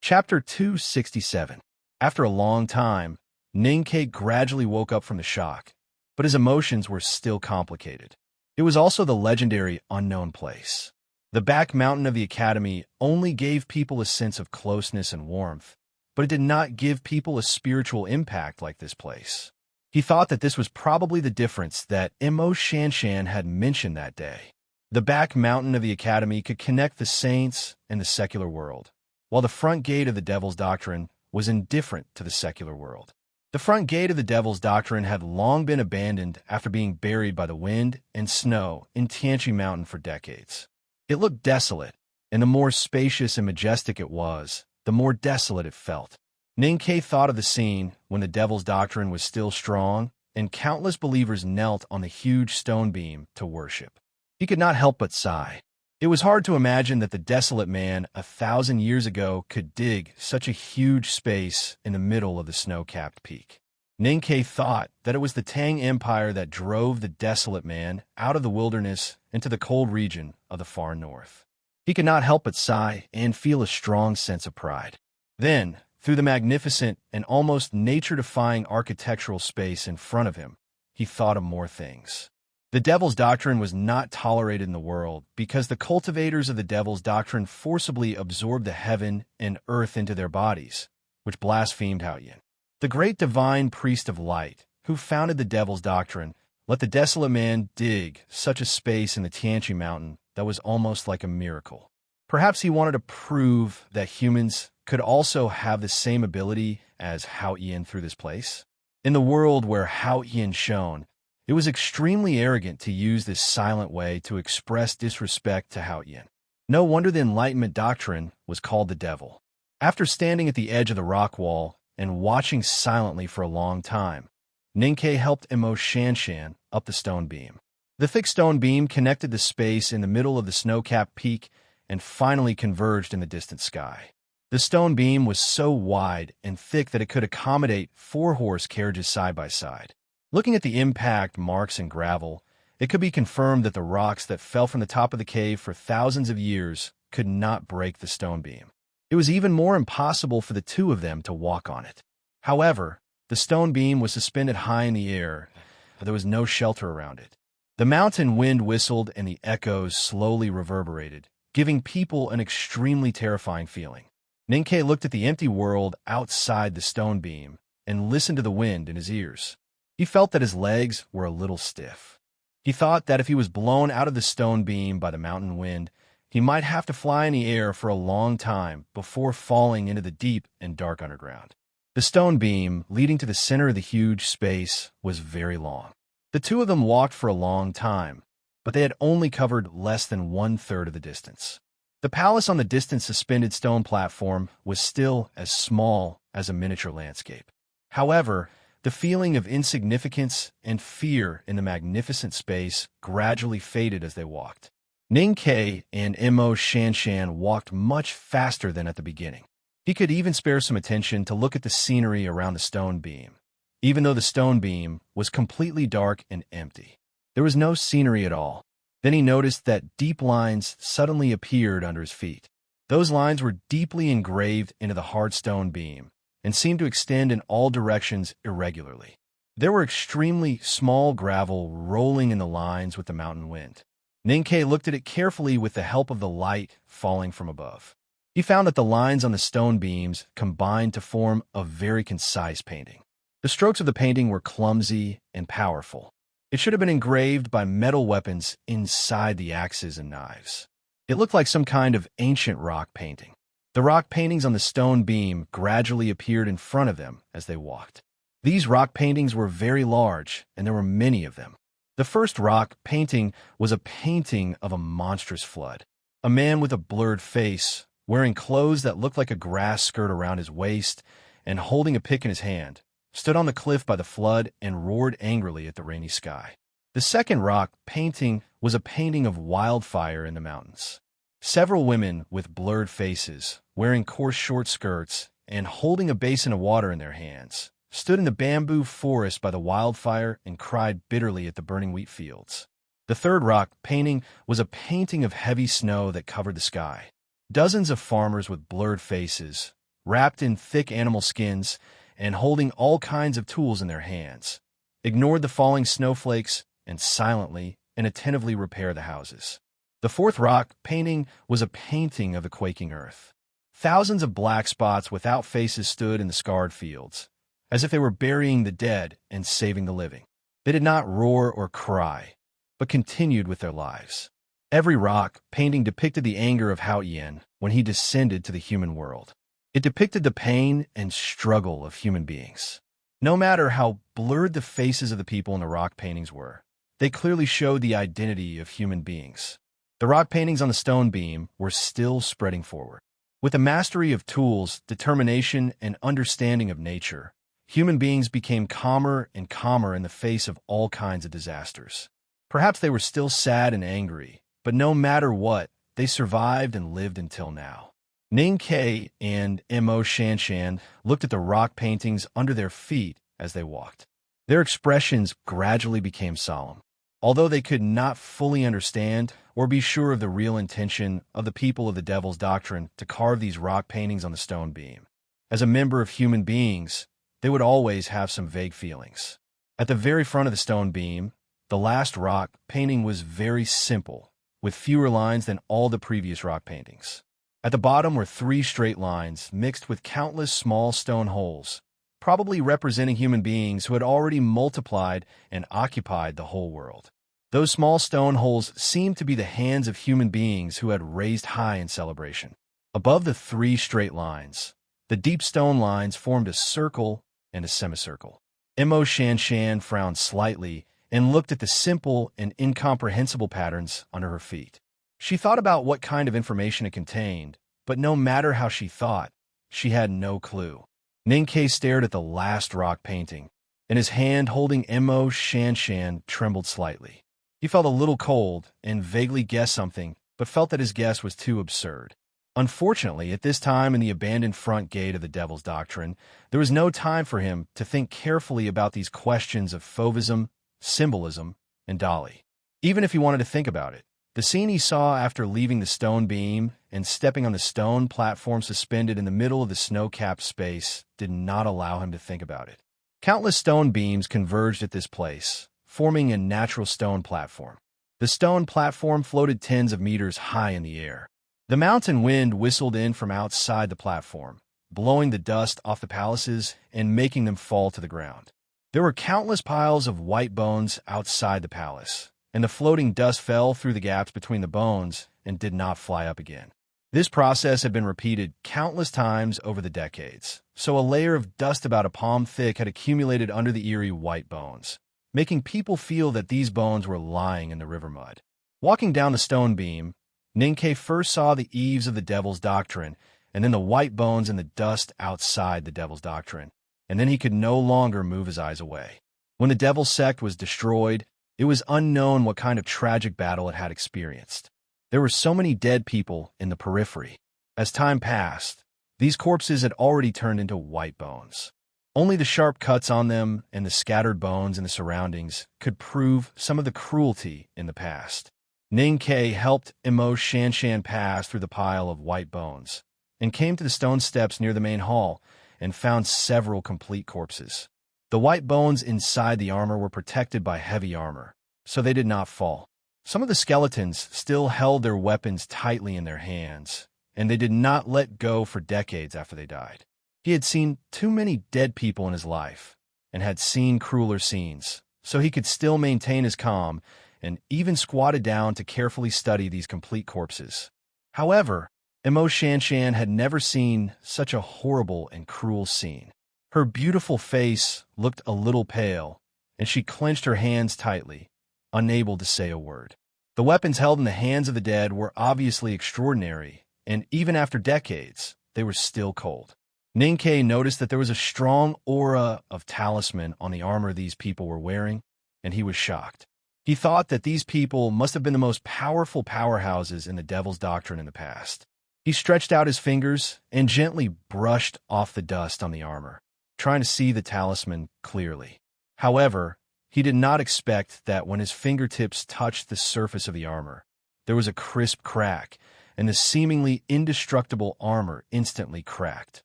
Chapter 267. After a long time, Ning K gradually woke up from the shock, but his emotions were still complicated. It was also the legendary unknown place. The back mountain of the academy only gave people a sense of closeness and warmth, but it did not give people a spiritual impact like this place. He thought that this was probably the difference that Mo Shanshan had mentioned that day. The back mountain of the academy could connect the saints and the secular world, while the front gate of the Devil's Doctrine was indifferent to the secular world. The front gate of the Devil's Doctrine had long been abandoned after being buried by the wind and snow in Tianqi Mountain for decades. It looked desolate, and the more spacious and majestic it was, the more desolate it felt. Ning K thought of the scene when the Devil's Doctrine was still strong, and countless believers knelt on the huge stone beam to worship. He could not help but sigh. It was hard to imagine that the desolate man 1,000 years ago could dig such a huge space in the middle of the snow-capped peak. Ning K thought that it was the Tang Empire that drove the desolate man out of the wilderness into the cold region of the far north. He could not help but sigh and feel a strong sense of pride. Then, through the magnificent and almost nature-defying architectural space in front of him, he thought of more things. The Devil's Doctrine was not tolerated in the world because the cultivators of the Devil's Doctrine forcibly absorbed the heaven and earth into their bodies, which blasphemed Hao-Ian. The great divine priest of light, who founded the Devil's Doctrine, let the desolate man dig such a space in the Tianqi Mountain that was almost like a miracle. Perhaps he wanted to prove that humans could also have the same ability as Hao-Ian through this place. In the world where Hao-Ian shone, it was extremely arrogant to use this silent way to express disrespect to Hao-Ian. No wonder the Enlightenment doctrine was called the devil. After standing at the edge of the rock wall and watching silently for a long time, Ning K helped Mo Shanshan up the stone beam. The thick stone beam connected the space in the middle of the snow-capped peak and finally converged in the distant sky. The stone beam was so wide and thick that it could accommodate 4-horse carriages side by side. Looking at the impact marks and gravel, it could be confirmed that the rocks that fell from the top of the cave for thousands of years could not break the stone beam. It was even more impossible for the two of them to walk on it. However, the stone beam was suspended high in the air, but there was no shelter around it. The mountain wind whistled and the echoes slowly reverberated, giving people an extremely terrifying feeling. Ninkei looked at the empty world outside the stone beam and listened to the wind in his ears. He felt that his legs were a little stiff. He thought that if he was blown out of the stone beam by the mountain wind, he might have to fly in the air for a long time before falling into the deep and dark underground. The stone beam, leading to the center of the huge space, was very long. The two of them walked for a long time, but they had only covered less than 1/3 of the distance. The palace on the distant suspended stone platform was still as small as a miniature landscape. However, the feeling of insignificance and fear in the magnificent space gradually faded as they walked. Ninkei and Mo Shanshan walked much faster than at the beginning. He could even spare some attention to look at the scenery around the stone beam, even though the stone beam was completely dark and empty. There was no scenery at all. Then he noticed that deep lines suddenly appeared under his feet. Those lines were deeply engraved into the hard stone beam and seemed to extend in all directions irregularly. There were extremely small gravel rolling in the lines with the mountain wind. Ninkei looked at it carefully with the help of the light falling from above. He found that the lines on the stone beams combined to form a very concise painting. The strokes of the painting were clumsy and powerful. It should have been engraved by metal weapons inside the axes and knives. It looked like some kind of ancient rock painting. The rock paintings on the stone beam gradually appeared in front of them as they walked. These rock paintings were very large, and there were many of them. The first rock painting was a painting of a monstrous flood. A man with a blurred face, wearing clothes that looked like a grass skirt around his waist, and holding a pick in his hand, stood on the cliff by the flood and roared angrily at the rainy sky. The second rock painting was a painting of wildfire in the mountains. Several women with blurred faces, wearing coarse short skirts, and holding a basin of water in their hands, stood in the bamboo forest by the wildfire and cried bitterly at the burning wheat fields. The third rock painting was a painting of heavy snow that covered the sky. Dozens of farmers with blurred faces, wrapped in thick animal skins, and holding all kinds of tools in their hands, ignored the falling snowflakes and silently and attentively repaired the houses. The fourth rock painting was a painting of the quaking earth. Thousands of black spots without faces stood in the scarred fields, as if they were burying the dead and saving the living. They did not roar or cry, but continued with their lives. Every rock painting depicted the anger of Hao Yen when he descended to the human world. It depicted the pain and struggle of human beings. No matter how blurred the faces of the people in the rock paintings were, they clearly showed the identity of human beings. The rock paintings on the stone beam were still spreading forward. With the mastery of tools, determination, and understanding of nature, human beings became calmer and calmer in the face of all kinds of disasters. Perhaps they were still sad and angry, but no matter what, they survived and lived until now. Ninkei and Mo Shanshan looked at the rock paintings under their feet as they walked. Their expressions gradually became solemn. Although they could not fully understand or be sure of the real intention of the people of the Devil's Doctrine to carve these rock paintings on the stone beam, as a member of human beings, they would always have some vague feelings. At the very front of the stone beam, the last rock painting was very simple, with fewer lines than all the previous rock paintings. At the bottom were 3 straight lines mixed with countless small stone holes, probably representing human beings who had already multiplied and occupied the whole world. Those small stone holes seemed to be the hands of human beings who had raised high in celebration. Above the 3 straight lines, the deep stone lines formed a circle and a semicircle. Mo Shanshan frowned slightly and looked at the simple and incomprehensible patterns under her feet. She thought about what kind of information it contained, but no matter how she thought, she had no clue. Ninkei stared at the last rock painting, and his hand holding Mo Shanshan trembled slightly. He felt a little cold and vaguely guessed something, but felt that his guess was too absurd. Unfortunately, at this time in the abandoned front gate of the Devil's Doctrine, there was no time for him to think carefully about these questions of fauvism, symbolism, and Dali. Even if he wanted to think about it, the scene he saw after leaving the stone beam and stepping on the stone platform suspended in the middle of the snow-capped space did not allow him to think about it. Countless stone beams converged at this place, forming a natural stone platform. The stone platform floated tens of meters high in the air. The mountain wind whistled in from outside the platform, blowing the dust off the palaces and making them fall to the ground. There were countless piles of white bones outside the palace, and the floating dust fell through the gaps between the bones and did not fly up again. This process had been repeated countless times over the decades, so a layer of dust about a palm thick had accumulated under the eerie white bones, making people feel that these bones were lying in the river mud. Walking down the stone beam, Ninkei first saw the eaves of the Devil's Doctrine, and then the white bones and the dust outside the Devil's Doctrine, and then he could no longer move his eyes away. When the Devil's Sect was destroyed, it was unknown what kind of tragic battle it had experienced. There were so many dead people in the periphery. As time passed, these corpses had already turned into white bones. Only the sharp cuts on them and the scattered bones in the surroundings could prove some of the cruelty in the past. Ninkei helped Imo Shanshan pass through the pile of white bones and came to the stone steps near the main hall and found several complete corpses. The white bones inside the armor were protected by heavy armor, so they did not fall. Some of the skeletons still held their weapons tightly in their hands, and they did not let go for decades after they died. He had seen too many dead people in his life and had seen crueler scenes, so he could still maintain his calm and even squatted down to carefully study these complete corpses. However, Imo Shanshan had never seen such a horrible and cruel scene. Her beautiful face looked a little pale, and she clenched her hands tightly, unable to say a word. The weapons held in the hands of the dead were obviously extraordinary, and even after decades, they were still cold. Ninkei noticed that there was a strong aura of talisman on the armor these people were wearing, and he was shocked. He thought that these people must have been the most powerful powerhouses in the Devil's Doctrine in the past. He stretched out his fingers and gently brushed off the dust on the armor, trying to see the talisman clearly. However, he did not expect that when his fingertips touched the surface of the armor, there was a crisp crack, and the seemingly indestructible armor instantly cracked.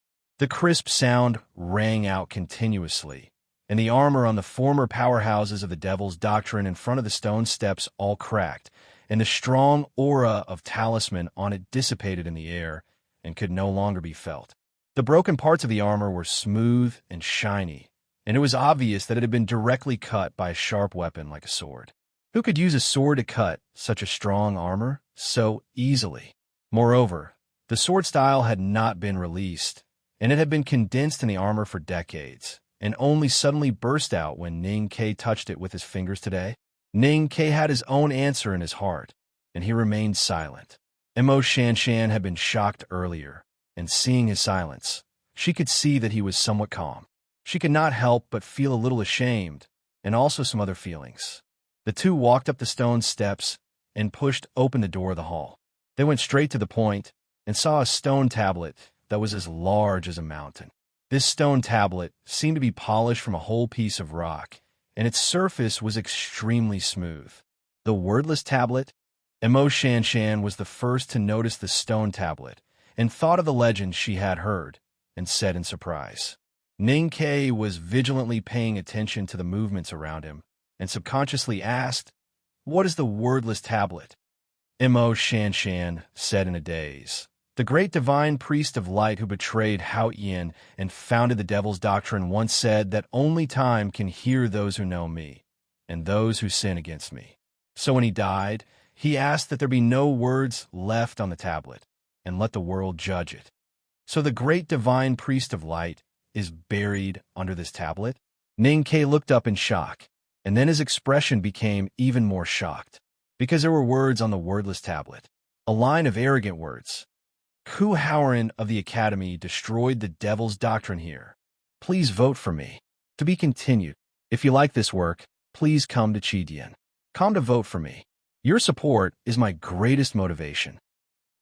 The crisp sound rang out continuously, and the armor on the former powerhouses of the Devil's Doctrine in front of the stone steps all cracked, and the strong aura of talisman on it dissipated in the air and could no longer be felt. The broken parts of the armor were smooth and shiny, and it was obvious that it had been directly cut by a sharp weapon like a sword. Who could use a sword to cut such a strong armor so easily? Moreover, the sword style had not been released, and it had been condensed in the armor for decades, and only suddenly burst out when Ninkei touched it with his fingers today. Ninkei had his own answer in his heart, and he remained silent. Imo Shanshan had been shocked earlier, and seeing his silence, she could see that he was somewhat calm. She could not help but feel a little ashamed, and also some other feelings. The two walked up the stone steps and pushed open the door of the hall. They went straight to the point and saw a stone tablet that was as large as a mountain. This stone tablet seemed to be polished from a whole piece of rock, and its surface was extremely smooth. The wordless tablet? Imo Shanshan was the first to notice the stone tablet and thought of the legend she had heard and said in surprise. Ninkei was vigilantly paying attention to the movements around him and subconsciously asked, "What is the wordless tablet?" Imo Shanshan said in a daze, "The great divine priest of light who betrayed Hao Yin and founded the Devil's Doctrine once said that only time can hear those who know me and those who sin against me. So when he died, he asked that there be no words left on the tablet and let the world judge it. So the great divine priest of light is buried under this tablet?" Ninkei looked up in shock, and then his expression became even more shocked, because there were words on the wordless tablet, a line of arrogant words. "Ku Haoran of the Academy destroyed the Devil's Doctrine here. Please vote for me." To be continued. If you like this work, please come to Chidian. Come to vote for me. Your support is my greatest motivation.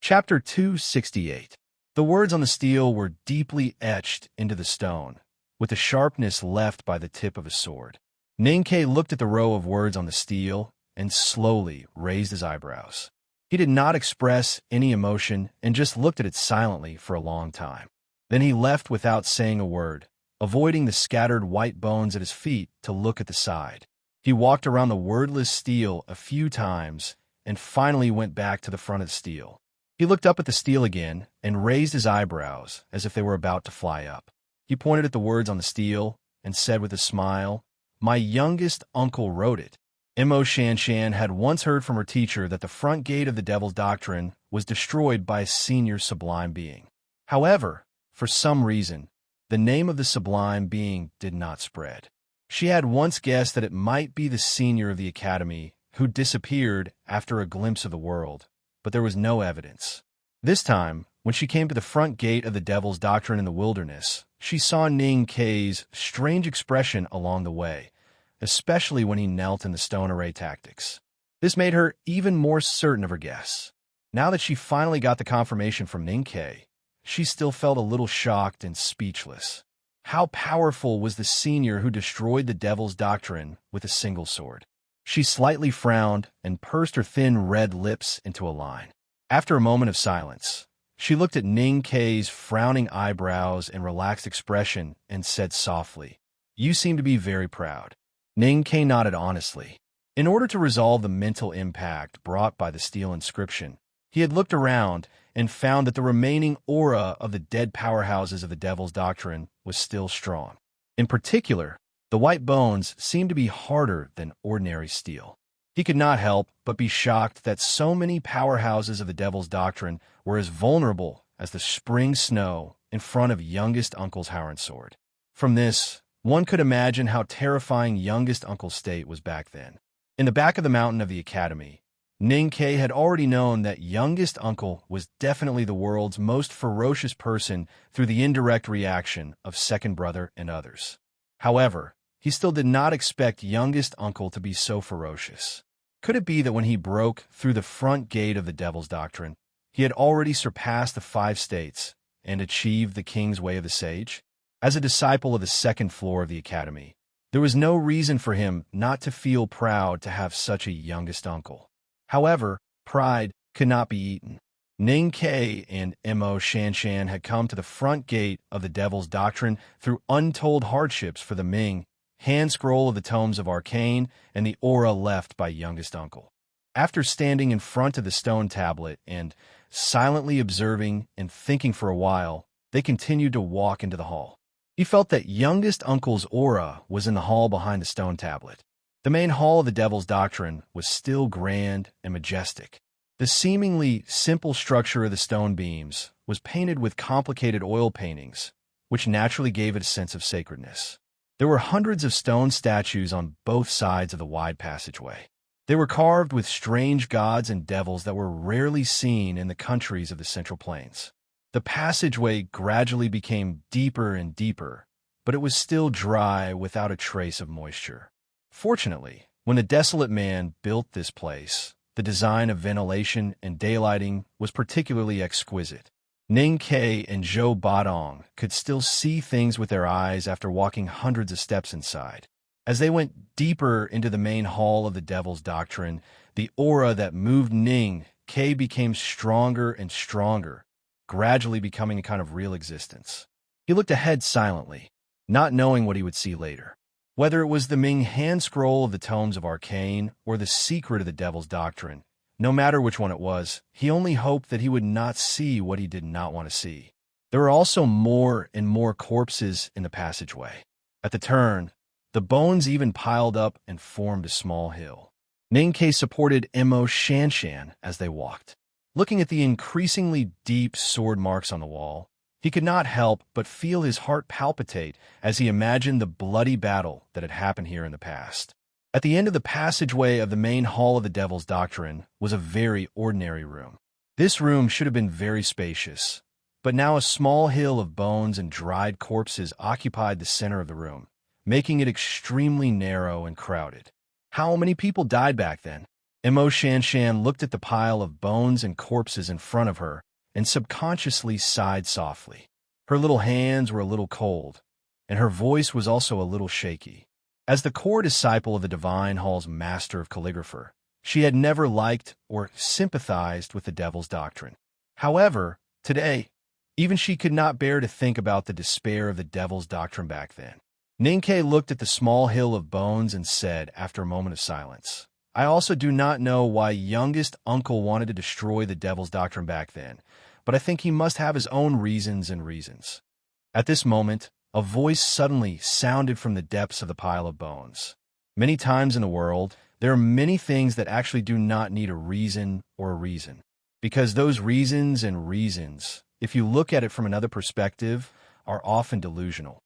Chapter 268. The words on the steel were deeply etched into the stone, with the sharpness left by the tip of a sword. Ninkei looked at the row of words on the steel and slowly raised his eyebrows. He did not express any emotion and just looked at it silently for a long time. Then he left without saying a word, avoiding the scattered white bones at his feet to look at the side. He walked around the wordless steel a few times and finally went back to the front of the steel. He looked up at the steel again and raised his eyebrows as if they were about to fly up. He pointed at the words on the steel and said with a smile, "My youngest uncle wrote it." Mo Shanshan had once heard from her teacher that the front gate of the Devil's Doctrine was destroyed by a senior sublime being. However, for some reason, the name of the sublime being did not spread. She had once guessed that it might be the senior of the academy who disappeared after a glimpse of the world, but there was no evidence. This time, when she came to the front gate of the Devil's Doctrine in the wilderness, she saw Ning Kei's strange expression along the way, especially when he knelt in the stone array tactics. This made her even more certain of her guess. Now that she finally got the confirmation from Ning Kei, she still felt a little shocked and speechless. How powerful was the senior who destroyed the Devil's Doctrine with a single sword? She slightly frowned and pursed her thin red lips into a line. After a moment of silence, she looked at Ning Kei's frowning eyebrows and relaxed expression and said softly, "You seem to be very proud." Ning Kei nodded honestly. In order to resolve the mental impact brought by the steel inscription, he had looked around and found that the remaining aura of the dead powerhouses of the Devil's Doctrine was still strong. In particular, the white bones seemed to be harder than ordinary steel. He could not help but be shocked that so many powerhouses of the Devil's Doctrine were as vulnerable as the spring snow in front of youngest uncle's Howrun sword. From this, one could imagine how terrifying youngest uncle's state was back then. In the back of the mountain of the academy, Ning Kei had already known that youngest uncle was definitely the world's most ferocious person through the indirect reaction of second brother and others. However, he still did not expect youngest uncle to be so ferocious. Could it be that when he broke through the front gate of the Devil's Doctrine, he had already surpassed the 5 states and achieved the king's way of the sage? As a disciple of the second floor of the academy, there was no reason for him not to feel proud to have such a youngest uncle. However, pride could not be eaten. Ning Kei and Mo Shanshan had come to the front gate of the Devil's Doctrine through untold hardships for the Ming, hand scroll of the tomes of arcane, and the aura left by youngest uncle. After standing in front of the stone tablet and silently observing and thinking for a while, they continued to walk into the hall. He felt that youngest uncle's aura was in the hall behind the stone tablet. The main hall of the Devil's Doctrine was still grand and majestic. The seemingly simple structure of the stone beams was painted with complicated oil paintings, which naturally gave it a sense of sacredness. There were hundreds of stone statues on both sides of the wide passageway. They were carved with strange gods and devils that were rarely seen in the countries of the Central Plains. The passageway gradually became deeper and deeper, but it was still dry without a trace of moisture. Fortunately, when the desolate man built this place, the design of ventilation and daylighting was particularly exquisite. Ning Kei and Zhou Badong could still see things with their eyes after walking hundreds of steps inside. As they went deeper into the main hall of the Devil's Doctrine, the aura that moved Ning Kei became stronger and stronger, gradually becoming a kind of real existence. He looked ahead silently, not knowing what he would see later. Whether it was the Ming hand scroll of the tomes of arcane or the secret of the Devil's Doctrine, no matter which one it was, he only hoped that he would not see what he did not want to see. There were also more and more corpses in the passageway. At the turn, the bones even piled up and formed a small hill. Ning Kei supported Mo Shanshan as they walked. Looking at the increasingly deep sword marks on the wall, he could not help but feel his heart palpitate as he imagined the bloody battle that had happened here in the past. At the end of the passageway of the main hall of the Devil's Doctrine was a very ordinary room. This room should have been very spacious, but now a small hill of bones and dried corpses occupied the center of the room, making it extremely narrow and crowded. How many people died back then? Shan looked at the pile of bones and corpses in front of her and subconsciously sighed softly. Her little hands were a little cold, and her voice was also a little shaky. As the core disciple of the Divine Hall's master of calligrapher, she had never liked or sympathized with the devil's doctrine. However, today, even she could not bear to think about the despair of the devil's doctrine back then. Ninkei looked at the small hill of bones and said, after a moment of silence, "I also do not know why youngest uncle wanted to destroy the devil's doctrine back then, but I think he must have his own reasons and reasons." At this moment, a voice suddenly sounded from the depths of the pile of bones. Many times in the world, there are many things that actually do not need a reason or a reason. Because those reasons and reasons, if you look at it from another perspective, are often delusional.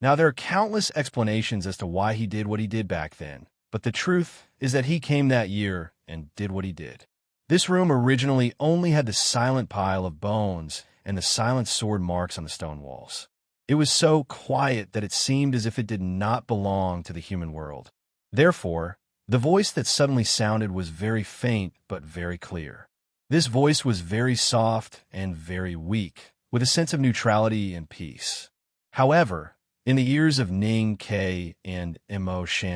Now, there are countless explanations as to why he did what he did back then, but the truth is that he came that year and did what he did. This room originally only had the silent pile of bones and the silent sword marks on the stone walls. It was so quiet that it seemed as if it did not belong to the human world. Therefore, the voice that suddenly sounded was very faint but very clear. This voice was very soft and very weak, with a sense of neutrality and peace. However, in the ears of Ning Kei and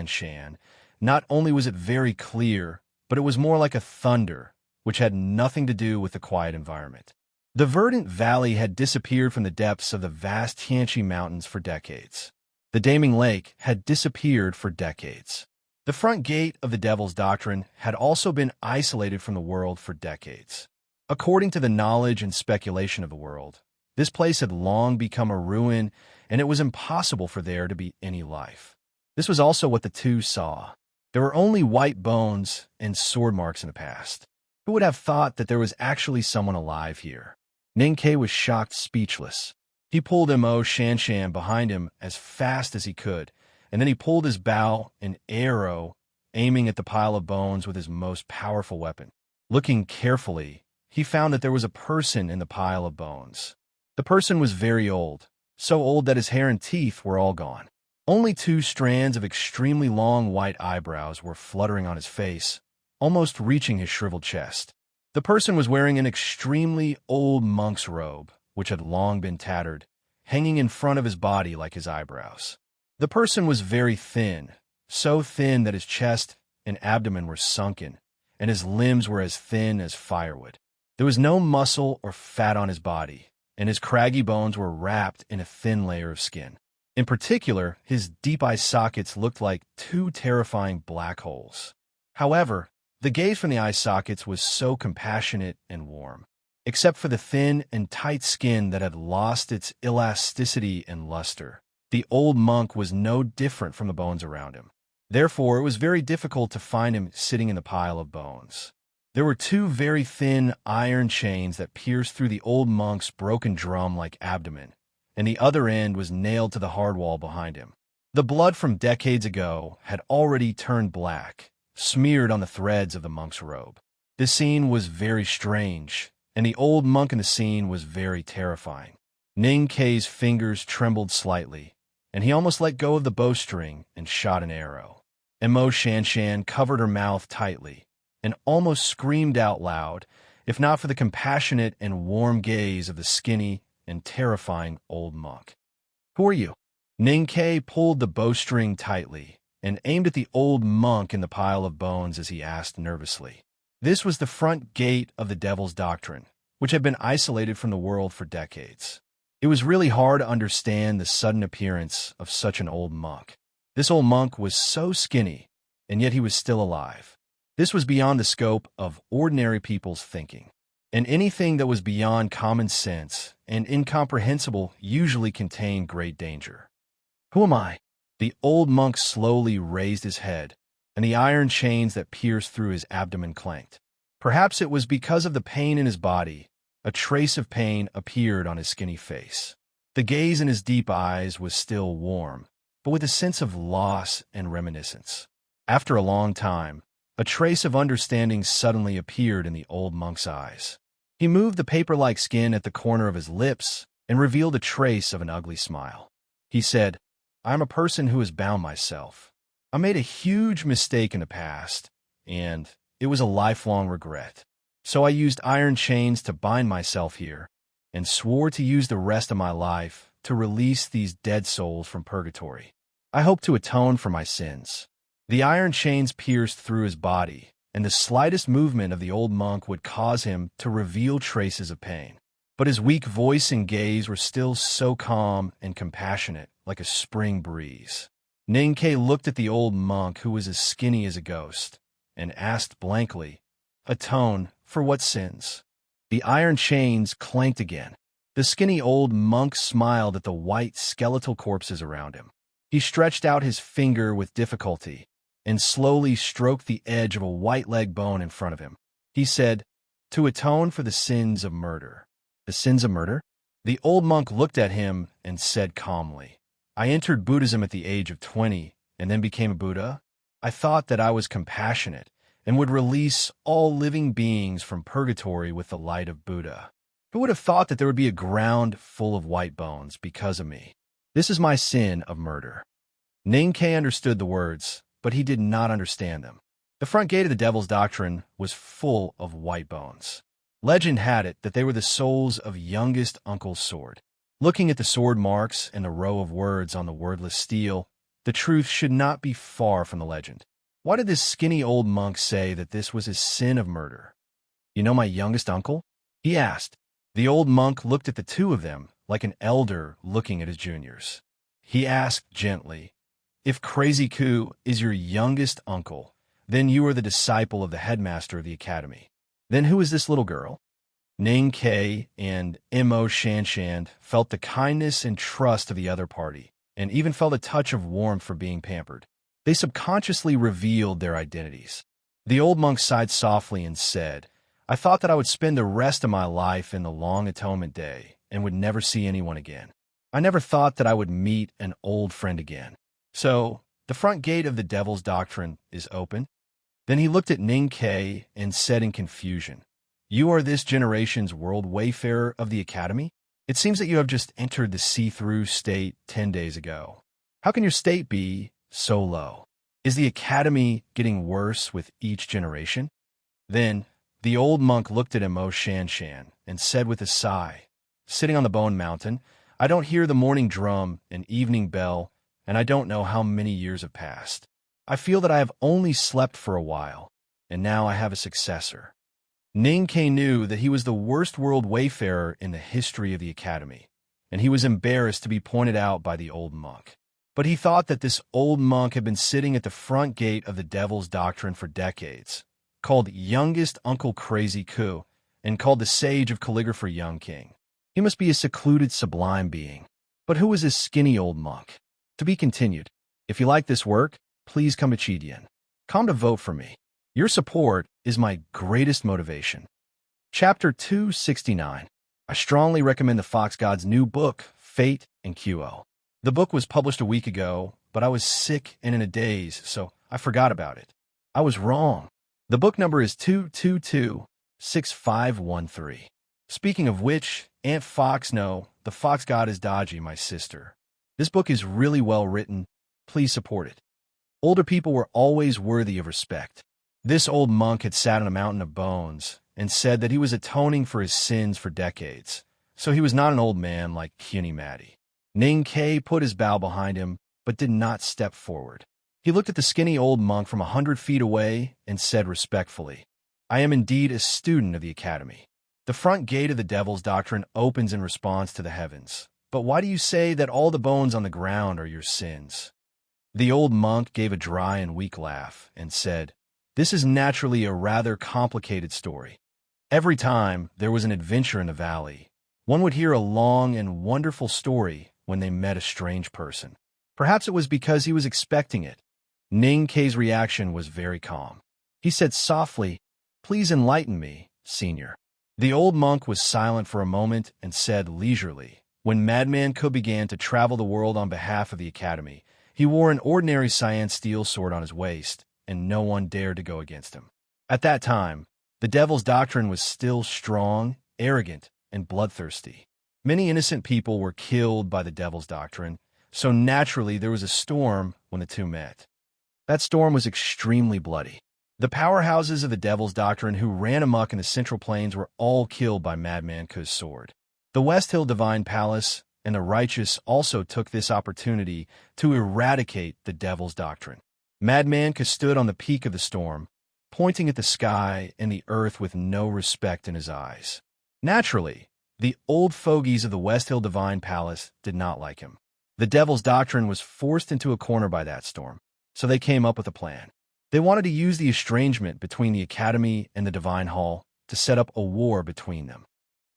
Shan, not only was it very clear, but it was more like a thunder, which had nothing to do with the quiet environment. The verdant valley had disappeared from the depths of the vast Tianqi Mountains for decades. The Daming Lake had disappeared for decades. The front gate of the Devil's Doctrine had also been isolated from the world for decades. According to the knowledge and speculation of the world, this place had long become a ruin, and it was impossible for there to be any life. This was also what the two saw. There were only white bones and sword marks in the past. Who would have thought that there was actually someone alive here? Ninkei was shocked speechless. He pulled Shan behind him as fast as he could, and then he pulled his bow and arrow, aiming at the pile of bones with his most powerful weapon. Looking carefully, he found that there was a person in the pile of bones. The person was very old, so old that his hair and teeth were all gone. Only 2 strands of extremely long white eyebrows were fluttering on his face, almost reaching his shriveled chest. The person was wearing an extremely old monk's robe, which had long been tattered, hanging in front of his body like his eyebrows. The person was very thin, so thin that his chest and abdomen were sunken, and his limbs were as thin as firewood. There was no muscle or fat on his body, and his craggy bones were wrapped in a thin layer of skin. In particular, his deep eye sockets looked like 2 terrifying black holes. However, the gaze from the eye sockets was so compassionate and warm. Except for the thin and tight skin that had lost its elasticity and luster, the old monk was no different from the bones around him. Therefore, it was very difficult to find him sitting in the pile of bones. There were 2 very thin iron chains that pierced through the old monk's broken drum-like abdomen, and the other end was nailed to the hard wall behind him. The blood from decades ago had already turned black, smeared on the threads of the monk's robe. This scene was very strange, and the old monk in the scene was very terrifying. Ning Kei's fingers trembled slightly, and he almost let go of the bowstring and shot an arrow. Shan covered her mouth tightly and almost screamed out loud, if not for the compassionate and warm gaze of the skinny and terrifying old monk. "Who are you?" Ning Kei pulled the bowstring tightly and aimed at the old monk in the pile of bones as he asked nervously. This was the front gate of the Devil's Doctrine, which had been isolated from the world for decades. It was really hard to understand the sudden appearance of such an old monk. This old monk was so skinny, and yet he was still alive. This was beyond the scope of ordinary people's thinking, and anything that was beyond common sense and incomprehensible usually contained great danger. "Who am I?" The old monk slowly raised his head, and the iron chains that pierced through his abdomen clanked. Perhaps it was because of the pain in his body. A trace of pain appeared on his skinny face. The gaze in his deep eyes was still warm, but with a sense of loss and reminiscence. After a long time, a trace of understanding suddenly appeared in the old monk's eyes. He moved the paper-like skin at the corner of his lips and revealed a trace of an ugly smile. He said, "I am a person who has bound myself. I made a huge mistake in the past, and it was a lifelong regret. So I used iron chains to bind myself here, and swore to use the rest of my life to release these dead souls from purgatory. I hope to atone for my sins. The iron chains pierced through his body, and the slightest movement of the old monk would cause him to reveal traces of pain. But his weak voice and gaze were still so calm and compassionate, like a spring breeze. Ninkei looked at the old monk, who was as skinny as a ghost, and asked blankly, "Atone for what sins?" The iron chains clanked again. The skinny old monk smiled at the white skeletal corpses around him. He stretched out his finger with difficulty and slowly stroked the edge of a white leg bone in front of him. He said, "To atone for the sins of murder." "The sins of murder?" The old monk looked at him and said calmly, "I entered Buddhism at the age of 20 and then became a Buddha. I thought that I was compassionate and would release all living beings from purgatory with the light of Buddha. Who would have thought that there would be a ground full of white bones because of me? This is my sin of murder." Ninkei understood the words, but he did not understand them. The front gate of the Devil's Doctrine was full of white bones. Legend had it that they were the souls of youngest Uncle's sword. Looking at the sword marks and the row of words on the wordless steel, the truth should not be far from the legend. Why did this skinny old monk say that this was his sin of murder? "You know my youngest uncle?" he asked. The old monk looked at the two of them like an elder looking at his juniors. He asked gently, "If Crazy Ku is your youngest uncle, then you are the disciple of the headmaster of the academy. Then who is this little girl?" Ning Kei and Mo Shanshan felt the kindness and trust of the other party, and even felt a touch of warmth for being pampered. They subconsciously revealed their identities. The old monk sighed softly and said, "I thought that I would spend the rest of my life in the long atonement day and would never see anyone again. I never thought that I would meet an old friend again. So, the front gate of the Devil's Doctrine is open?" Then he looked at Ning Kei and said in confusion, "You are this generation's world wayfarer of the academy? It seems that you have just entered the see-through state 10 days ago. How can your state be so low? Is the academy getting worse with each generation?" Then, the old monk looked at Mo Shanshan and said with a sigh, "Sitting on the Bone Mountain, I don't hear the morning drum and evening bell, and I don't know how many years have passed. I feel that I have only slept for a while, and now I have a successor." Ninkei knew that he was the worst world wayfarer in the history of the academy, and he was embarrassed to be pointed out by the old monk. But he thought that this old monk had been sitting at the front gate of the Devil's Doctrine for decades, called youngest Uncle Crazy Ku, and called the sage of calligrapher Young King. He must be a secluded, sublime being. But who was this skinny old monk? To be continued. If you like this work, please come to Chidian. Come to vote for me. Your support is my greatest motivation. Chapter 269. I strongly recommend the Fox God's new book, Fate and QO. The book was published a week ago, but I was sick and in a daze, so I forgot about it. I was wrong. The book number is 2226513. Speaking of which, Aunt Fox, no, the Fox God is dodgy, my sister. This book is really well written. Please support it. Older people were always worthy of respect. This old monk had sat on a mountain of bones and said that he was atoning for his sins for decades, so he was not an old man like Cuny Matty. Ning Kei put his bow behind him, but did not step forward. He looked at the skinny old monk from 100 feet away and said respectfully, "I am indeed a student of the academy. The front gate of the Devil's Doctrine opens in response to the heavens. But why do you say that all the bones on the ground are your sins?" The old monk gave a dry and weak laugh and said, "This is naturally a rather complicated story. Every time there was an adventure in the valley, one would hear a long and wonderful story when they met a strange person. Perhaps it was because he was expecting it." Ning Kei's reaction was very calm. He said softly, "Please enlighten me, senior." The old monk was silent for a moment and said leisurely, "When Madman Ku began to travel the world on behalf of the academy, he wore an ordinary cyan steel sword on his waist, and no one dared to go against him. At that time, the Devil's Doctrine was still strong, arrogant, and bloodthirsty. Many innocent people were killed by the Devil's Doctrine, so naturally there was a storm when the two met. That storm was extremely bloody. The powerhouses of the Devil's Doctrine who ran amok in the Central Plains were all killed by Madman Ku's sword. The West Hill Divine Palace and the righteous also took this opportunity to eradicate the Devil's Doctrine. Madman Ku stood on the peak of the storm, pointing at the sky and the earth with no respect in his eyes. Naturally, the old fogies of the West Hill Divine Palace did not like him. The Devil's Doctrine was forced into a corner by that storm, so they came up with a plan. They wanted to use the estrangement between the Academy and the Divine Hall to set up a war between them.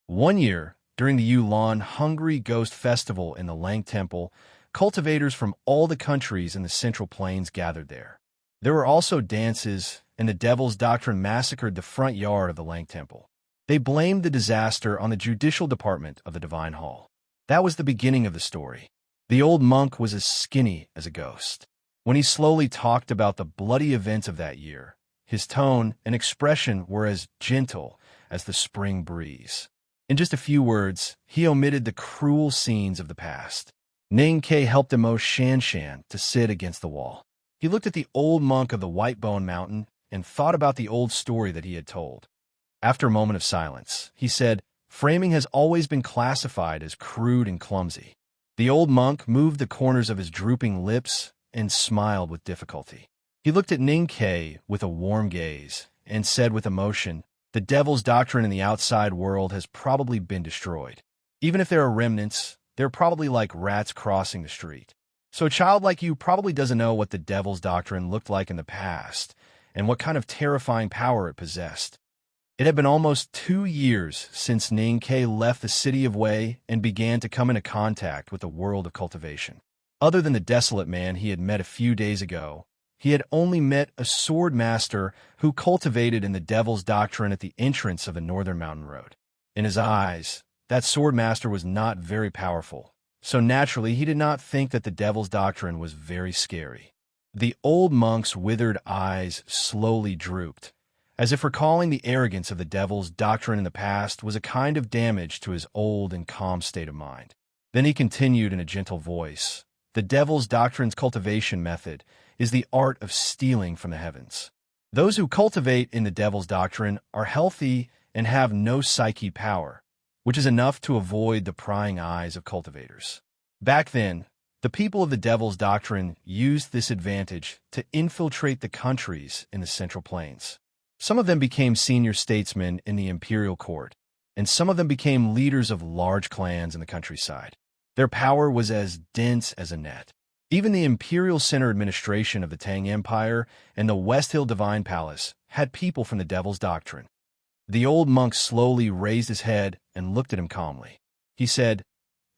One year, during the Yulan Hungry Ghost Festival in the Lang Temple, cultivators from all the countries in the Central Plains gathered there. There were also dances, and the Devil's Doctrine massacred the front yard of the Lang Temple. They blamed the disaster on the judicial department of the Divine Hall. That was the beginning of the story. The old monk was as skinny as a ghost. When he slowly talked about the bloody events of that year, his tone and expression were as gentle as the spring breeze. In just a few words, he omitted the cruel scenes of the past. Ning Ke helped Emo Shan Shan to sit against the wall. He looked at the old monk of the White Bone Mountain and thought about the old story that he had told. After a moment of silence, he said, "Framing has always been classified as crude and clumsy." The old monk moved the corners of his drooping lips and smiled with difficulty. He looked at Ning Ke with a warm gaze and said with emotion, "The Devil's Doctrine in the outside world has probably been destroyed. Even if there are remnants, they're probably like rats crossing the street. So a child like you probably doesn't know what the Devil's Doctrine looked like in the past and what kind of terrifying power it possessed." It had been almost 2 years since Ning Ke left the city of Wei and began to come into contact with the world of cultivation. Other than the desolate man he had met a few days ago, he had only met a sword master who cultivated in the Devil's Doctrine at the entrance of the Northern Mountain Road. In his eyes, that sword master was not very powerful, so naturally he did not think that the Devil's Doctrine was very scary. The old monk's withered eyes slowly drooped, as if recalling the arrogance of the Devil's Doctrine in the past was a kind of damage to his old and calm state of mind. Then he continued in a gentle voice, "The Devil's Doctrine's cultivation method is the art of stealing from the heavens. Those who cultivate in the Devil's Doctrine are healthy and have no psyche power, which is enough to avoid the prying eyes of cultivators." Back then, the people of the Devil's Doctrine used this advantage to infiltrate the countries in the Central Plains. Some of them became senior statesmen in the imperial court, and some of them became leaders of large clans in the countryside. Their power was as dense as a net. Even the imperial center administration of the Tang Empire and the West Hill Divine Palace had people from the Devil's Doctrine. The old monk slowly raised his head and looked at him calmly. He said,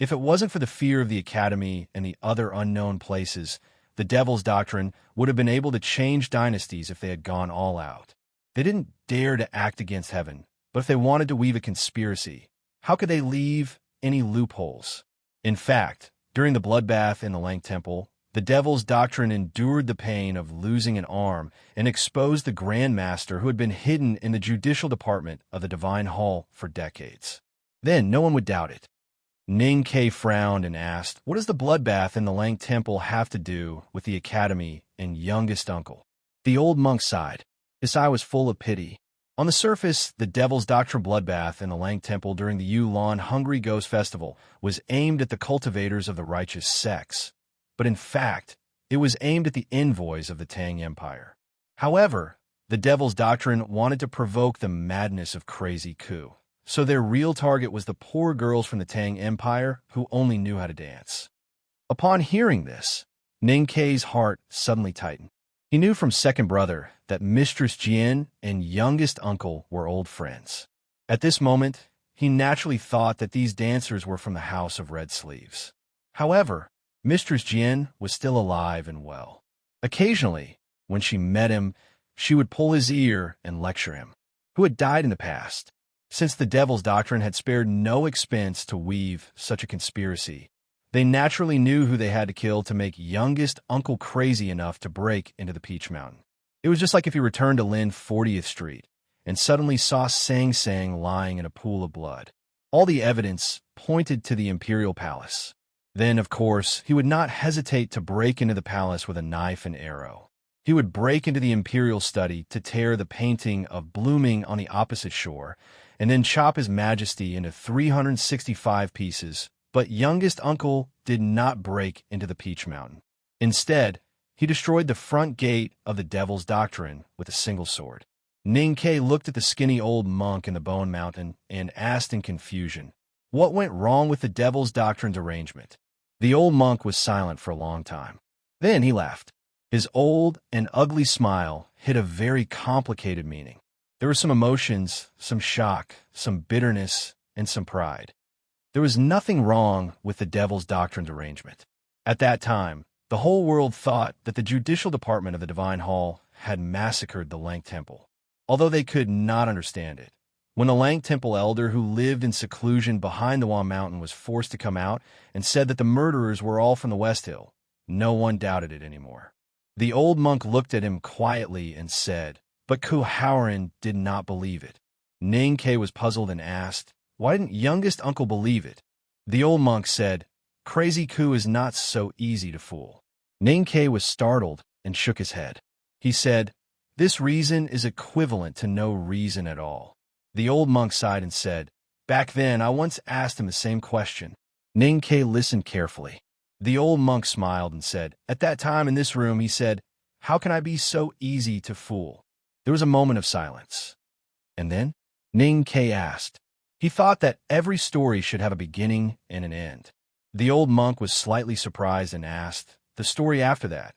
"If it wasn't for the fear of the Academy and the other unknown places, the Devil's Doctrine would have been able to change dynasties if they had gone all out. They didn't dare to act against heaven, but if they wanted to weave a conspiracy, how could they leave any loopholes? In fact, during the bloodbath in the Lang Temple, the Devil's Doctrine endured the pain of losing an arm and exposed the Grand Master who had been hidden in the judicial department of the Divine Hall for decades. Then no one would doubt it." Ning Ke frowned and asked, "What does the bloodbath in the Lang Temple have to do with the Academy and youngest uncle?" The old monk sighed. His eye was full of pity. On the surface, the Devil's Doctrine bloodbath in the Lang Temple during the Yulan Hungry Ghost Festival was aimed at the cultivators of the righteous sects, but in fact, it was aimed at the envoys of the Tang Empire. However, the Devil's Doctrine wanted to provoke the madness of Crazy Ku, so their real target was the poor girls from the Tang Empire who only knew how to dance. Upon hearing this, Ning Ke's heart suddenly tightened. He knew from second brother that Mistress Jian and youngest uncle were old friends. At this moment, he naturally thought that these dancers were from the House of Red Sleeves. However, Mistress Jian was still alive and well. Occasionally, when she met him, she would pull his ear and lecture him, who had died in the past. Since the Devil's Doctrine had spared no expense to weave such a conspiracy, they naturally knew who they had to kill to make youngest uncle crazy enough to break into the Peach Mountain. It was just like if you returned to Lynn 40th Street and suddenly saw Sang Sang lying in a pool of blood. All the evidence pointed to the Imperial Palace. Then, of course, he would not hesitate to break into the palace with a knife and arrow. He would break into the imperial study to tear the painting of blooming on the opposite shore, and then chop His Majesty into 365 pieces. But youngest uncle did not break into the Peach Mountain. Instead, he destroyed the front gate of the Devil's Doctrine with a single sword. Ning-Ke looked at the skinny old monk in the Bone Mountain and asked in confusion, what went wrong with the Devil's Doctrine's arrangement? The old monk was silent for a long time. Then he laughed. His old and ugly smile hid a very complicated meaning. There were some emotions, some shock, some bitterness, and some pride. There was nothing wrong with the Devil's Doctrine's arrangement. At that time, the whole world thought that the judicial department of the Divine Hall had massacred the Lang Temple, although they could not understand it. When the Lang Temple elder who lived in seclusion behind the Wan Mountain was forced to come out and said that the murderers were all from the West Hill, no one doubted it anymore. The old monk looked at him quietly and said, but Kuhauren did not believe it. Ning-Ke was puzzled and asked, why didn't youngest uncle believe it? The old monk said, Crazy Ku is not so easy to fool. Ning-Ke was startled and shook his head. He said, this reason is equivalent to no reason at all. The old monk sighed and said, back then I once asked him the same question. Ning-Ke listened carefully. The old monk smiled and said, at that time in this room, he said, how can I be so easy to fool? There was a moment of silence. And then Ning-Ke asked, he thought that every story should have a beginning and an end. The old monk was slightly surprised and asked, the story after that,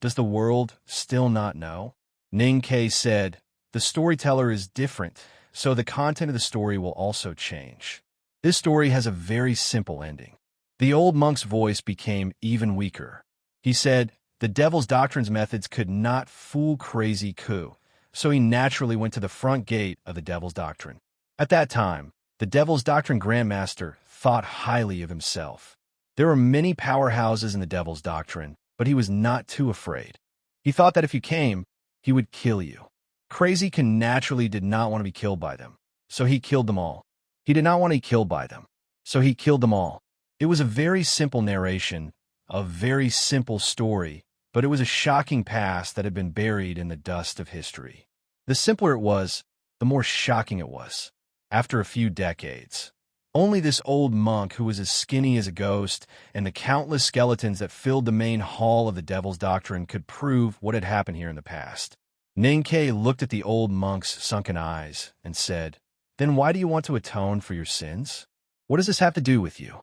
does the world still not know? Ning-Ke said, the storyteller is different, so the content of the story will also change. This story has a very simple ending. The old monk's voice became even weaker. He said, the Devil's Doctrine's methods could not fool Crazy Ku, so he naturally went to the front gate of the Devil's Doctrine. At that time, the Devil's Doctrine Grandmaster thought highly of himself. There were many powerhouses in the Devil's Doctrine, but he was not too afraid. He thought that if you came, he would kill you. Crazy Ku naturally did not want to be killed by them, so he killed them all. He did not want to be killed by them, so he killed them all. It was a very simple narration, a very simple story, but it was a shocking past that had been buried in the dust of history. The simpler it was, the more shocking it was. After a few decades, only this old monk who was as skinny as a ghost and the countless skeletons that filled the main hall of the Devil's Doctrine could prove what had happened here in the past. Ning-Ke looked at the old monk's sunken eyes and said, then why do you want to atone for your sins? What does this have to do with you?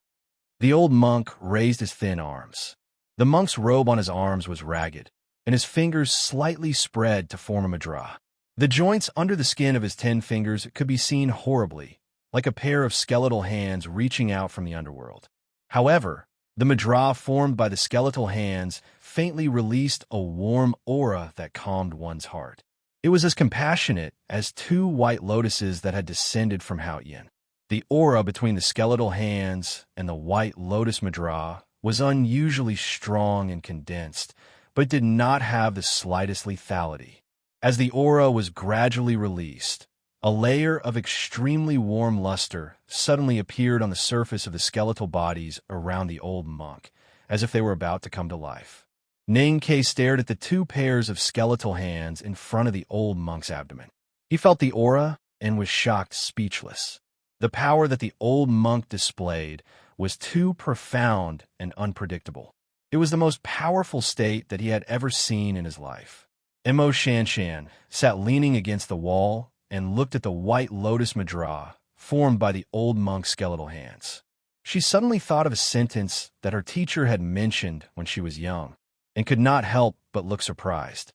The old monk raised his thin arms. The monk's robe on his arms was ragged, and his fingers slightly spread to form a madra. The joints under the skin of his 10 fingers could be seen horribly, like a pair of skeletal hands reaching out from the underworld. However, the madra formed by the skeletal hands faintly released a warm aura that calmed one's heart. It was as compassionate as 2 white lotuses that had descended from Haotian. The aura between the skeletal hands and the white lotus madra was unusually strong and condensed, but did not have the slightest lethality. As the aura was gradually released, a layer of extremely warm luster suddenly appeared on the surface of the skeletal bodies around the old monk, as if they were about to come to life. Ning-Ke stared at the 2 pairs of skeletal hands in front of the old monk's abdomen. He felt the aura and was shocked speechless. The power that the old monk displayed was too profound and unpredictable. It was the most powerful state that he had ever seen in his life. Mo Shanshan sat leaning against the wall and looked at the white lotus madra formed by the old monk's skeletal hands. She suddenly thought of a sentence that her teacher had mentioned when she was young, and could not help but look surprised.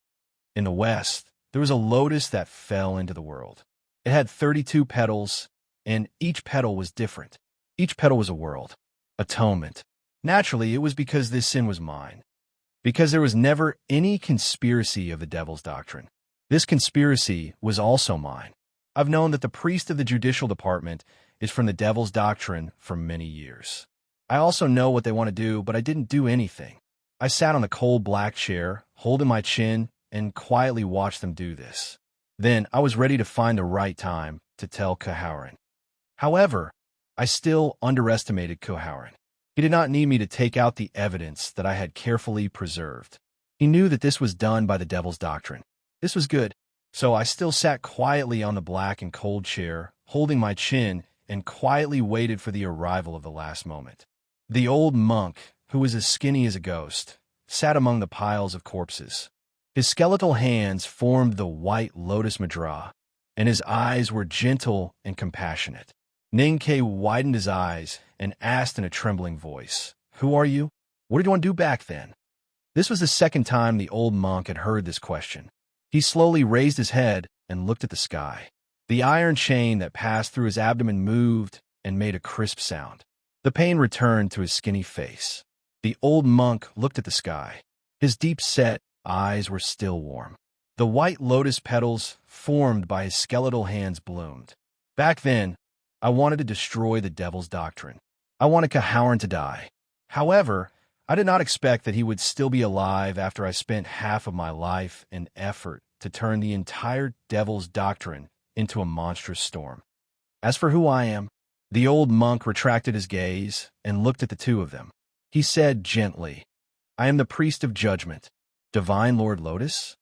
In the West, there was a lotus that fell into the world. It had 32 petals, and each petal was different. Each petal was a world. Atonement. Naturally, it was because this sin was mine. Because there was never any conspiracy of the Devil's Doctrine. This conspiracy was also mine. I've known that the priest of the judicial department is from the Devil's Doctrine for many years. I also know what they want to do, but I didn't do anything. I sat on the cold black chair, holding my chin, and quietly watched them do this. Then I was ready to find the right time to tell Kuhauren. However, I still underestimated Kuhauren. He did not need me to take out the evidence that I had carefully preserved. He knew that this was done by the devil's doctrine. This was good. So I still sat quietly on the black and cold chair, holding my chin, and quietly waited for the arrival of the last moment. The old monk, who was as skinny as a ghost, sat among the piles of corpses. His skeletal hands formed the white lotus mudra, and his eyes were gentle and compassionate. Ninkei widened his eyes and asked in a trembling voice, "Who are you? What did you want to do back then?" This was the second time the old monk had heard this question. He slowly raised his head and looked at the sky. The iron chain that passed through his abdomen moved and made a crisp sound. The pain returned to his skinny face. The old monk looked at the sky. His deep-set eyes were still warm. The white lotus petals formed by his skeletal hands bloomed. Back then, I wanted to destroy the devil's doctrine. I wanted Kaharan to die. However, I did not expect that he would still be alive after I spent half of my life and effort to turn the entire devil's doctrine into a monstrous storm. As for who I am, the old monk retracted his gaze and looked at the two of them. He said gently, "I am the priest of judgment, Divine Lord Lotus."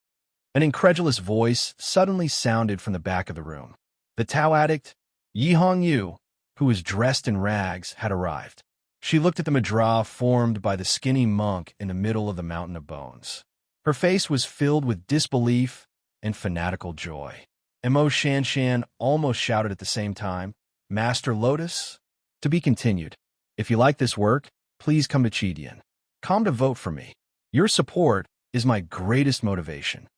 An incredulous voice suddenly sounded from the back of the room. The Tao addict, Yi Hongyu, who was dressed in rags, had arrived. She looked at the mudra formed by the skinny monk in the middle of the mountain of bones. Her face was filled with disbelief and fanatical joy. Mo Shanshan almost shouted at the same time, "Master Lotus?" To be continued. If you like this work, please come to Chidian. Come to vote for me. Your support is my greatest motivation.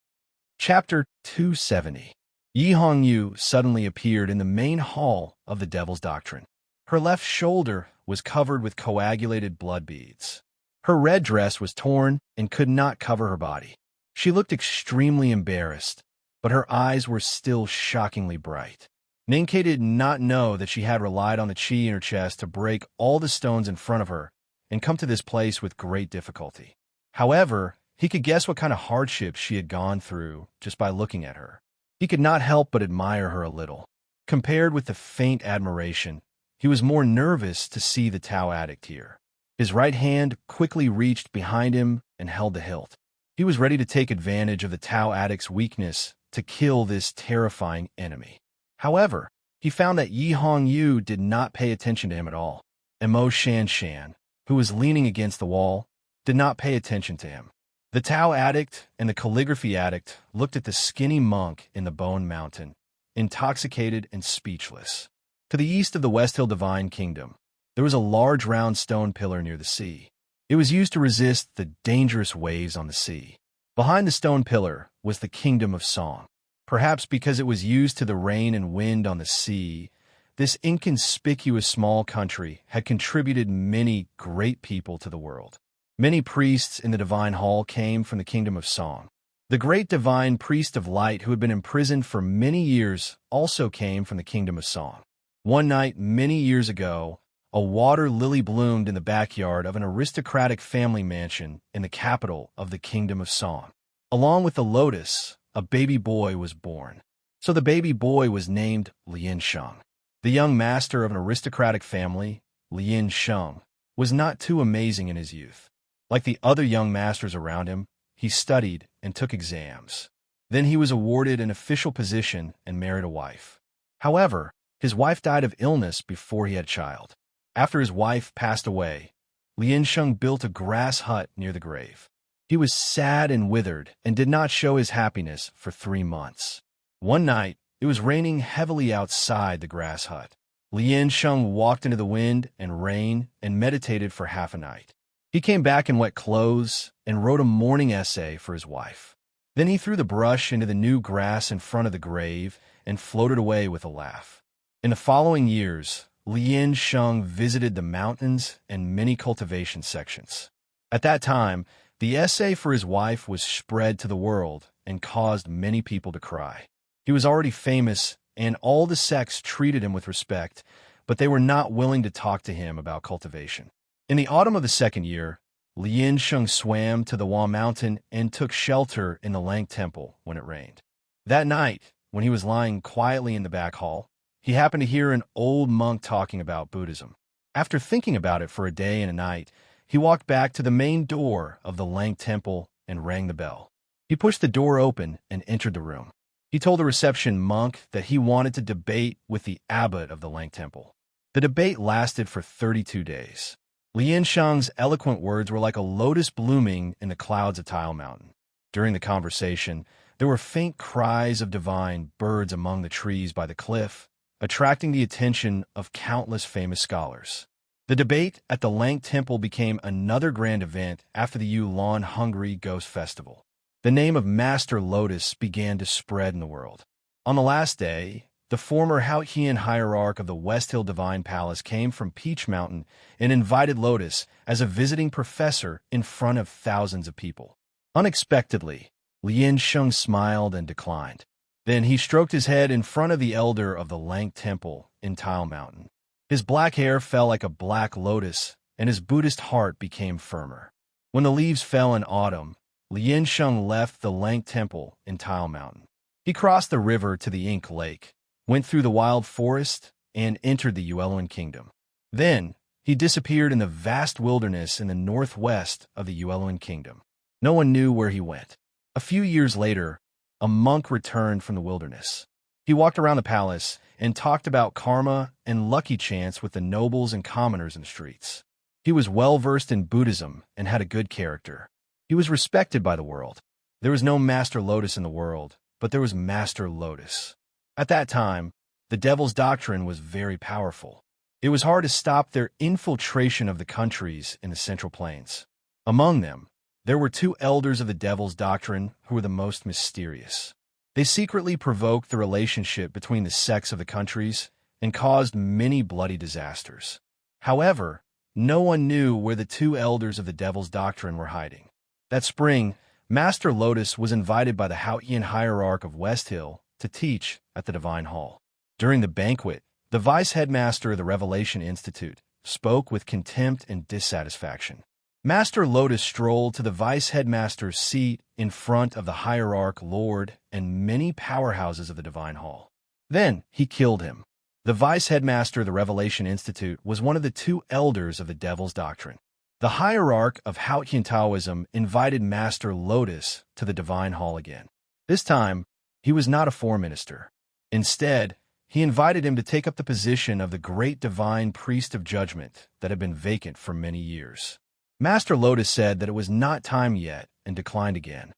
Chapter 270. Yi Hongyu suddenly appeared in the main hall of the Devil's Doctrine. Her left shoulder was covered with coagulated blood beads. Her red dress was torn and could not cover her body. She looked extremely embarrassed, but her eyes were still shockingly bright. Ninkei did not know that she had relied on the chi in her chest to break all the stones in front of her and come to this place with great difficulty. However, he could guess what kind of hardships she had gone through just by looking at her. He could not help but admire her a little. Compared with the faint admiration, he was more nervous to see the Tao addict here. His right hand quickly reached behind him and held the hilt. He was ready to take advantage of the Tao addict's weakness to kill this terrifying enemy. However, he found that Yi Hongyu did not pay attention to him at all. Mo Shanshan, who was leaning against the wall, did not pay attention to him. The Tao addict and the calligraphy addict looked at the skinny monk in the Bone Mountain, intoxicated and speechless. To the east of the West Hill Divine Kingdom, there was a large round stone pillar near the sea. It was used to resist the dangerous waves on the sea. Behind the stone pillar was the Kingdom of Song. Perhaps because it was used to the rain and wind on the sea, this inconspicuous small country had contributed many great people to the world. Many priests in the Divine Hall came from the Kingdom of Song. The great divine priest of light who had been imprisoned for many years also came from the Kingdom of Song. One night, many years ago, a water lily bloomed in the backyard of an aristocratic family mansion in the capital of the Kingdom of Song. Along with the lotus, a baby boy was born. So the baby boy was named Lian Sheng. The young master of an aristocratic family, Lian Sheng, was not too amazing in his youth. Like the other young masters around him, he studied and took exams. Then he was awarded an official position and married a wife. However, his wife died of illness before he had a child. After his wife passed away, Lian Sheng built a grass hut near the grave. He was sad and withered and did not show his happiness for 3 months. One night, it was raining heavily outside the grass hut. Lian Sheng walked into the wind and rain and meditated for half a night. He came back in wet clothes and wrote a mourning essay for his wife. Then he threw the brush into the new grass in front of the grave and floated away with a laugh. In the following years, Lian Sheng visited the mountains and many cultivation sections. At that time, the essay for his wife was spread to the world and caused many people to cry. He was already famous, and all the sects treated him with respect, but they were not willing to talk to him about cultivation. In the autumn of the second year, Lian Sheng swam to the Wa Mountain and took shelter in the Lang Temple when it rained. That night, when he was lying quietly in the back hall, he happened to hear an old monk talking about Buddhism. After thinking about it for a day and a night, he walked back to the main door of the Lang Temple and rang the bell. He pushed the door open and entered the room. He told the reception monk that he wanted to debate with the abbot of the Lang Temple. The debate lasted for 32 days. Lian Shang's eloquent words were like a lotus blooming in the clouds of Tile Mountain. During the conversation, there were faint cries of divine birds among the trees by the cliff, attracting the attention of countless famous scholars. The debate at the Lang Temple became another grand event after the Yulan Hungry Ghost Festival. The name of Master Lotus began to spread in the world. On the last day, the former Haotian hierarch of the West Hill Divine Palace came from Peach Mountain and invited Lotus as a visiting professor in front of thousands of people. Unexpectedly, Lian Sheng smiled and declined. Then he stroked his head in front of the elder of the Lang Temple in Tile Mountain. His black hair fell like a black lotus, and his Buddhist heart became firmer. When the leaves fell in autumn, Lian Sheng left the Lang Temple in Tile Mountain. He crossed the river to the Ink Lake, went through the wild forest, and entered the Yueluan Kingdom. Then, he disappeared in the vast wilderness in the northwest of the Yueluan Kingdom. No one knew where he went. A few years later, a monk returned from the wilderness. He walked around the palace and talked about karma and lucky chance with the nobles and commoners in the streets. He was well-versed in Buddhism and had a good character. He was respected by the world. There was no Master Lotus in the world, but there was Master Lotus. At that time, the devil's doctrine was very powerful. It was hard to stop their infiltration of the countries in the Central Plains. Among them, there were two elders of the devil's doctrine who were the most mysterious. They secretly provoked the relationship between the sects of the countries and caused many bloody disasters. However, no one knew where the two elders of the devil's doctrine were hiding. That spring, Master Lotus was invited by the Haotian hierarch of West Hill to teach at the Divine Hall. During the banquet, the vice headmaster of the Revelation Institute spoke with contempt and dissatisfaction. Master Lotus strolled to the vice headmaster's seat in front of the hierarch Lord and many powerhouses of the Divine Hall. Then he killed him. The vice headmaster of the Revelation Institute was one of the two elders of the devil's doctrine. The hierarch of Haotian Taoism invited Master Lotus to the Divine Hall again. This time, he was not a foreign minister. Instead, he invited him to take up the position of the great divine priest of judgment that had been vacant for many years. Master Lotus said that it was not time yet and declined again.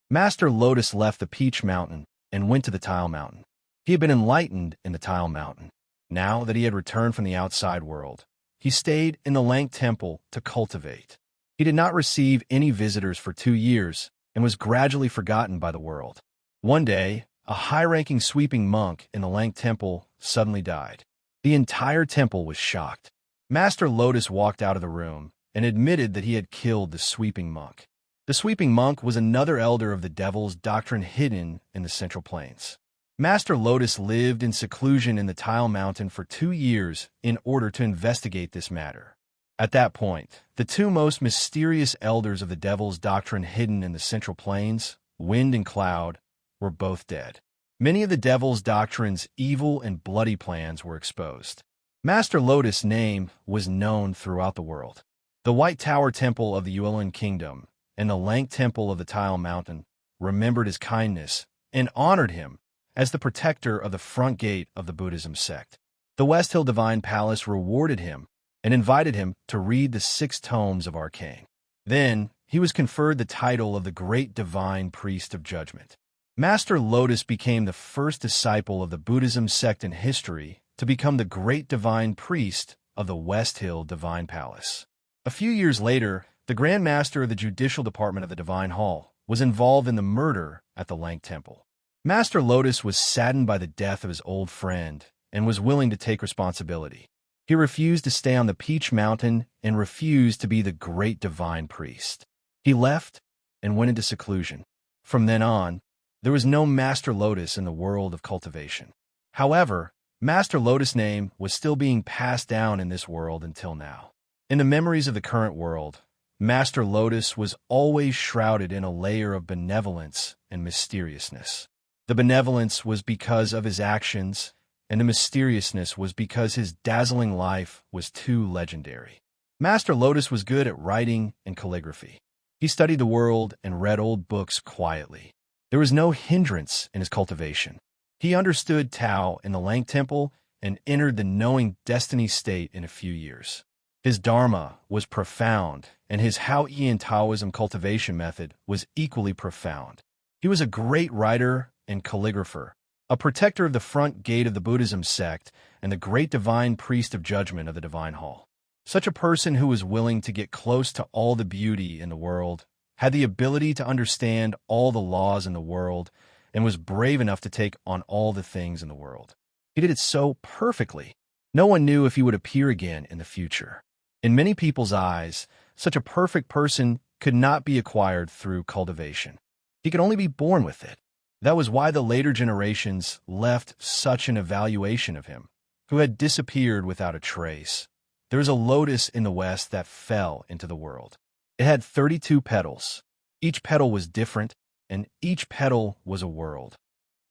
Master Lotus left the Peach Mountain and went to the Tile Mountain. He had been enlightened in the Tile Mountain. Now that he had returned from the outside world, he stayed in the Lang Temple to cultivate. He did not receive any visitors for 2 years and was gradually forgotten by the world. One day, a high-ranking sweeping monk in the Lang Temple suddenly died. The entire temple was shocked. Master Lotus walked out of the room and admitted that he had killed the sweeping monk. The sweeping monk was another elder of the devil's doctrine hidden in the Central Plains. Master Lotus lived in seclusion in the Tile Mountain for 2 years in order to investigate this matter. At that point, the two most mysterious elders of the devil's doctrine hidden in the Central Plains, Wind and Cloud, were both dead. Many of the devil's doctrine's evil and bloody plans were exposed. Master Lotus' name was known throughout the world. The White Tower Temple of the Yueluan Kingdom and the Lang Temple of the Tile Mountain remembered his kindness and honored him as the protector of the front gate of the Buddhism sect. The West Hill Divine Palace rewarded him and invited him to read the 6 tomes of Arcane. Then, he was conferred the title of the Great Divine Priest of Judgment. Master Lotus became the first disciple of the Buddhism sect in history to become the Great Divine Priest of the West Hill Divine Palace. A few years later, the Grand Master of the Judicial Department of the Divine Hall was involved in the murder at the Lang Temple. Master Lotus was saddened by the death of his old friend and was willing to take responsibility. He refused to stay on the Peach Mountain and refused to be the Great Divine Priest. He left and went into seclusion. From then on, there was no Master Lotus in the world of cultivation. However, Master Lotus' name was still being passed down in this world until now. In the memories of the current world, Master Lotus was always shrouded in a layer of benevolence and mysteriousness. The benevolence was because of his actions, and the mysteriousness was because his dazzling life was too legendary. Master Lotus was good at writing and calligraphy. He studied the world and read old books quietly. There was no hindrance in his cultivation. He understood Tao in the Lang Temple and entered the knowing destiny state in a few years. His Dharma was profound, and his Hao-Ian Taoism cultivation method was equally profound. He was a great writer and calligrapher, a protector of the front gate of the Buddhism sect, and the great divine priest of judgment of the Divine Hall. Such a person who was willing to get close to all the beauty in the world, had the ability to understand all the laws in the world, and was brave enough to take on all the things in the world. He did it so perfectly. No one knew if he would appear again in the future. In many people's eyes, such a perfect person could not be acquired through cultivation. He could only be born with it. That was why the later generations left such an evaluation of him, who had disappeared without a trace. There was a lotus in the West that fell into the world. It had 32 petals. Each petal was different, and each petal was a world.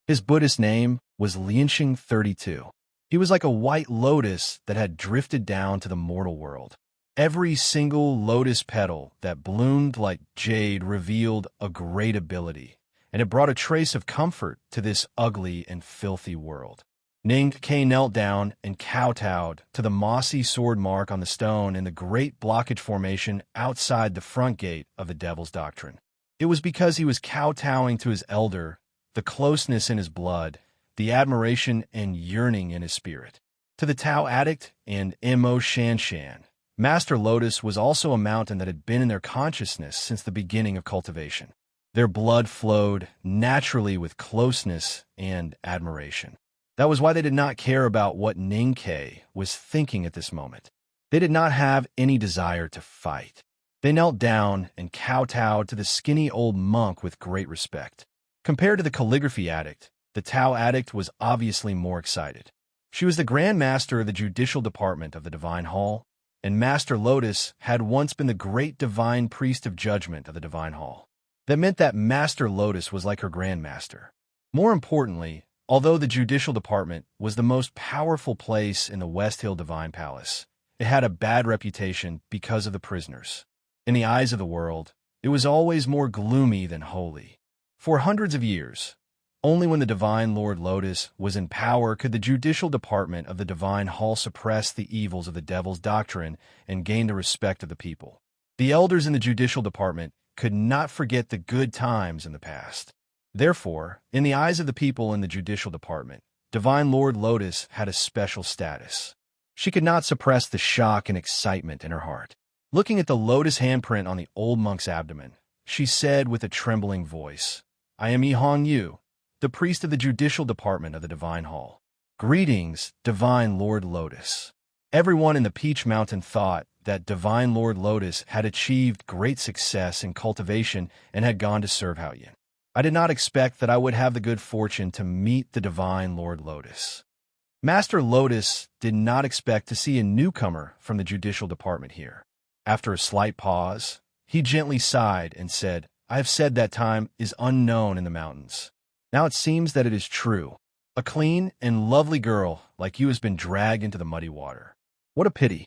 His Buddhist name was Lianxing 32. He was like a white lotus that had drifted down to the mortal world. Every single lotus petal that bloomed like jade revealed a great ability, and it brought a trace of comfort to this ugly and filthy world. Ning Ke knelt down and kowtowed to the mossy sword mark on the stone in the great blockage formation outside the front gate of the Devil's Doctrine. It was because he was kowtowing to his elder, the closeness in his blood, the admiration and yearning in his spirit. To the Tao addict and Mo Shan Shan, Master Lotus was also a mountain that had been in their consciousness since the beginning of cultivation. Their blood flowed naturally with closeness and admiration. That was why they did not care about what Ning Ke was thinking at this moment. They did not have any desire to fight. They knelt down and kowtowed to the skinny old monk with great respect. Compared to the calligraphy addict, the Tao addict was obviously more excited. She was the Grand Master of the Judicial Department of the Divine Hall, and Master Lotus had once been the great divine priest of judgment of the Divine Hall. That meant that Master Lotus was like her Grand Master. More importantly, although the Judicial Department was the most powerful place in the West Hill Divine Palace, it had a bad reputation because of the prisoners. In the eyes of the world, it was always more gloomy than holy. For hundreds of years, only when the Divine Lord Lotus was in power could the Judicial Department of the Divine Hall suppress the evils of the Devil's Doctrine and gain the respect of the people. The elders in the Judicial Department could not forget the good times in the past. Therefore, in the eyes of the people in the Judicial Department, Divine Lord Lotus had a special status. She could not suppress the shock and excitement in her heart. Looking at the lotus handprint on the old monk's abdomen, she said with a trembling voice, "I am Yihong Yu, the priest of the Judicial Department of the Divine Hall. Greetings, Divine Lord Lotus." Everyone in the Peach Mountain thought that Divine Lord Lotus had achieved great success in cultivation and had gone to serve Hao-Yin. I did not expect that I would have the good fortune to meet the Divine Lord Lotus. Master Lotus did not expect to see a newcomer from the Judicial Department here. After a slight pause, he gently sighed and said, "I have said that time is unknown in the mountains. Now it seems that it is true. A clean and lovely girl like you has been dragged into the muddy water. What a pity."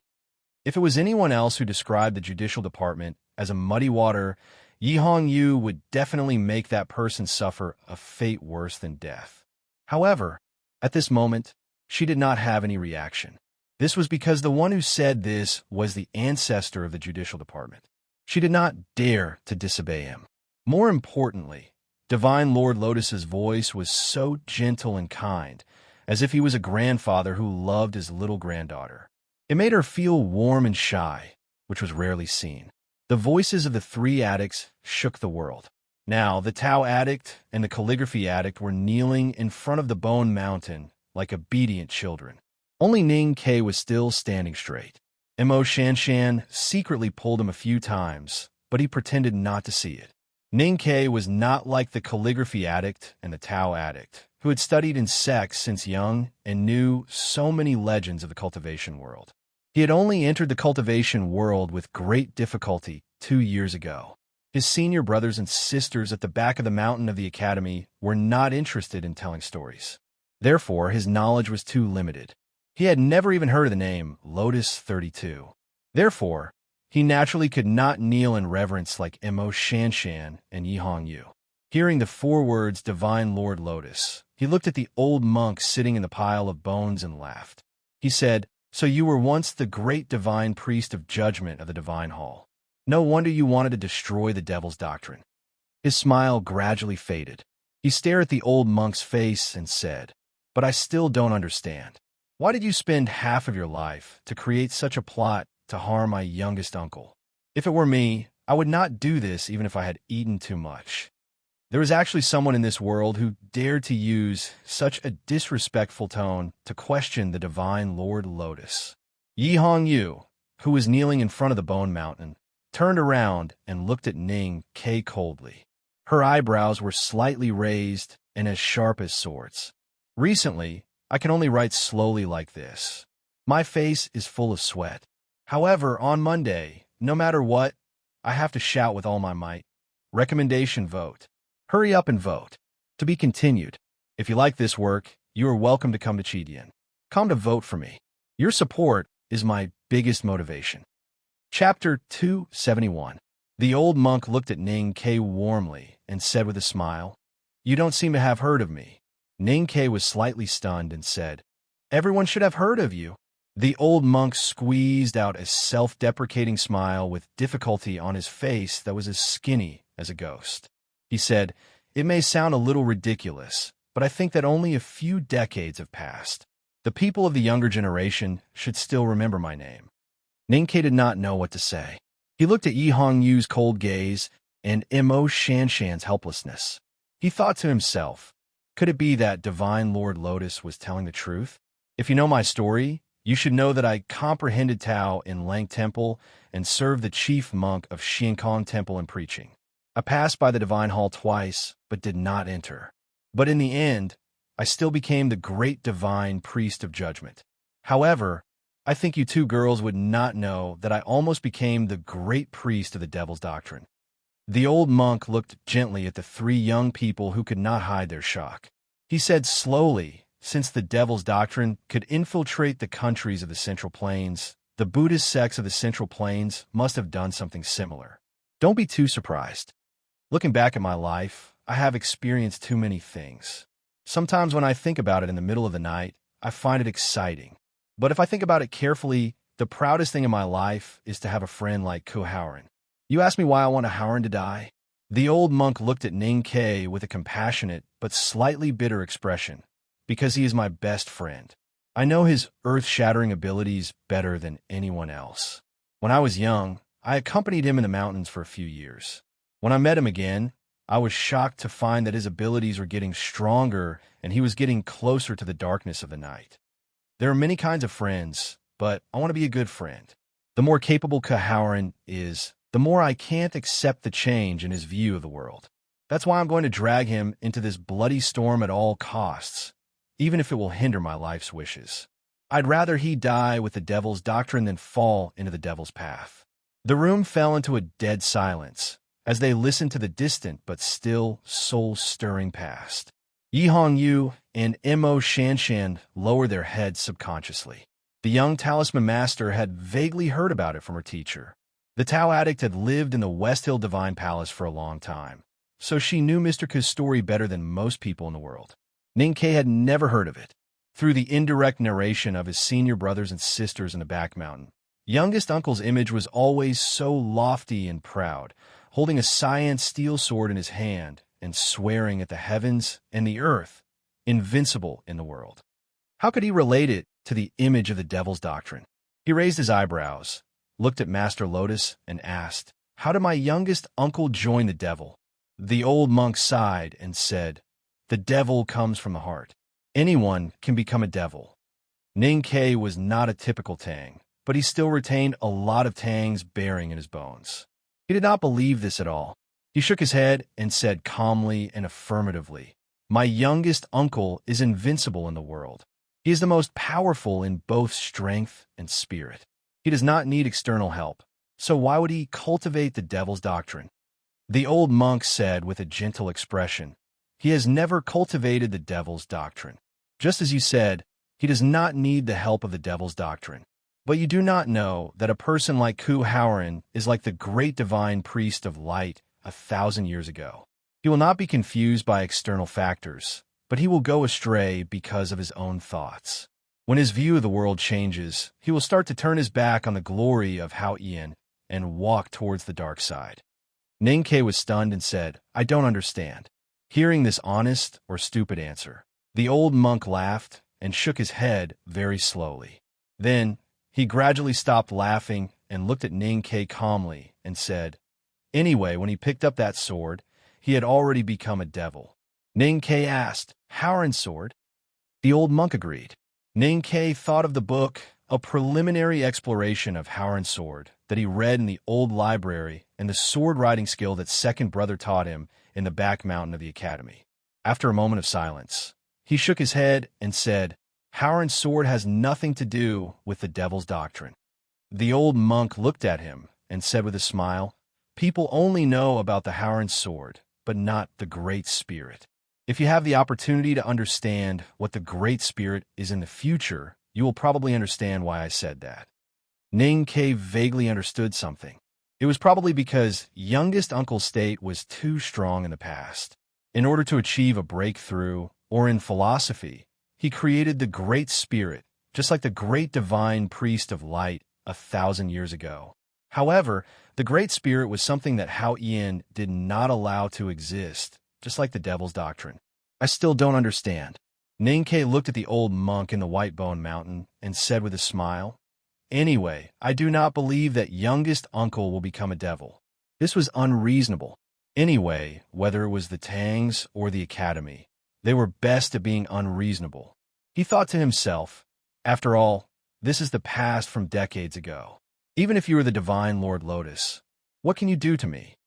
If it was anyone else who described the Judicial Department as a muddy water, Yihong Yu would definitely make that person suffer a fate worse than death. However, at this moment, she did not have any reaction. This was because the one who said this was the ancestor of the Judicial Department. She did not dare to disobey him. More importantly, Divine Lord Lotus's voice was so gentle and kind, as if he was a grandfather who loved his little granddaughter. It made her feel warm and shy, which was rarely seen. The voices of the three addicts shook the world. Now, the Tao addict and the calligraphy addict were kneeling in front of the bone mountain like obedient children. Only Ning Ke was still standing straight. Mo Shan Shan secretly pulled him a few times, but he pretended not to see it. Ning Ke was not like the calligraphy addict and the Tao addict, who had studied in sects since young and knew so many legends of the cultivation world. He had only entered the cultivation world with great difficulty 2 years ago. His senior brothers and sisters at the back of the mountain of the academy were not interested in telling stories. Therefore, his knowledge was too limited. He had never even heard of the name Lotus 32. Therefore, He naturally could not kneel in reverence like Mo Shanshan and Yi Hong Yu. Hearing the 4 words, Divine Lord Lotus, he looked at the old monk sitting in the pile of bones and laughed. He said, "So you were once the great divine priest of judgment of the divine hall. No wonder you wanted to destroy the devil's doctrine." His smile gradually faded. He stared at the old monk's face and said, "But I still don't understand. Why did you spend half of your life to create such a plot to harm my youngest uncle? If it were me, I would not do this even if I had eaten too much." There is actually someone in this world who dared to use such a disrespectful tone to question the divine Lord Lotus. Yi Hong Yu, who was kneeling in front of the bone mountain, turned around and looked at Ning Ke coldly. Her eyebrows were slightly raised and as sharp as swords. "Recently, I can only write slowly like this. My face is full of sweat. However, on Monday, no matter what, I have to shout with all my might. Recommendation vote. Hurry up and vote." To be continued. If you like this work, you are welcome to come to Chidian. Come to vote for me. Your support is my biggest motivation. Chapter 271. The old monk looked at Ning Ke warmly and said with a smile, "You don't seem to have heard of me." Ning Ke was slightly stunned and said, "Everyone should have heard of you." The old monk squeezed out a self-deprecating smile with difficulty on his face that was as skinny as a ghost. He said, "It may sound a little ridiculous, but I think that only a few decades have passed. The people of the younger generation should still remember my name." Ning Ke did not know what to say. He looked at Yi Hong Yu's cold gaze and Mo Shanshan's helplessness. He thought to himself, could it be that Divine Lord Lotus was telling the truth? If you know my story, you should know that I comprehended Tao in Lang Temple and served the chief monk of Xiankong Temple in preaching. I passed by the Divine Hall twice, but did not enter. But in the end, I still became the great divine priest of judgment. However, I think you 2 girls would not know that I almost became the great priest of the devil's doctrine. The old monk looked gently at the 3 young people who could not hide their shock. He said slowly, since the devil's doctrine could infiltrate the countries of the Central Plains, the Buddhist sects of the Central Plains must have done something similar. Don't be too surprised. Looking back at my life, I have experienced too many things. Sometimes when I think about it in the middle of the night, I find it exciting. But if I think about it carefully, the proudest thing in my life is to have a friend like Ku Howren. You ask me why I want a Howren to die? The old monk looked at Ning Ke with a compassionate but slightly bitter expression. Because he is my best friend. I know his earth-shattering abilities better than anyone else. When I was young, I accompanied him in the mountains for a few years. When I met him again, I was shocked to find that his abilities were getting stronger and he was getting closer to the darkness of the night. There are many kinds of friends, but I want to be a good friend. The more capable Ku Howren is, the more I can't accept the change in his view of the world. That's why I'm going to drag him into this bloody storm at all costs, even if it will hinder my life's wishes. I'd rather he die with the devil's doctrine than fall into the devil's path. The room fell into a dead silence as they listened to the distant but still soul-stirring past. Yi Hong Yu and Mo Shanshan lowered their heads subconsciously. The young talisman master had vaguely heard about it from her teacher. The Tao addict had lived in the West Hill Divine Palace for a long time, so she knew Mr. Ku's story better than most people in the world. Ning Ke had never heard of it. Through the indirect narration of his senior brothers and sisters in the back mountain, youngest uncle's image was always so lofty and proud, holding a cyan steel sword in his hand and swearing at the heavens and the earth, invincible in the world. How could he relate it to the image of the devil's doctrine? He raised his eyebrows, looked at Master Lotus, and asked, "How did my youngest uncle join the devil?" The old monk sighed and said, "The devil comes from the heart. Anyone can become a devil." Ning Ke was not a typical Tang, but he still retained a lot of Tang's bearing in his bones. He did not believe this at all. He shook his head and said calmly and affirmatively, "My youngest uncle is invincible in the world. He is the most powerful in both strength and spirit. He does not need external help, so why would he cultivate the devil's doctrine?" The old monk said with a gentle expression, "He has never cultivated the devil's doctrine. Just as you said, he does not need the help of the devil's doctrine. But you do not know that a person like Ku Howren is like the great divine priest of light 1,000 years ago. He will not be confused by external factors, but he will go astray because of his own thoughts. When his view of the world changes, he will start to turn his back on the glory of Hao Ian and walk towards the dark side. Ning-Ke was stunned and said, "I don't understand." Hearing this honest or stupid answer, the old monk laughed and shook his head very slowly. Then, he gradually stopped laughing and looked at Ning-Ke calmly and said, "Anyway, when he picked up that sword, he had already become a devil." Ning-Ke asked, "Howren's sword?" The old monk agreed. Ning-Ke thought of the book, a preliminary exploration of Howren's sword that he read in the old library and the sword-riding skill that second brother taught him in the back mountain of the academy. After a moment of silence, he shook his head and said, "Howren's sword has nothing to do with the devil's doctrine." The old monk looked at him and said with a smile, "People only know about the Howren's sword, but not the Great Spirit. If you have the opportunity to understand what the Great Spirit is in the future, you will probably understand why I said that." Ning-Ke vaguely understood something. It was probably because youngest uncle's state was too strong in the past. In order to achieve a breakthrough, or in philosophy, he created the Great Spirit, just like the great divine priest of light 1,000 years ago. However, the Great Spirit was something that Hao Ian did not allow to exist, just like the devil's doctrine. "I still don't understand." Ning-Ke looked at the old monk in the White Bone Mountain and said with a smile, "Anyway, I do not believe that youngest uncle will become a devil. This was unreasonable. Anyway, whether it was the Tangs or the Academy, they were best at being unreasonable." He thought to himself, "After all, this is the past from decades ago. Even if you are the divine Lord Lotus, what can you do to me?"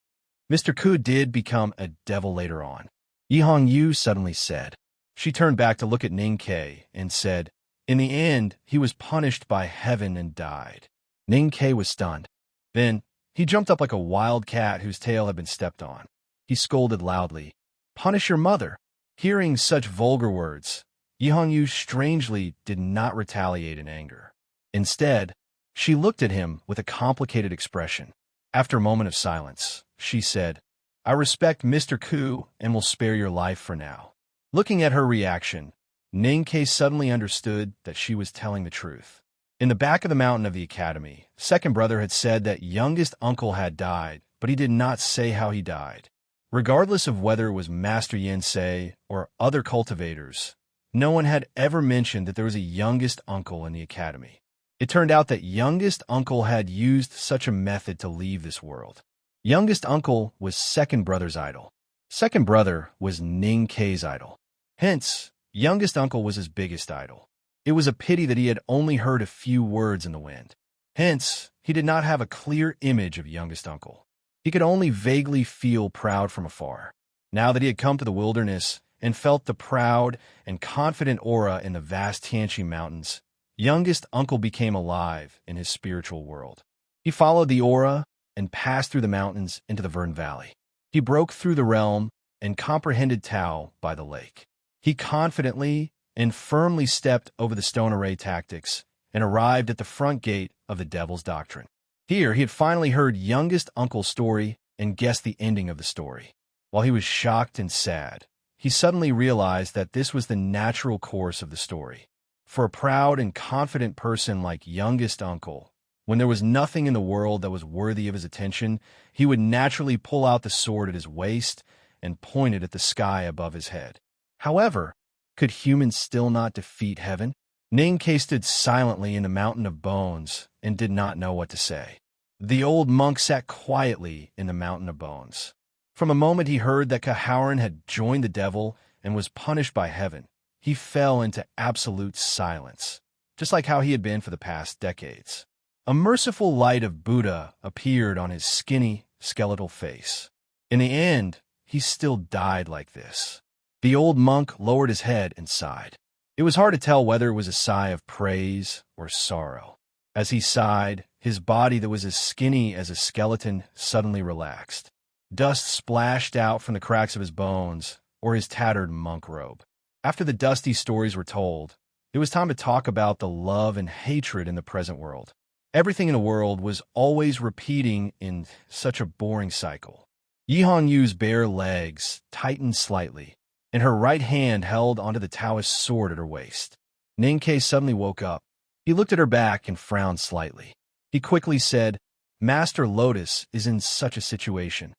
Mr. Ku did become a devil later on, Yihong Yu suddenly said. She turned back to look at Ning-Ke and said, "In the end, he was punished by heaven and died." Ning-Ke was stunned. Then, he jumped up like a wild cat whose tail had been stepped on. He scolded loudly, "Punish your mother." Hearing such vulgar words, Yihong Yu strangely did not retaliate in anger. Instead, she looked at him with a complicated expression. After a moment of silence, she said, "I respect Mr. Ku and will spare your life for now." Looking at her reaction, Ning-Ke suddenly understood that she was telling the truth. In the back of the mountain of the academy, second brother had said that youngest uncle had died, but he did not say how he died. Regardless of whether it was Master Yin-Sei or other cultivators, no one had ever mentioned that there was a youngest uncle in the academy. It turned out that youngest uncle had used such a method to leave this world. Youngest uncle was second brother's idol. Second brother was Ning-Ke's idol. Hence, youngest uncle was his biggest idol. It was a pity that he had only heard a few words in the wind. Hence, he did not have a clear image of youngest uncle. He could only vaguely feel proud from afar. Now that he had come to the wilderness and felt the proud and confident aura in the vast Tianqi Mountains, youngest uncle became alive in his spiritual world. He followed the aura and passed through the mountains into the Vern Valley. He broke through the realm and comprehended Tao by the lake. He confidently and firmly stepped over the stone array tactics and arrived at the front gate of the devil's doctrine. Here, he had finally heard youngest uncle's story and guessed the ending of the story. While he was shocked and sad, he suddenly realized that this was the natural course of the story. For a proud and confident person like youngest uncle, when there was nothing in the world that was worthy of his attention, he would naturally pull out the sword at his waist and point it at the sky above his head. However, could humans still not defeat heaven? Ning-Ke stood silently in the mountain of bones and did not know what to say. The old monk sat quietly in the mountain of bones. From the moment he heard that Howren had joined the devil and was punished by heaven, he fell into absolute silence, just like how he had been for the past decades. A merciful light of Buddha appeared on his skinny, skeletal face. In the end, he still died like this. The old monk lowered his head and sighed. It was hard to tell whether it was a sigh of praise or sorrow. As he sighed, his body that was as skinny as a skeleton suddenly relaxed. Dust splashed out from the cracks of his bones or his tattered monk robe. After the dusty stories were told, It was time to talk about the love and hatred in the present world. Everything in the world was always repeating in such a boring cycle. Yi Hongyu's bare legs tightened slightly, and her right hand held onto the Taoist sword at her waist. Ning Ke suddenly woke up. He looked at her back and frowned slightly. He quickly said, "Master Lotus is in such a situation.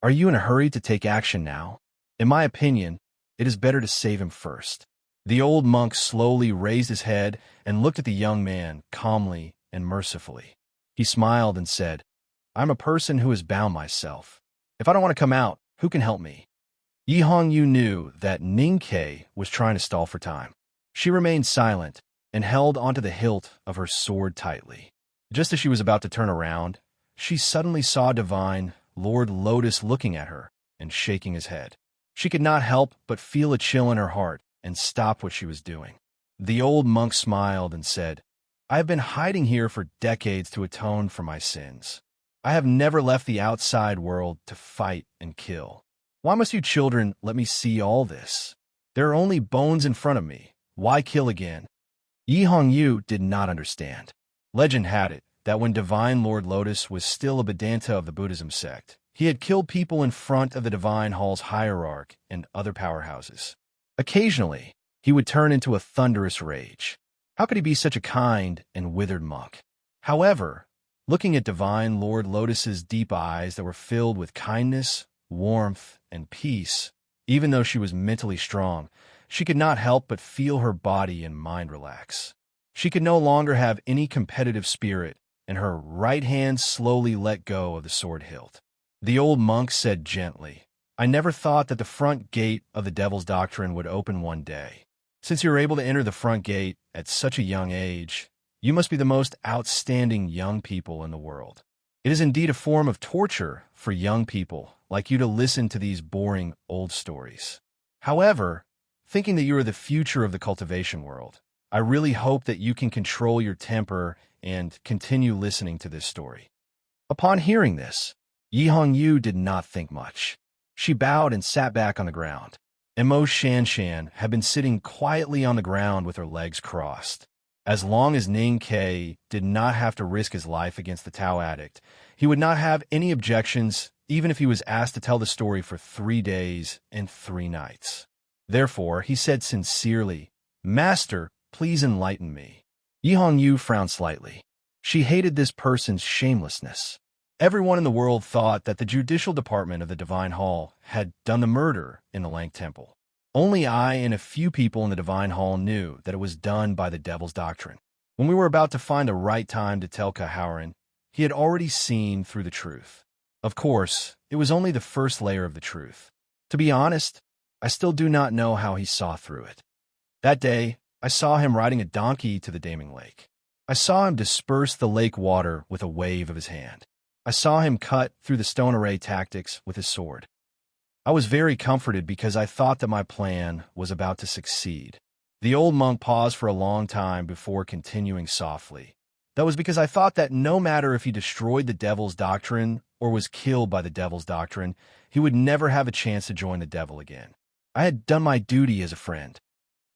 Are you in a hurry to take action now? In my opinion, it is better to save him first." The old monk slowly raised his head and looked at the young man calmly and mercifully. He smiled and said, "I'm a person who has bound myself. If I don't want to come out, who can help me?" Yi Hongyu knew that Ning Ke was trying to stall for time. She remained silent and held onto the hilt of her sword tightly. Just as she was about to turn around, she suddenly saw Divine Lord Lotus looking at her and shaking his head. She could not help but feel a chill in her heart and stop what she was doing. The old monk smiled and said, "I have been hiding here for decades to atone for my sins. I have never left the outside world to fight and kill. Why must you children let me see all this? There are only bones in front of me. Why kill again?" Yi Hongyu did not understand. Legend had it that when Divine Lord Lotus was still a Vedanta of the Buddhism sect, he had killed people in front of the Divine Hall's hierarch and other powerhouses. Occasionally, he would turn into a thunderous rage. How could he be such a kind and withered monk? However, looking at Divine Lord Lotus's deep eyes that were filled with kindness, warmth, and peace, even though she was mentally strong, she could not help but feel her body and mind relax. She could no longer have any competitive spirit, and her right hand slowly let go of the sword hilt. The old monk said gently, "I never thought that the front gate of the Devil's Doctrine would open one day. Since you're able to enter the front gate at such a young age, you must be the most outstanding young people in the world. It is indeed a form of torture for young people like you to listen to these boring old stories. However, thinking that you are the future of the cultivation world, I really hope that you can control your temper and continue listening to this story." Upon hearing this, Yi Hongyu did not think much. She bowed and sat back on the ground. Mo Shanshan had been sitting quietly on the ground with her legs crossed. As long as Ning Ke did not have to risk his life against the Tao addict, he would not have any objections even if he was asked to tell the story for 3 days and 3 nights. Therefore, he said sincerely, "Master, please enlighten me." Yi Hongyu frowned slightly. She hated this person's shamelessness. Everyone in the world thought that the judicial department of the Divine Hall had done the murder in the Lang Temple. Only I and a few people in the Divine Hall knew that it was done by the Devil's Doctrine. When we were about to find the right time to tell Kaharan, he had already seen through the truth. Of course, it was only the first layer of the truth. To be honest, I still do not know how he saw through it. That day, I saw him riding a donkey to the Daming Lake. I saw him disperse the lake water with a wave of his hand. I saw him cut through the stone array tactics with his sword. I was very comforted because I thought that my plan was about to succeed. The old monk paused for a long time before continuing softly. That was because I thought that no matter if he destroyed the Devil's Doctrine or was killed by the Devil's Doctrine, he would never have a chance to join the Devil again. I had done my duty as a friend.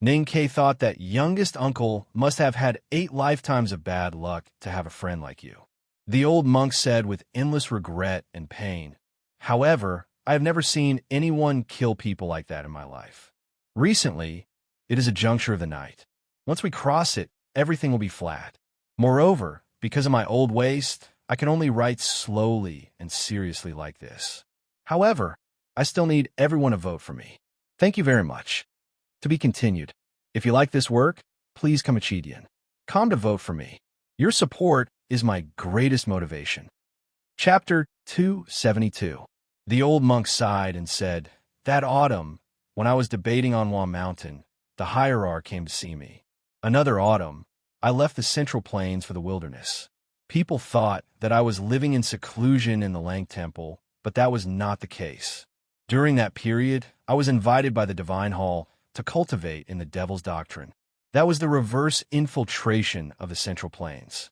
Ning Ke thought that youngest uncle must have had 8 lifetimes of bad luck to have a friend like you. The old monk said with endless regret and pain, "However, I have never seen anyone kill people like that in my life. Recently, it is a juncture of the night. Once we cross it, everything will be flat. Moreover, because of my old waist, I can only write slowly and seriously like this. However, I still need everyone to vote for me. Thank you very much. To be continued. If you like this work, please come to vote for me. Your support is my greatest motivation." Chapter 272. The old monk sighed and said, "That autumn, when I was debating on Wan Mountain, the hierarch came to see me. Another autumn, I left the Central Plains for the wilderness. People thought that I was living in seclusion in the Lang Temple, but that was not the case. During that period, I was invited by the Divine Hall to cultivate in the Devil's Doctrine. That was the reverse infiltration of the Central Plains."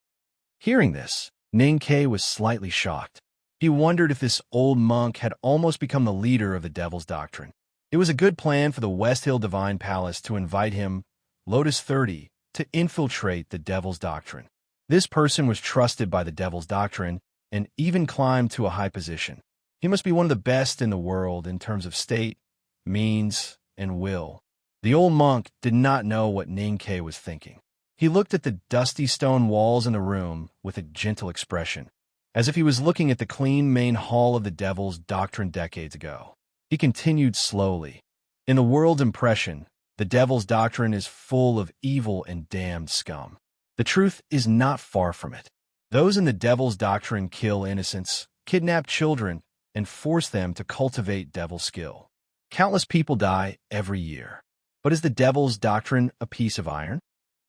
Hearing this, Ning Ke was slightly shocked. He wondered if this old monk had almost become the leader of the Devil's Doctrine. It was a good plan for the West Hill Divine Palace to invite him, Lotus 30, to infiltrate the devil's doctrine. This person was trusted by the devil's doctrine and even climbed to a high position. He must be one of the best in the world in terms of state, means, and will. The old monk did not know what Ning-Ke was thinking. He looked at the dusty stone walls in the room with a gentle expression, as if he was looking at the clean main hall of the devil's doctrine decades ago. He continued slowly. In the world's impression, the devil's doctrine is full of evil and damned scum. The truth is not far from it. Those in the devil's doctrine kill innocents, kidnap children, and force them to cultivate devil skill. Countless people die every year. But is the devil's doctrine a piece of iron?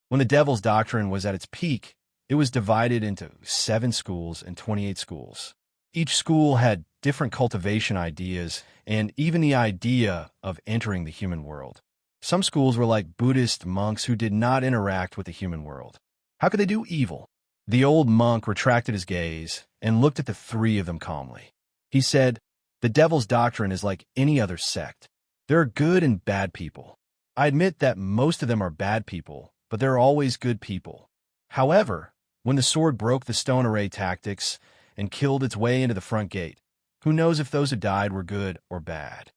When the devil's doctrine was at its peak, it was divided into 7 schools and 28 schools. Each school had different cultivation ideas and even the idea of entering the human world. Some schools were like Buddhist monks who did not interact with the human world. How could they do evil? The old monk retracted his gaze and looked at the 3 of them calmly. He said, "The devil's doctrine is like any other sect. There are good and bad people. I admit that most of them are bad people, but there are always good people. However, when the sword broke the stone array tactics and killed its way into the front gate, who knows if those who died were good or bad?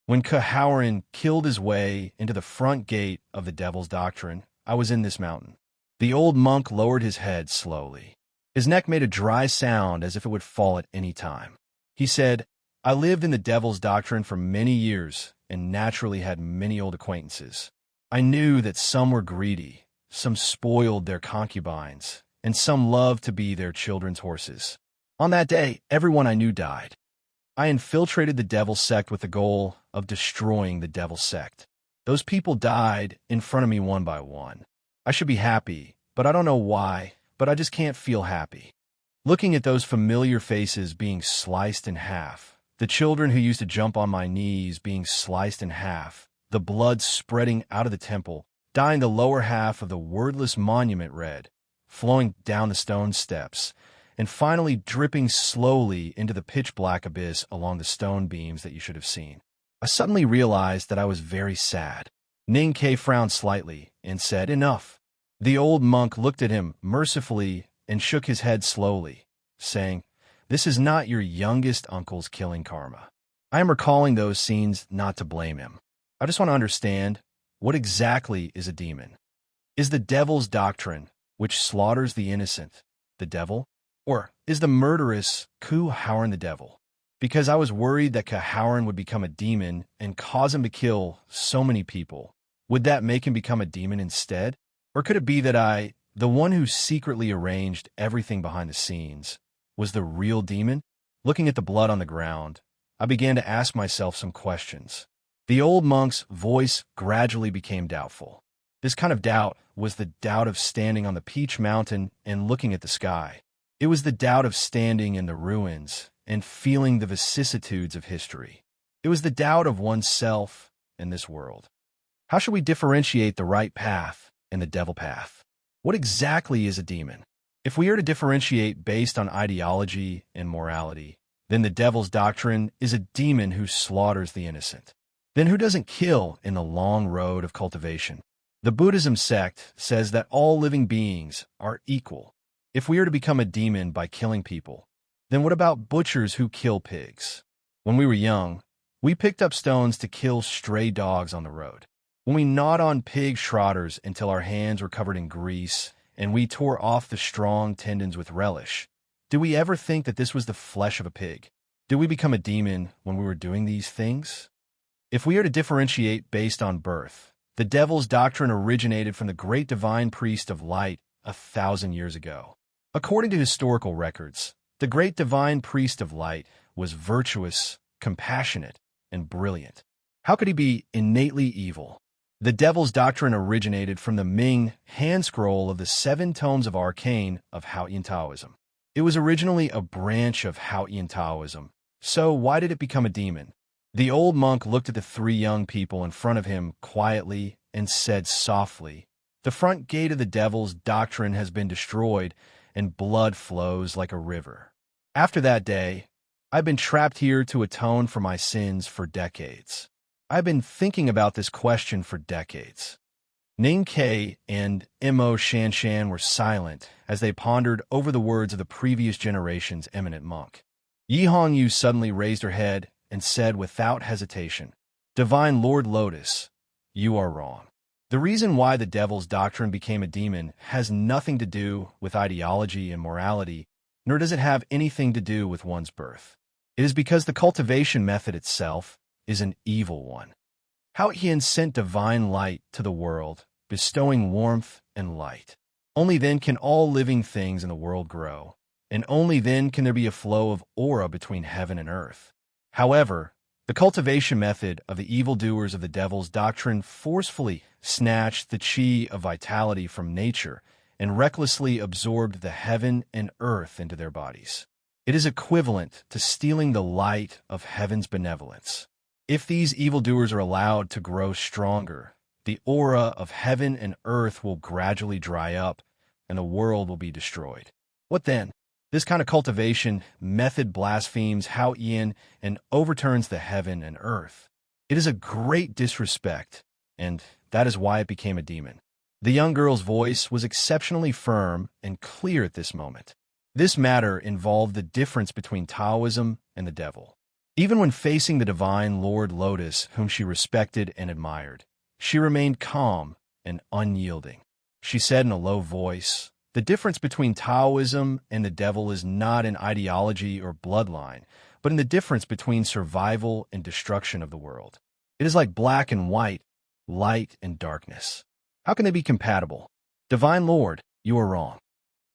When Kaharan killed his way into the front gate of the devil's doctrine, I was in this mountain." The old monk lowered his head slowly. His neck made a dry sound as if it would fall at any time. He said, "I lived in the devil's doctrine for many years and naturally had many old acquaintances. I knew that some were greedy, some spoiled their concubines, and some loved to be their children's horses. On that day, everyone I knew died. I infiltrated the devil sect with the goal of destroying the devil sect. Those people died in front of me one by one. I should be happy, but I don't know why, but I just can't feel happy. Looking at those familiar faces being sliced in half, the children who used to jump on my knees being sliced in half, the blood spreading out of the temple, dyeing the lower half of the wordless monument red, flowing down the stone steps, and finally dripping slowly into the pitch-black abyss along the stone beams that you should have seen. I suddenly realized that I was very sad. Ning-Ke frowned slightly and said, "Enough." The old monk looked at him mercifully and shook his head slowly, saying, "This is not your youngest uncle's killing karma. I am recalling those scenes not to blame him. I just want to understand, what exactly is a demon? Is the devil's doctrine, which slaughters the innocent, the devil? Or is the murderous Kaharan the devil? Because I was worried that Kaharan would become a demon and cause him to kill so many people. Would that make him become a demon instead? Or could it be that I, the one who secretly arranged everything behind the scenes, was the real demon?" Looking at the blood on the ground, I began to ask myself some questions. The old monk's voice gradually became doubtful. This kind of doubt was the doubt of standing on the Peach Mountain and looking at the sky. It was the doubt of standing in the ruins and feeling the vicissitudes of history. It was the doubt of oneself in this world. How should we differentiate the right path and the devil path? What exactly is a demon? If we are to differentiate based on ideology and morality, then the devil's doctrine is a demon who slaughters the innocent. Then who doesn't kill in the long road of cultivation? The Buddhism sect says that all living beings are equal. If we are to become a demon by killing people, then what about butchers who kill pigs? When we were young, we picked up stones to kill stray dogs on the road. When we gnawed on pig shrouders until our hands were covered in grease and we tore off the strong tendons with relish, did we ever think that this was the flesh of a pig? Did we become a demon when we were doing these things? If we are to differentiate based on birth, the devil's doctrine originated from the great divine priest of light 1,000 years ago. According to historical records, the great divine priest of light was virtuous, compassionate, and brilliant. How could he be innately evil? The devil's doctrine originated from the Ming hand scroll of the 7 tomes of arcane of Haotian Taoism. It was originally a branch of Haotian Taoism, so why did it become a demon? The old monk looked at the 3 young people in front of him quietly and said softly, "The front gate of the devil's doctrine has been destroyed, and blood flows like a river. After that day, I've been trapped here to atone for my sins for decades. I've been thinking about this question for decades. Ning Ke and Mo Shanshan were silent as they pondered over the words of the previous generation's eminent monk. Yi Hongyu suddenly raised her head and said without hesitation, "Divine Lord Lotus, you are wrong. The reason why the devil's doctrine became a demon has nothing to do with ideology and morality, nor does it have anything to do with one's birth. It is because the cultivation method itself is an evil one. How Hien sent divine light to the world, bestowing warmth and light. Only then can all living things in the world grow, and only then can there be a flow of aura between heaven and earth. However, the cultivation method of the evildoers of the devil's doctrine forcefully snatched the chi of vitality from nature and recklessly absorbed the heaven and earth into their bodies. It is equivalent to stealing the light of heaven's benevolence. If these evildoers are allowed to grow stronger, the aura of heaven and earth will gradually dry up, and the world will be destroyed. What then? This kind of cultivation method blasphemes Hao Yin and overturns the heaven and earth. It is a great disrespect, and that is why it became a demon." The young girl's voice was exceptionally firm and clear at this moment. This matter involved the difference between Taoism and the devil. Even when facing the divine Lord Lotus, whom she respected and admired, she remained calm and unyielding. She said in a low voice, "The difference between Taoism and the devil is not in ideology or bloodline, but in the difference between survival and destruction of the world. It is like black and white, light and darkness. How can they be compatible? Divine Lord, you are wrong."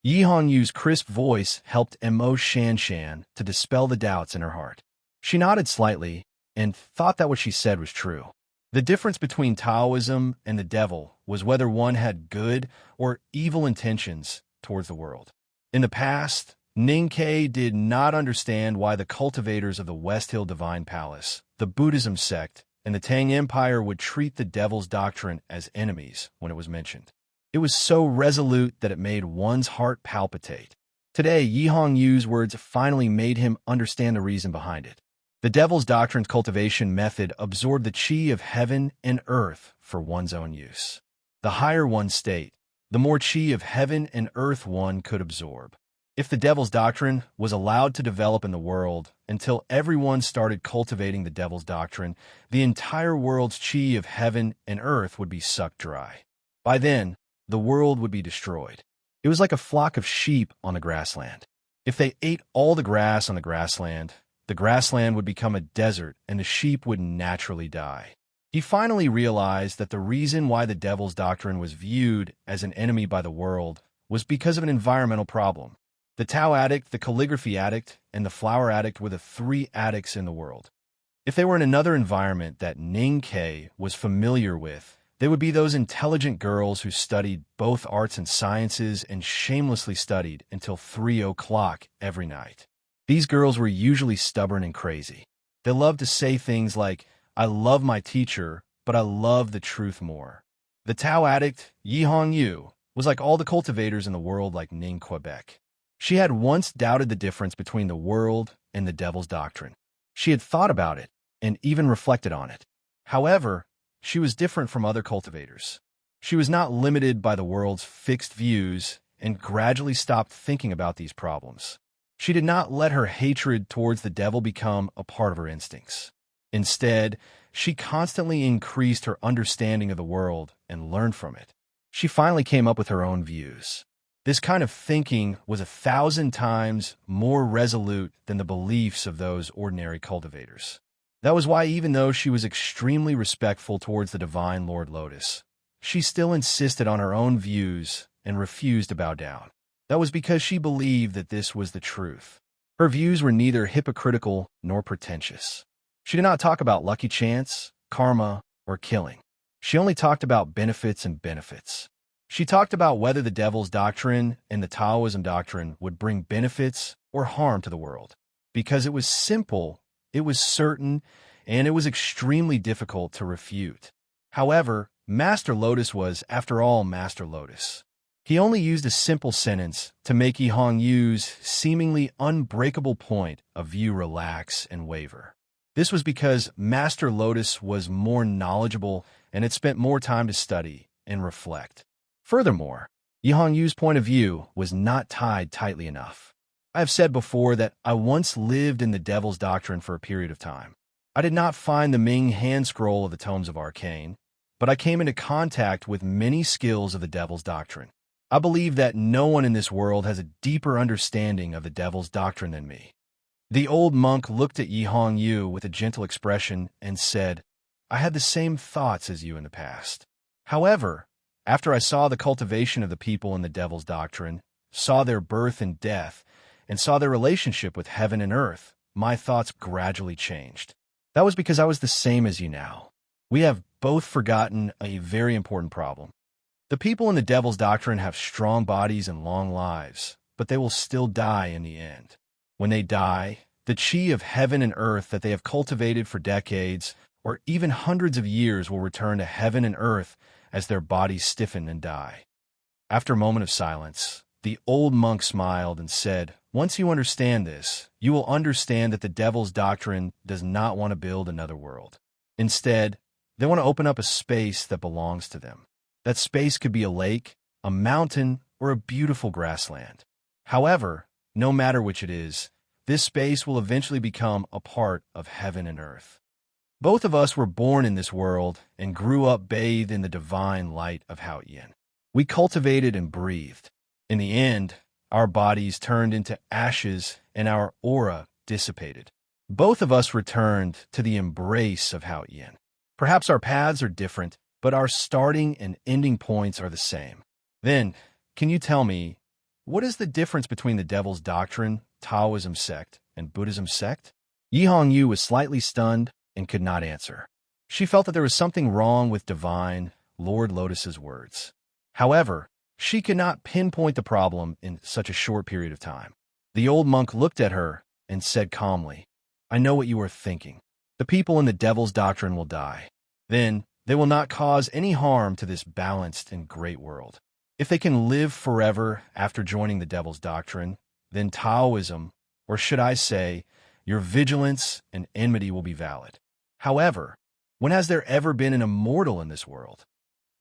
Yi Hongyu's crisp voice helped Mo Shanshan to dispel the doubts in her heart. She nodded slightly and thought that what she said was true. The difference between Taoism and the devil was whether one had good or evil intentions towards the world. In the past, Ning Ke did not understand why the cultivators of the West Hill Divine Palace, the Buddhism sect, and the Tang Empire would treat the devil's doctrine as enemies when it was mentioned. It was so resolute that it made one's heart palpitate. Today, Yi Hongyu's words finally made him understand the reason behind it. The devil's doctrine's cultivation method absorbed the chi of heaven and earth for one's own use. The higher one's state, the more chi of heaven and earth one could absorb. If the devil's doctrine was allowed to develop in the world until everyone started cultivating the devil's doctrine, the entire world's chi of heaven and earth would be sucked dry. By then, the world would be destroyed. It was like a flock of sheep on the grassland. If they ate all the grass on the grassland would become a desert and the sheep would naturally die. He finally realized that the reason why the devil's doctrine was viewed as an enemy by the world was because of an environmental problem. The Tao addict, the calligraphy addict, and the flower addict were the three addicts in the world. If they were in another environment that Ning Ke was familiar with, they would be those intelligent girls who studied both arts and sciences and shamelessly studied until 3 o'clock every night. These girls were usually stubborn and crazy. They loved to say things like, "I love my teacher, but I love the truth more." The Tao addict, Yi Hongyu, was like all the cultivators in the world like Ning Quebec. She had once doubted the difference between the world and the devil's doctrine. She had thought about it and even reflected on it. However, she was different from other cultivators. She was not limited by the world's fixed views and gradually stopped thinking about these problems. She did not let her hatred towards the devil become a part of her instincts. Instead, she constantly increased her understanding of the world and learned from it. She finally came up with her own views. This kind of thinking was 1,000 times more resolute than the beliefs of those ordinary cultivators. That was why, even though she was extremely respectful towards the divine Lord Lotus, she still insisted on her own views and refused to bow down. That was because she believed that this was the truth. Her views were neither hypocritical nor pretentious. She did not talk about lucky chance, karma, or killing. She only talked about benefits and benefits. She talked about whether the devil's doctrine and the Taoism doctrine would bring benefits or harm to the world. Because it was simple, it was certain, and it was extremely difficult to refute. However, Master Lotus was, after all, Master Lotus. He only used a simple sentence to make Yi Hongyu's seemingly unbreakable point of view relax and waver. This was because Master Lotus was more knowledgeable and had spent more time to study, and reflect. Furthermore, Yi Hongyu's point of view was not tied tightly enough. I have said before that I once lived in the Devil's Doctrine for a period of time. I did not find the Ming hand scroll of the Tomes of Arcane, but I came into contact with many skills of the Devil's Doctrine. I believe that no one in this world has a deeper understanding of the Devil's Doctrine than me. The old monk looked at Yi Hongyu with a gentle expression and said, I had the same thoughts as you in the past. However, after I saw the cultivation of the people in the Devil's Doctrine, saw their birth and death, and saw their relationship with heaven and earth, my thoughts gradually changed. That was because I was the same as you now. We have both forgotten a very important problem. The people in the Devil's Doctrine have strong bodies and long lives, but they will still die in the end. When they die, the chi of heaven and earth that they have cultivated for decades or even hundreds of years will return to heaven and earth as their bodies stiffen and die. After a moment of silence, the old monk smiled and said, Once you understand this, you will understand that the Devil's Doctrine does not want to build another world. Instead, they want to open up a space that belongs to them. That space could be a lake, a mountain, or a beautiful grassland. However, no matter which it is, this space will eventually become a part of heaven and earth. Both of us were born in this world and grew up bathed in the divine light of Haoyan. We cultivated and breathed. In the end, our bodies turned into ashes and our aura dissipated. Both of us returned to the embrace of Haoyan. Perhaps our paths are different, but our starting and ending points are the same. Then, can you tell me, what is the difference between the Devil's Doctrine, Taoism sect, and Buddhism sect? Yi Hongyu was slightly stunned and could not answer. She felt that there was something wrong with divine Lord Lotus's words. However, she could not pinpoint the problem in such a short period of time. The old monk looked at her and said calmly, I know what you are thinking. The people in the Devil's Doctrine will die. Then, they will not cause any harm to this balanced and great world. If they can live forever after joining the Devil's Doctrine, then Taoism, or should I say, your vigilance and enmity will be valid. However, when has there ever been an immortal in this world?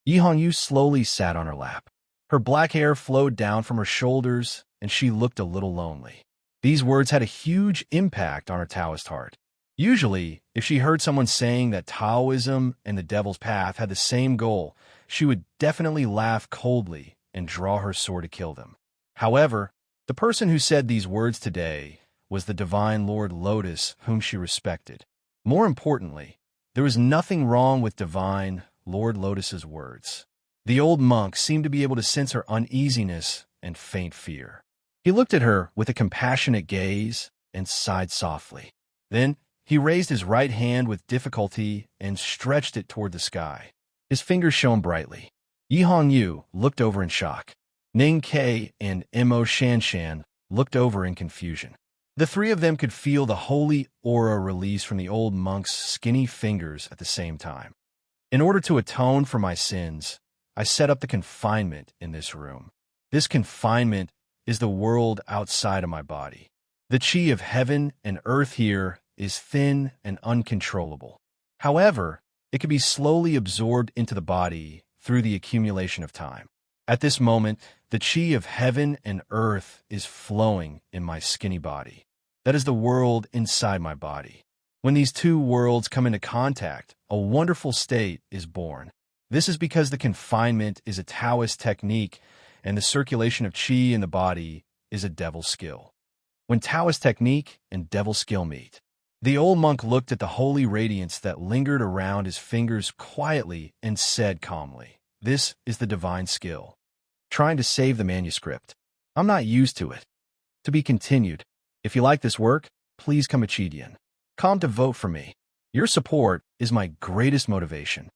Yi Hongyu slowly sat on her lap. Her black hair flowed down from her shoulders, and she looked a little lonely. These words had a huge impact on her Taoist heart. Usually, if she heard someone saying that Taoism and the Devil's Path had the same goal, she would definitely laugh coldly and draw her sword to kill them. However, the person who said these words today was the divine Lord Lotus, whom she respected. More importantly, there was nothing wrong with divine Lord Lotus's words. The old monk seemed to be able to sense her uneasiness and faint fear. He looked at her with a compassionate gaze and sighed softly. Then, he raised his right hand with difficulty and stretched it toward the sky. His fingers shone brightly. Yi Hongyu looked over in shock. Ning Ke and Mo Shanshan looked over in confusion. The three of them could feel the holy aura release from the old monk's skinny fingers at the same time. In order to atone for my sins, I set up the confinement in this room. This confinement is the world outside of my body. The chi of heaven and earth here is thin and uncontrollable. However, it can be slowly absorbed into the body through the accumulation of time. At this moment, the chi of heaven and earth is flowing in my skinny body. That is the world inside my body. When these two worlds come into contact, a wonderful state is born. This is because the confinement is a Taoist technique and the circulation of chi in the body is a devil skill. When Taoist technique and devil skill meet, the old monk looked at the holy radiance that lingered around his fingers quietly and said calmly, This is the divine skill. Trying to save the manuscript. I'm not used to it. To be continued. If you like this work, please come Achidian. Come to vote for me. Your support is my greatest motivation.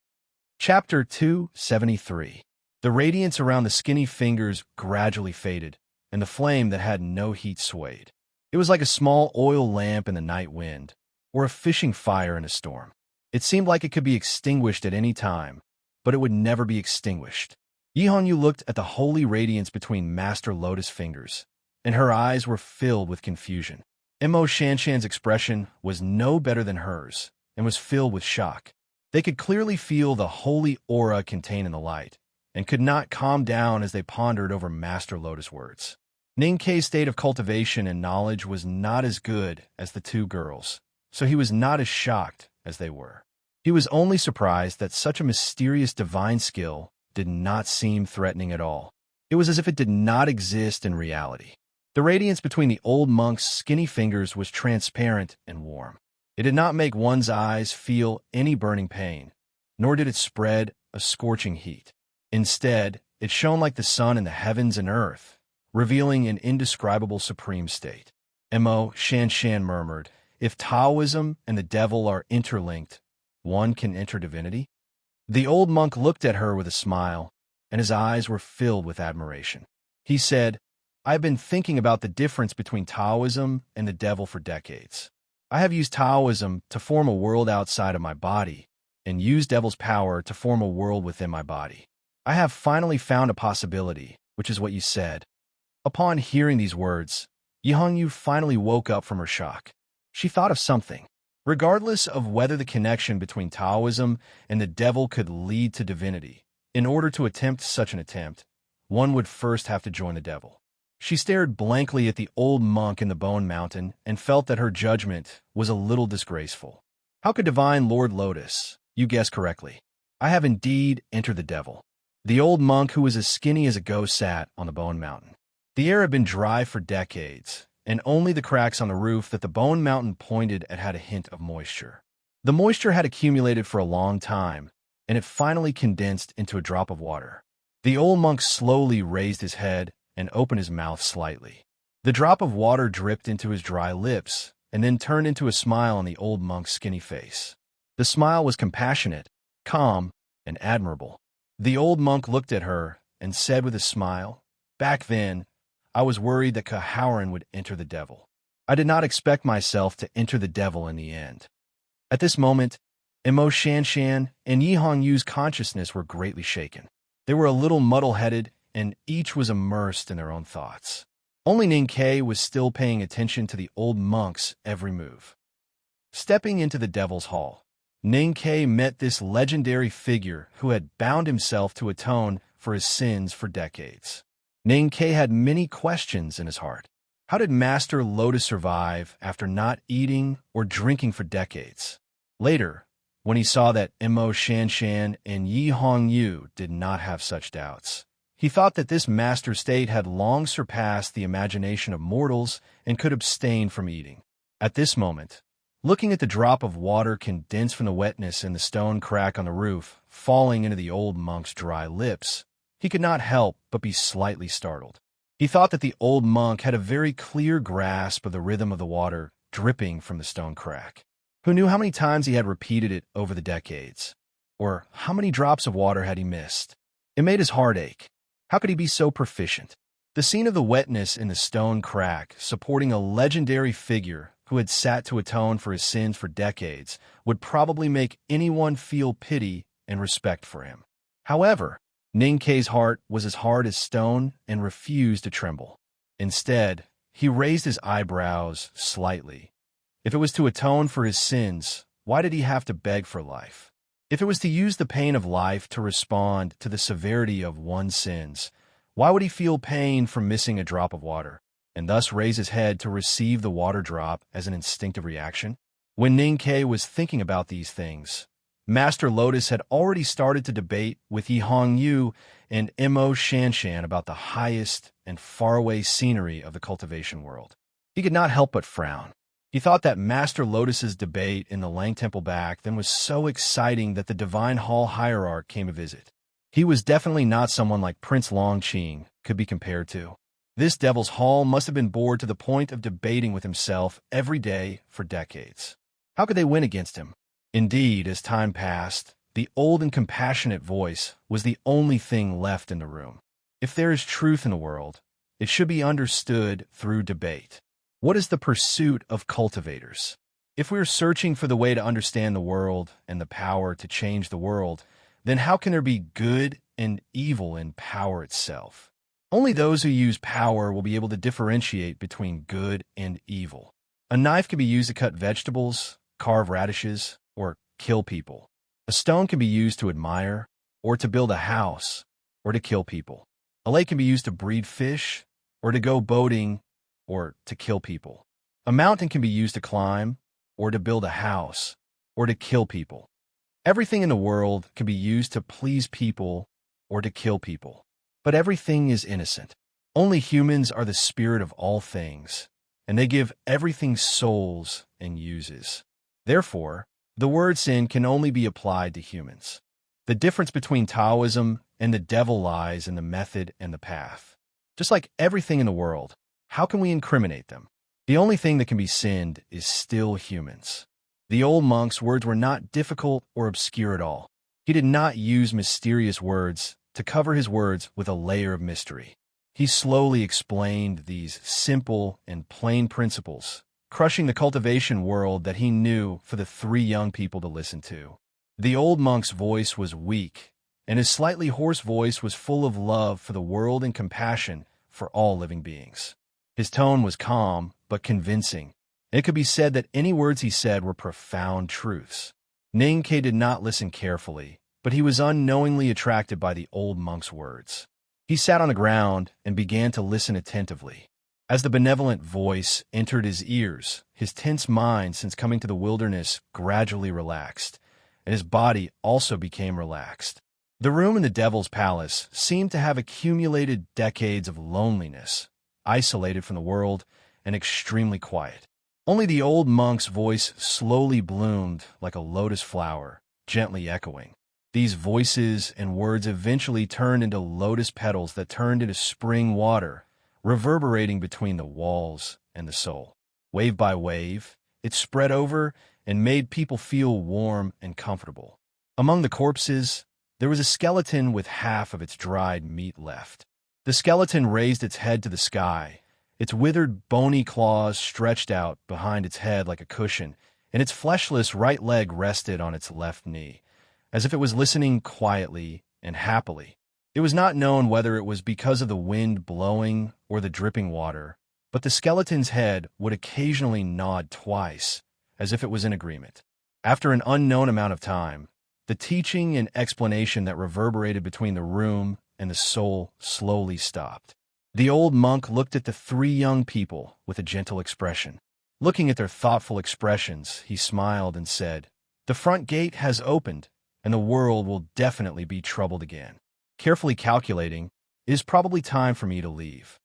Chapter 273. The radiance around the skinny fingers gradually faded, and the flame that had no heat swayed. It was like a small oil lamp in the night wind, or a fishing fire in a storm. It seemed like it could be extinguished at any time, but it would never be extinguished. Yi Hongyu looked at the holy radiance between Master Lotus fingers, and her eyes were filled with confusion. Mo Shanshan's expression was no better than hers, and was filled with shock. They could clearly feel the holy aura contained in the light, and could not calm down as they pondered over Master Lotus' words. Ninkei's state of cultivation and knowledge was not as good as the two girls, so he was not as shocked as they were. He was only surprised that such a mysterious divine skill did not seem threatening at all. It was as if it did not exist in reality. The radiance between the old monk's skinny fingers was transparent and warm. It did not make one's eyes feel any burning pain, nor did it spread a scorching heat. Instead, it shone like the sun in the heavens and earth, revealing an indescribable supreme state. Mo Shanshan murmured, "If Taoism and the devil are interlinked, one can enter divinity?" The old monk looked at her with a smile, and his eyes were filled with admiration. He said, "I have been thinking about the difference between Taoism and the devil for decades. I have used Taoism to form a world outside of my body, and used devil's power to form a world within my body. I have finally found a possibility, which is what you said." Upon hearing these words, Yihongyu finally woke up from her shock. She thought of something. Regardless of whether the connection between Taoism and the devil could lead to divinity, in order to attempt such an attempt, one would first have to join the devil. She stared blankly at the old monk in the Bone Mountain and felt that her judgment was a little disgraceful. How could Divine Lord Lotus, you guessed correctly, I have indeed entered the devil. The old monk, who was as skinny as a ghost, sat on the Bone Mountain. The air had been dry for decades, and only the cracks on the roof that the Bone Mountain pointed at had a hint of moisture. The moisture had accumulated for a long time, and it finally condensed into a drop of water. The old monk slowly raised his head and opened his mouth slightly. The drop of water dripped into his dry lips, and then turned into a smile on the old monk's skinny face. The smile was compassionate, calm, and admirable. The old monk looked at her and said with a smile, "Back then, I was worried that Kaharan would enter the devil. I did not expect myself to enter the devil in the end." At this moment, Mo Shanshan and Yihongyu's consciousness were greatly shaken. They were a little muddle-headed, and each was immersed in their own thoughts. Only Ninkei was still paying attention to the old monk's every move. Stepping into the devil's hall, Ninkei met this legendary figure who had bound himself to atone for his sins for decades. Ninkei had many questions in his heart. How did Master Lotus survive after not eating or drinking for decades? Later, when he saw that Mo Shanshan and Yihongyu did not have such doubts, he thought that this master state had long surpassed the imagination of mortals and could abstain from eating. At this moment, looking at the drop of water condensed from the wetness in the stone crack on the roof, falling into the old monk's dry lips, he could not help but be slightly startled. He thought that the old monk had a very clear grasp of the rhythm of the water dripping from the stone crack. Who knew how many times he had repeated it over the decades? Or how many drops of water had he missed? It made his heart ache. How could he be so proficient? The scene of the wetness in the stone crack, supporting a legendary figure who had sat to atone for his sins for decades, would probably make anyone feel pity and respect for him. However, Ninkei's heart was as hard as stone and refused to tremble. Instead, he raised his eyebrows slightly. If it was to atone for his sins, why did he have to beg for life? If it was to use the pain of life to respond to the severity of one's sins, why would he feel pain from missing a drop of water, and thus raise his head to receive the water drop as an instinctive reaction? When Ninkei was thinking about these things, Master Lotus had already started to debate with Yihongyu and Mo Shanshan about the highest and faraway scenery of the cultivation world. He could not help but frown. He thought that Master Lotus's debate in the Lang Temple back then was so exciting that the Divine Hall Hierarch came to visit. He was definitely not someone like Prince Longqing could be compared to. This Devil's Hall must have been bored to the point of debating with himself every day for decades. How could they win against him? Indeed, as time passed, the old and compassionate voice was the only thing left in the room. If there is truth in the world, it should be understood through debate. What is the pursuit of cultivators? If we are searching for the way to understand the world and the power to change the world, then how can there be good and evil in power itself? Only those who use power will be able to differentiate between good and evil. A knife can be used to cut vegetables, carve radishes, or kill people. A stone can be used to admire or to build a house, or to kill people. A lake can be used to breed fish, or to go boating, or to kill people. A mountain can be used to climb, or to build a house, or to kill people. Everything in the world can be used to please people or to kill people. But everything is innocent. Only humans are the spirit of all things, and they give everything souls and uses. Therefore, the word sin can only be applied to humans. The difference between Taoism and the devil lies in the method and the path. Just like everything in the world, how can we incriminate them? The only thing that can be sinned is still humans. The old monk's words were not difficult or obscure at all. He did not use mysterious words to cover his words with a layer of mystery. He slowly explained these simple and plain principles, crushing the cultivation world that he knew for the three young people to listen to. The old monk's voice was weak, and his slightly hoarse voice was full of love for the world and compassion for all living beings. His tone was calm but convincing. It could be said that any words he said were profound truths. Ning-Ke did not listen carefully, but he was unknowingly attracted by the old monk's words. He sat on the ground and began to listen attentively. As the benevolent voice entered his ears, his tense mind since coming to the wilderness gradually relaxed, and his body also became relaxed. The room in the devil's palace seemed to have accumulated decades of loneliness, isolated from the world and extremely quiet. Only the old monk's voice slowly bloomed like a lotus flower, gently echoing. These voices and words eventually turned into lotus petals that turned into spring water, reverberating between the walls and the soul. Wave by wave, it spread over and made people feel warm and comfortable. Among the corpses, there was a skeleton with half of its dried meat left. The skeleton raised its head to the sky. Its withered, bony claws stretched out behind its head like a cushion, and its fleshless right leg rested on its left knee, as if it was listening quietly and happily. It was not known whether it was because of the wind blowing or the dripping water, but the skeleton's head would occasionally nod twice, as if it was in agreement. After an unknown amount of time, the teaching and explanation that reverberated between the room and the soul slowly stopped. The old monk looked at the three young people with a gentle expression. Looking at their thoughtful expressions, he smiled and said, "The front gate has opened, and the world will definitely be troubled again. Carefully calculating, it is probably time for me to leave."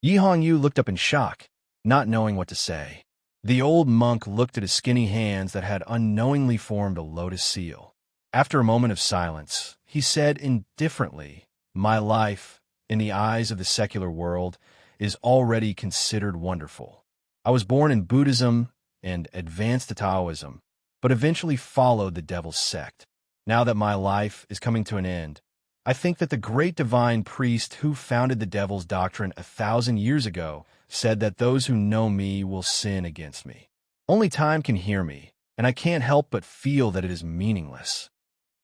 Yi Hongyu looked up in shock, not knowing what to say. The old monk looked at his skinny hands that had unknowingly formed a lotus seal. After a moment of silence, he said indifferently, "My life, in the eyes of the secular world, is already considered wonderful. I was born in Buddhism and advanced to Taoism, but eventually followed the devil's sect. Now that my life is coming to an end, I think that the great divine priest who founded the devil's doctrine 1,000 years ago said that those who know me will sin against me. Only time can hear me, and I can't help but feel that it is meaningless.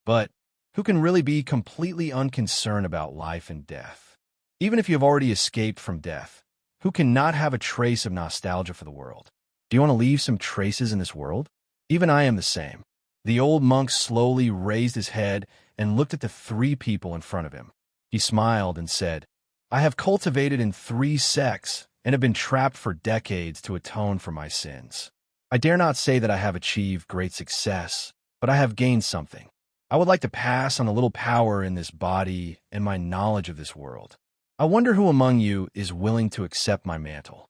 But who can really be completely unconcerned about life and death? Even if you have already escaped from death, who cannot have a trace of nostalgia for the world? Do you want to leave some traces in this world? Even I am the same." The old monk slowly raised his head and looked at the three people in front of him. He smiled and said, "I have cultivated in 3 sects and have been trapped for decades to atone for my sins. I dare not say that I have achieved great success, but I have gained something. I would like to pass on a little power in this body and my knowledge of this world. I wonder who among you is willing to accept my mantle."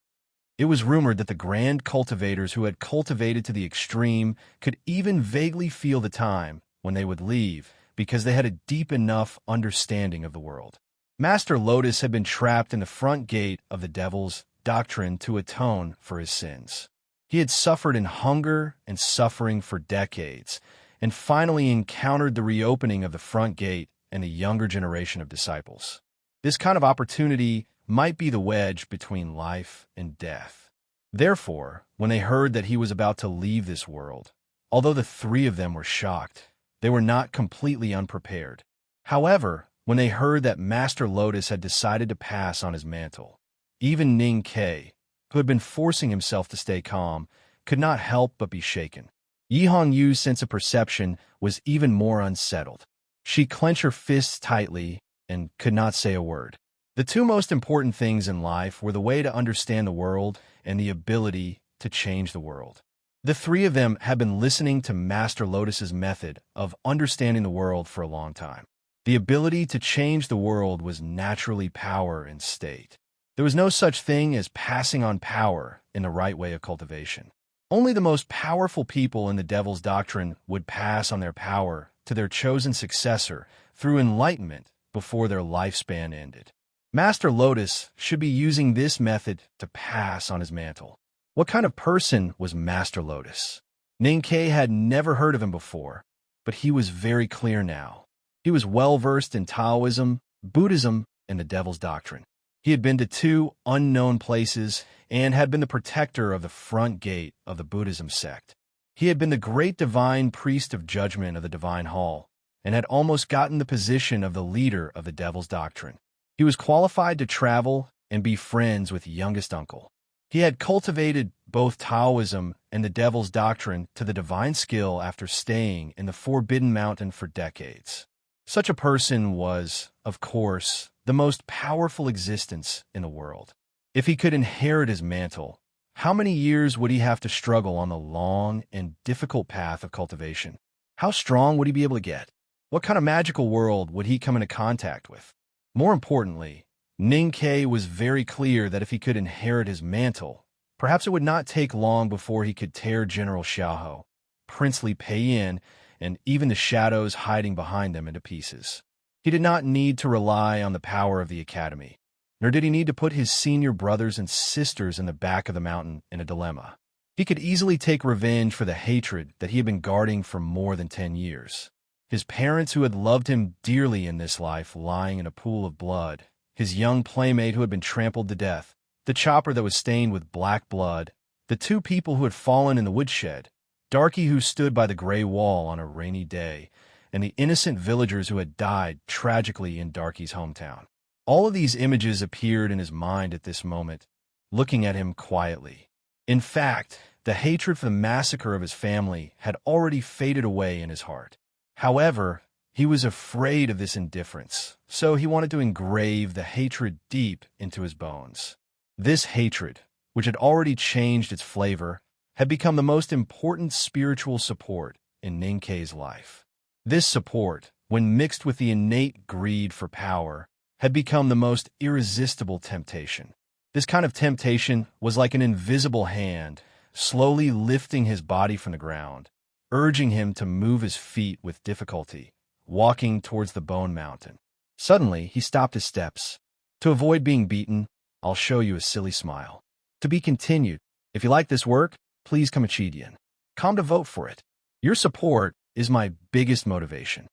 It was rumored that the grand cultivators who had cultivated to the extreme could even vaguely feel the time when they would leave because they had a deep enough understanding of the world. Master Lotus had been trapped in the front gate of the devil's doctrine to atone for his sins. He had suffered in hunger and suffering for decades, and finally encountered the reopening of the front gate and a younger generation of disciples. This kind of opportunity might be the wedge between life and death. Therefore, when they heard that he was about to leave this world, although the three of them were shocked, they were not completely unprepared. However, when they heard that Master Lotus had decided to pass on his mantle, even Ning-Ke, who had been forcing himself to stay calm, could not help but be shaken. Yi Hongyu's sense of perception was even more unsettled. She clenched her fists tightly and could not say a word. The two most important things in life were the way to understand the world and the ability to change the world. The three of them had been listening to Master Lotus's method of understanding the world for a long time. The ability to change the world was naturally power in state. There was no such thing as passing on power in the right way of cultivation. Only the most powerful people in the devil's doctrine would pass on their power to their chosen successor through enlightenment before their lifespan ended. Master Lotus should be using this method to pass on his mantle. What kind of person was Master Lotus? Ninkei had never heard of him before, but he was very clear now. He was well-versed in Taoism, Buddhism, and the devil's doctrine. He had been to two unknown places and had been the protector of the front gate of the Buddhism sect. He had been the great divine priest of judgment of the divine hall and had almost gotten the position of the leader of the devil's doctrine. He was qualified to travel and be friends with youngest uncle. He had cultivated both Taoism and the devil's doctrine to the divine skill after staying in the Forbidden Mountain for decades. Such a person was, of course, the most powerful existence in the world. If he could inherit his mantle, how many years would he have to struggle on the long and difficult path of cultivation? How strong would he be able to get? What kind of magical world would he come into contact with? More importantly, Ninkei was very clear that if he could inherit his mantle, perhaps it would not take long before he could tear General Xiaohou, princely Peiyin, and even the shadows hiding behind them into pieces. He did not need to rely on the power of the academy, nor did he need to put his senior brothers and sisters in the back of the mountain in a dilemma. He could easily take revenge for the hatred that he had been guarding for more than 10 years. His parents who had loved him dearly in this life lying in a pool of blood, his young playmate who had been trampled to death, the chopper that was stained with black blood, the two people who had fallen in the woodshed, Darky who stood by the gray wall on a rainy day, and the innocent villagers who had died tragically in Darky's hometown. All of these images appeared in his mind at this moment, looking at him quietly. In fact, the hatred for the massacre of his family had already faded away in his heart. However, he was afraid of this indifference, so he wanted to engrave the hatred deep into his bones. This hatred, which had already changed its flavor, had become the most important spiritual support in Ninkei's life. This support, when mixed with the innate greed for power, had become the most irresistible temptation. This kind of temptation was like an invisible hand, slowly lifting his body from the ground, urging him to move his feet with difficulty, walking towards the Bone Mountain. Suddenly, he stopped his steps. To avoid being beaten, I'll show you a silly smile. To be continued. If you like this work, please come Chidian. Come to vote for it. Your support is my biggest motivation.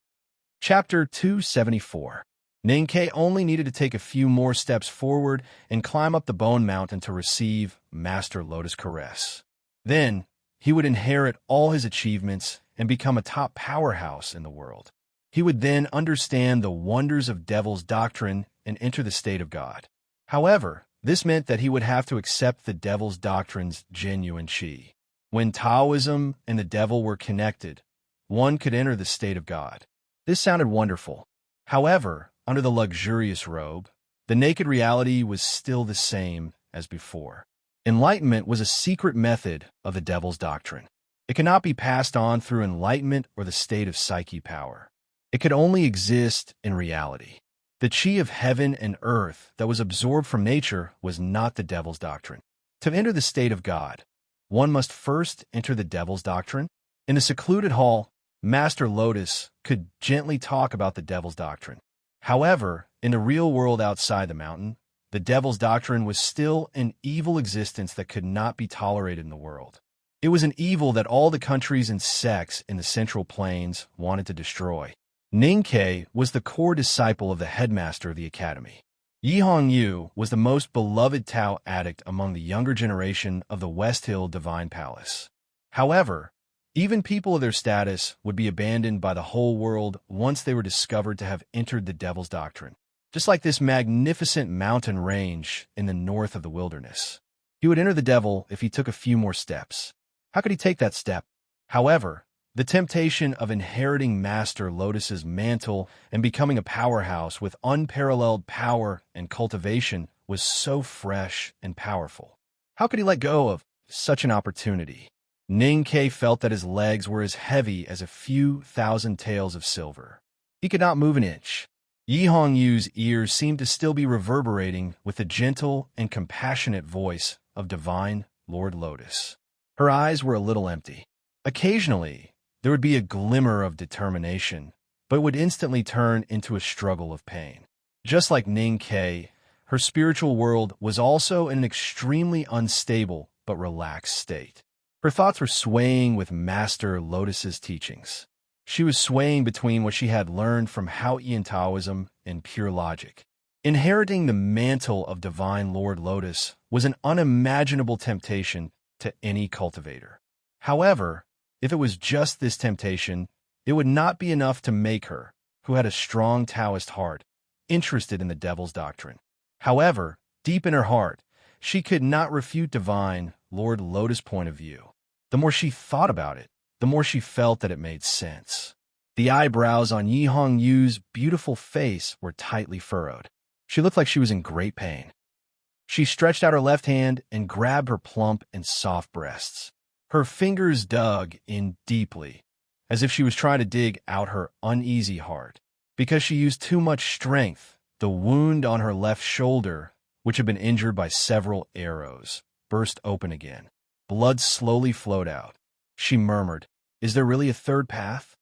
Chapter 274. Ninkei only needed to take a few more steps forward and climb up the Bone Mountain to receive Master Lotus Caress. Then, he would inherit all his achievements and become a top powerhouse in the world. He would then understand the wonders of Devil's doctrine and enter the state of God. However, this meant that he would have to accept the Devil's doctrine's genuine chi. When Taoism and the Devil were connected, one could enter the state of God. This sounded wonderful. However, under the luxurious robe, the naked reality was still the same as before. Enlightenment was a secret method of the Devil's doctrine. It cannot be passed on through enlightenment or the state of psyche power. It could only exist in reality. The chi of heaven and earth that was absorbed from nature was not the Devil's doctrine. To enter the state of God, one must first enter the Devil's doctrine. In the secluded hall, Master Lotus could gently talk about the Devil's doctrine. However, in the real world outside the mountain, the Devil's doctrine was still an evil existence that could not be tolerated in the world. It was an evil that all the countries and sects in the Central Plains wanted to destroy. Ninkei was the core disciple of the headmaster of the academy. Yi Hongyu was the most beloved Tao addict among the younger generation of the West Hill Divine Palace. However, even people of their status would be abandoned by the whole world once they were discovered to have entered the Devil's doctrine, just like this magnificent mountain range in the north of the wilderness. He would enter the Devil if he took a few more steps. How could he take that step? However, The temptation of inheriting Master Lotus's mantle and becoming a powerhouse with unparalleled power and cultivation was so fresh and powerful. How could he let go of such an opportunity? Ning Ke felt that his legs were as heavy as a few thousand taels of silver. He could not move an inch. Yi Hongyu's ears seemed to still be reverberating with the gentle and compassionate voice of divine Lord Lotus. Her eyes were a little empty. Occasionally, there would be a glimmer of determination, but it would instantly turn into a struggle of pain. Just like Ning Ke, her spiritual world was also in an extremely unstable but relaxed state. Her thoughts were swaying with Master Lotus's teachings. She was swaying between what she had learned from Haotian Taoism and pure logic. Inheriting the mantle of Divine Lord Lotus was an unimaginable temptation to any cultivator. However, if it was just this temptation, it would not be enough to make her, who had a strong Taoist heart, interested in the devil's doctrine. However, deep in her heart, she could not refute Divine Lord Lotus' point of view. The more she thought about it, the more she felt that it made sense. The eyebrows on Yi Hongyu's beautiful face were tightly furrowed. She looked like she was in great pain. She stretched out her left hand and grabbed her plump and soft breasts. Her fingers dug in deeply, as if she was trying to dig out her uneasy heart. Because she used too much strength, the wound on her left shoulder, which had been injured by several arrows, burst open again. Blood slowly flowed out. She murmured, "Is there really a third path?"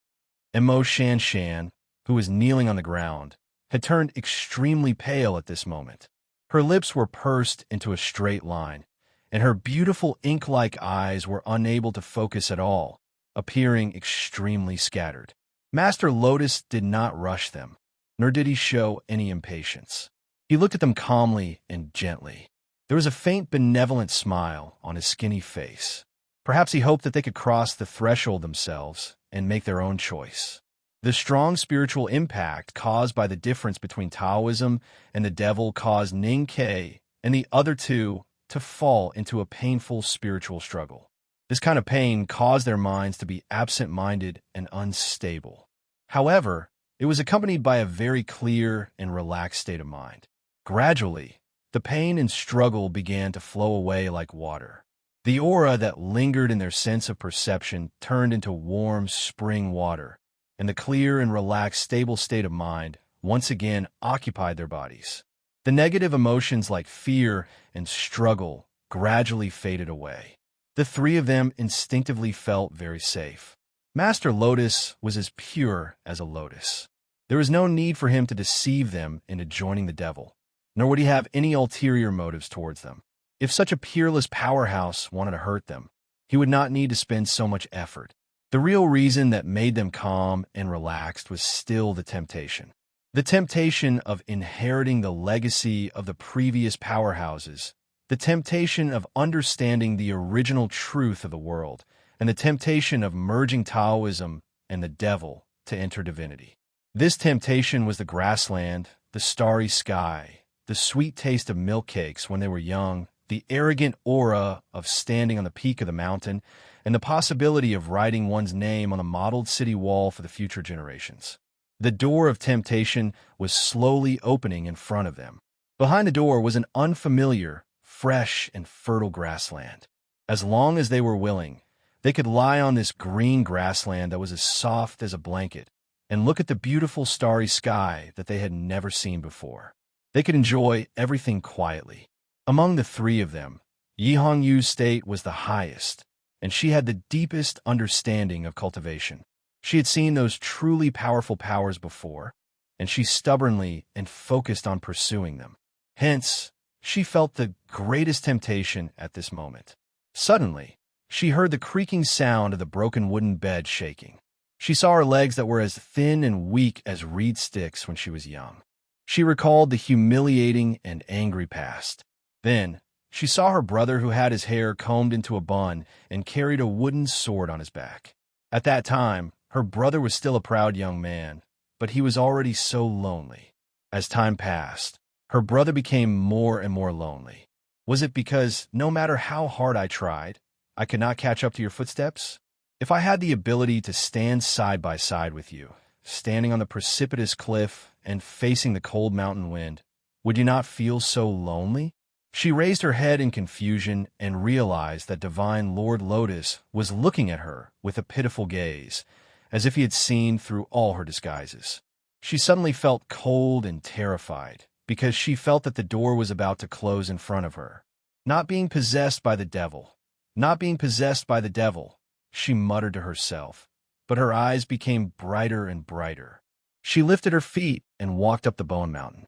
And Mo Shan, who was kneeling on the ground, had turned extremely pale at this moment. Her lips were pursed into a straight line, and her beautiful ink-like eyes were unable to focus at all, appearing extremely scattered. Master Lotus did not rush them, nor did he show any impatience. He looked at them calmly and gently. There was a faint benevolent smile on his skinny face. Perhaps he hoped that they could cross the threshold themselves and make their own choice. The strong spiritual impact caused by the difference between Taoism and the devil caused Ning Ke and the other two to fall into a painful spiritual struggle. This kind of pain caused their minds to be absent-minded and unstable. However, it was accompanied by a very clear and relaxed state of mind. Gradually, the pain and struggle began to flow away like water. The aura that lingered in their sense of perception turned into warm spring water, and the clear and relaxed stable state of mind once again occupied their bodies. The negative emotions like fear and struggle gradually faded away. The three of them instinctively felt very safe. Master Lotus was as pure as a lotus. There was no need for him to deceive them into joining the devil, nor would he have any ulterior motives towards them. If such a peerless powerhouse wanted to hurt them, he would not need to spend so much effort. The real reason that made them calm and relaxed was still the temptation. The temptation of inheriting the legacy of the previous powerhouses, the temptation of understanding the original truth of the world, and the temptation of merging Taoism and the devil to enter divinity. This temptation was the grassland, the starry sky, the sweet taste of milk cakes when they were young, the arrogant aura of standing on the peak of the mountain, and the possibility of writing one's name on the modeled city wall for the future generations. The door of temptation was slowly opening in front of them. Behind the door was an unfamiliar, fresh, and fertile grassland. As long as they were willing, they could lie on this green grassland that was as soft as a blanket and look at the beautiful starry sky that they had never seen before. They could enjoy everything quietly. Among the three of them, Yi Hongyu's state was the highest, and she had the deepest understanding of cultivation. She had seen those truly powerful powers before, and she stubbornly and focused on pursuing them. Hence, she felt the greatest temptation at this moment. Suddenly, she heard the creaking sound of the broken wooden bed shaking. She saw her legs that were as thin and weak as reed sticks when she was young. She recalled the humiliating and angry past. Then, she saw her brother who had his hair combed into a bun and carried a wooden sword on his back. At that time, her brother was still a proud young man, but he was already so lonely. As time passed, her brother became more and more lonely. Was it because no matter how hard I tried, I could not catch up to your footsteps? If I had the ability to stand side by side with you, standing on the precipitous cliff and facing the cold mountain wind, would you not feel so lonely?" She raised her head in confusion and realized that Divine Lord Lotus was looking at her with a pitiful gaze, as if he had seen through all her disguises. She suddenly felt cold and terrified, because she felt that the door was about to close in front of her. "Not being possessed by the devil. Not being possessed by the devil," she muttered to herself, but her eyes became brighter and brighter. She lifted her feet and walked up the bone mountain.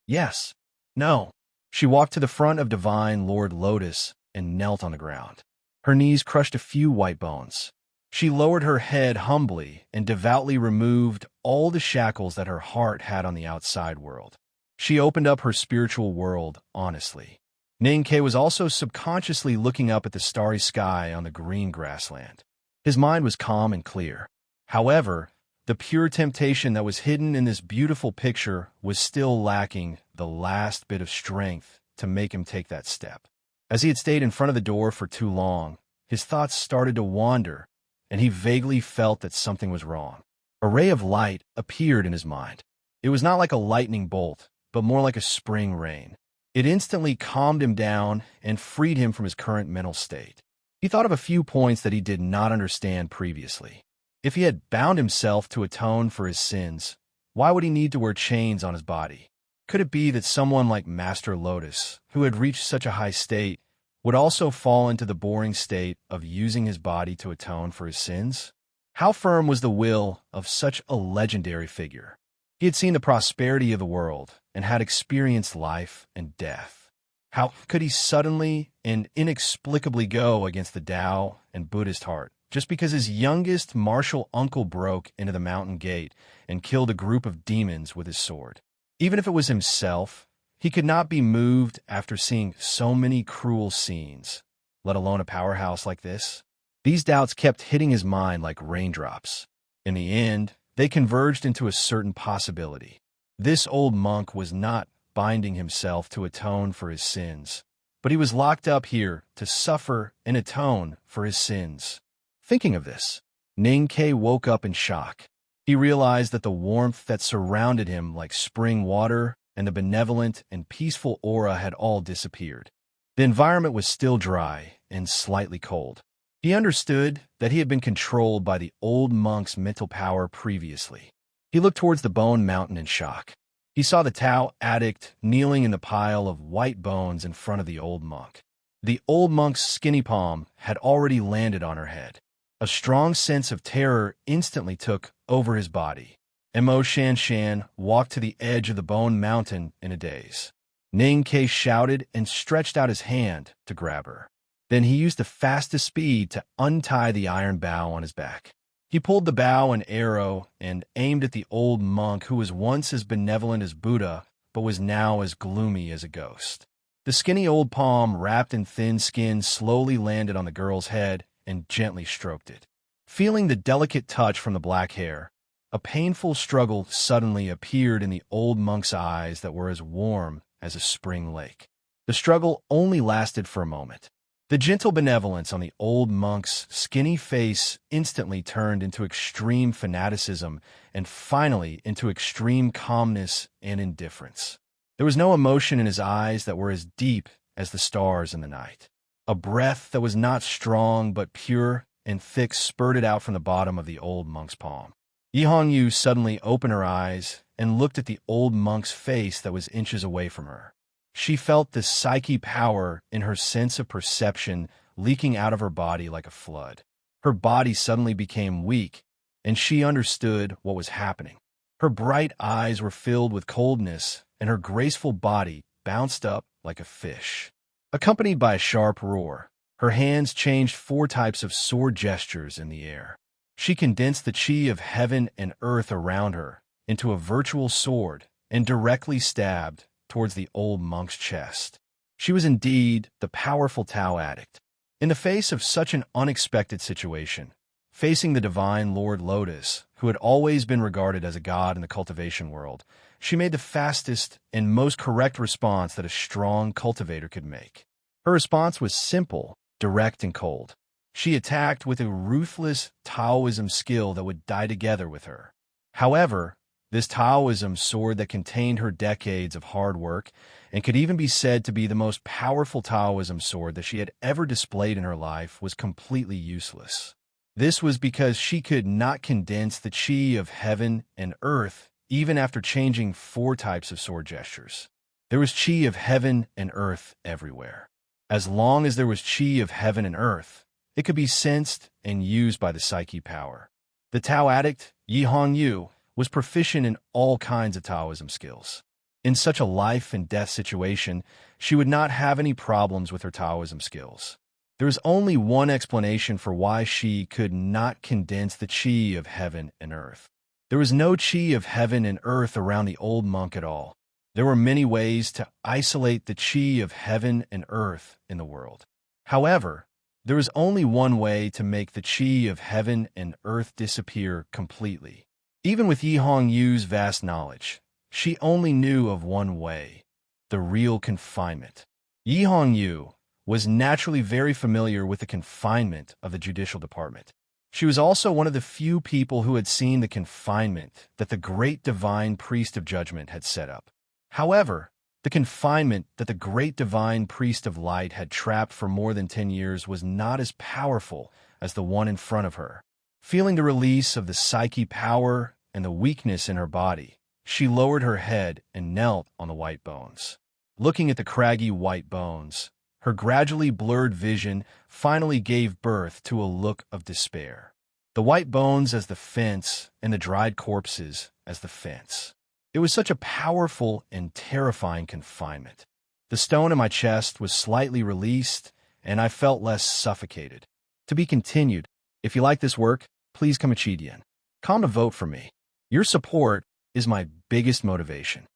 Yes. No. She walked to the front of Divine Lord Lotus and knelt on the ground. Her knees crushed a few white bones. She lowered her head humbly and devoutly removed all the shackles that her heart had on the outside world. She opened up her spiritual world honestly. Ning-Ke was also subconsciously looking up at the starry sky on the green grassland. His mind was calm and clear. However, the pure temptation that was hidden in this beautiful picture was still lacking the last bit of strength to make him take that step. As he had stayed in front of the door for too long, his thoughts started to wander, and he vaguely felt that something was wrong. A ray of light appeared in his mind. It was not like a lightning bolt, but more like a spring rain. It instantly calmed him down and freed him from his current mental state. He thought of a few points that he did not understand previously. If he had bound himself to atone for his sins, why would he need to wear chains on his body? Could it be that someone like Master Lotus, who had reached such a high state, would also fall into the boring state of using his body to atone for his sins? How firm was the will of such a legendary figure? He had seen the prosperity of the world and had experienced life and death. How could he suddenly and inexplicably go against the Tao and Buddhist heart, just because his youngest martial uncle broke into the mountain gate and killed a group of demons with his sword? Even if it was himself, he could not be moved after seeing so many cruel scenes, let alone a powerhouse like this. These doubts kept hitting his mind like raindrops. In the end, they converged into a certain possibility. This old monk was not binding himself to atone for his sins, but he was locked up here to suffer and atone for his sins. Thinking of this, Ning-Ke woke up in shock. He realized that the warmth that surrounded him like spring water and the benevolent and peaceful aura had all disappeared. The environment was still dry and slightly cold. He understood that he had been controlled by the old monk's mental power previously. He looked towards the bone mountain in shock. He saw the Tao addict kneeling in the pile of white bones in front of the old monk. The old monk's skinny palm had already landed on her head. A strong sense of terror instantly took over his body. Mo Shan walked to the edge of the bone mountain in a daze. Ning-Ke shouted and stretched out his hand to grab her. Then he used the fastest speed to untie the iron bow on his back. He pulled the bow and arrow and aimed at the old monk who was once as benevolent as Buddha, but was now as gloomy as a ghost. The skinny old palm wrapped in thin skin slowly landed on the girl's head and gently stroked it. Feeling the delicate touch from the black hair, a painful struggle suddenly appeared in the old monk's eyes that were as warm as a spring lake. The struggle only lasted for a moment. The gentle benevolence on the old monk's skinny face instantly turned into extreme fanaticism and finally into extreme calmness and indifference. There was no emotion in his eyes that were as deep as the stars in the night. A breath that was not strong but pure and thick spurted out from the bottom of the old monk's palm. Yi Hongyu suddenly opened her eyes and looked at the old monk's face that was inches away from her. She felt the psyche power in her sense of perception leaking out of her body like a flood. Her body suddenly became weak, and she understood what was happening. Her bright eyes were filled with coldness, and her graceful body bounced up like a fish. Accompanied by a sharp roar, her hands changed 4 types of sword gestures in the air. She condensed the chi of heaven and earth around her into a virtual sword and directly stabbed towards the old monk's chest. She was indeed the powerful Tao addict. In the face of such an unexpected situation, facing the Divine Lord Lotus, who had always been regarded as a god in the cultivation world, she made the fastest and most correct response that a strong cultivator could make. Her response was simple, direct, and cold. She attacked with a ruthless Taoism skill that would die together with her. However, this Taoism sword that contained her decades of hard work and could even be said to be the most powerful Taoism sword that she had ever displayed in her life was completely useless. This was because she could not condense the chi of heaven and earth even after changing 4 types of sword gestures. There was chi of heaven and earth everywhere. As long as there was chi of heaven and earth, it could be sensed and used by the psyche power. The Tao addict, Yi Hong Yu, was proficient in all kinds of Taoism skills. In such a life and death situation, she would not have any problems with her Taoism skills. There is only one explanation for why she could not condense the chi of heaven and earth. There was no chi of heaven and earth around the old monk at all. There were many ways to isolate the chi of heaven and earth in the world. However, there is only one way to make the chi of heaven and earth disappear completely. Even with Yi Hong Yu's vast knowledge, she only knew of one way: the real confinement. Yi Hong Yu was naturally very familiar with the confinement of the judicial department. She was also one of the few people who had seen the confinement that the great divine priest of judgment had set up. However, the confinement that the great divine priest of light had trapped for more than 10 years was not as powerful as the one in front of her. Feeling the release of the psyche power and the weakness in her body, she lowered her head and knelt on the white bones. Looking at the craggy white bones, her gradually blurred vision finally gave birth to a look of despair. The white bones as the fence and the dried corpses as the fence. It was such a powerful and terrifying confinement. The stone in my chest was slightly released, and I felt less suffocated. To be continued. If you like this work, please come to vote for me. Your support is my biggest motivation.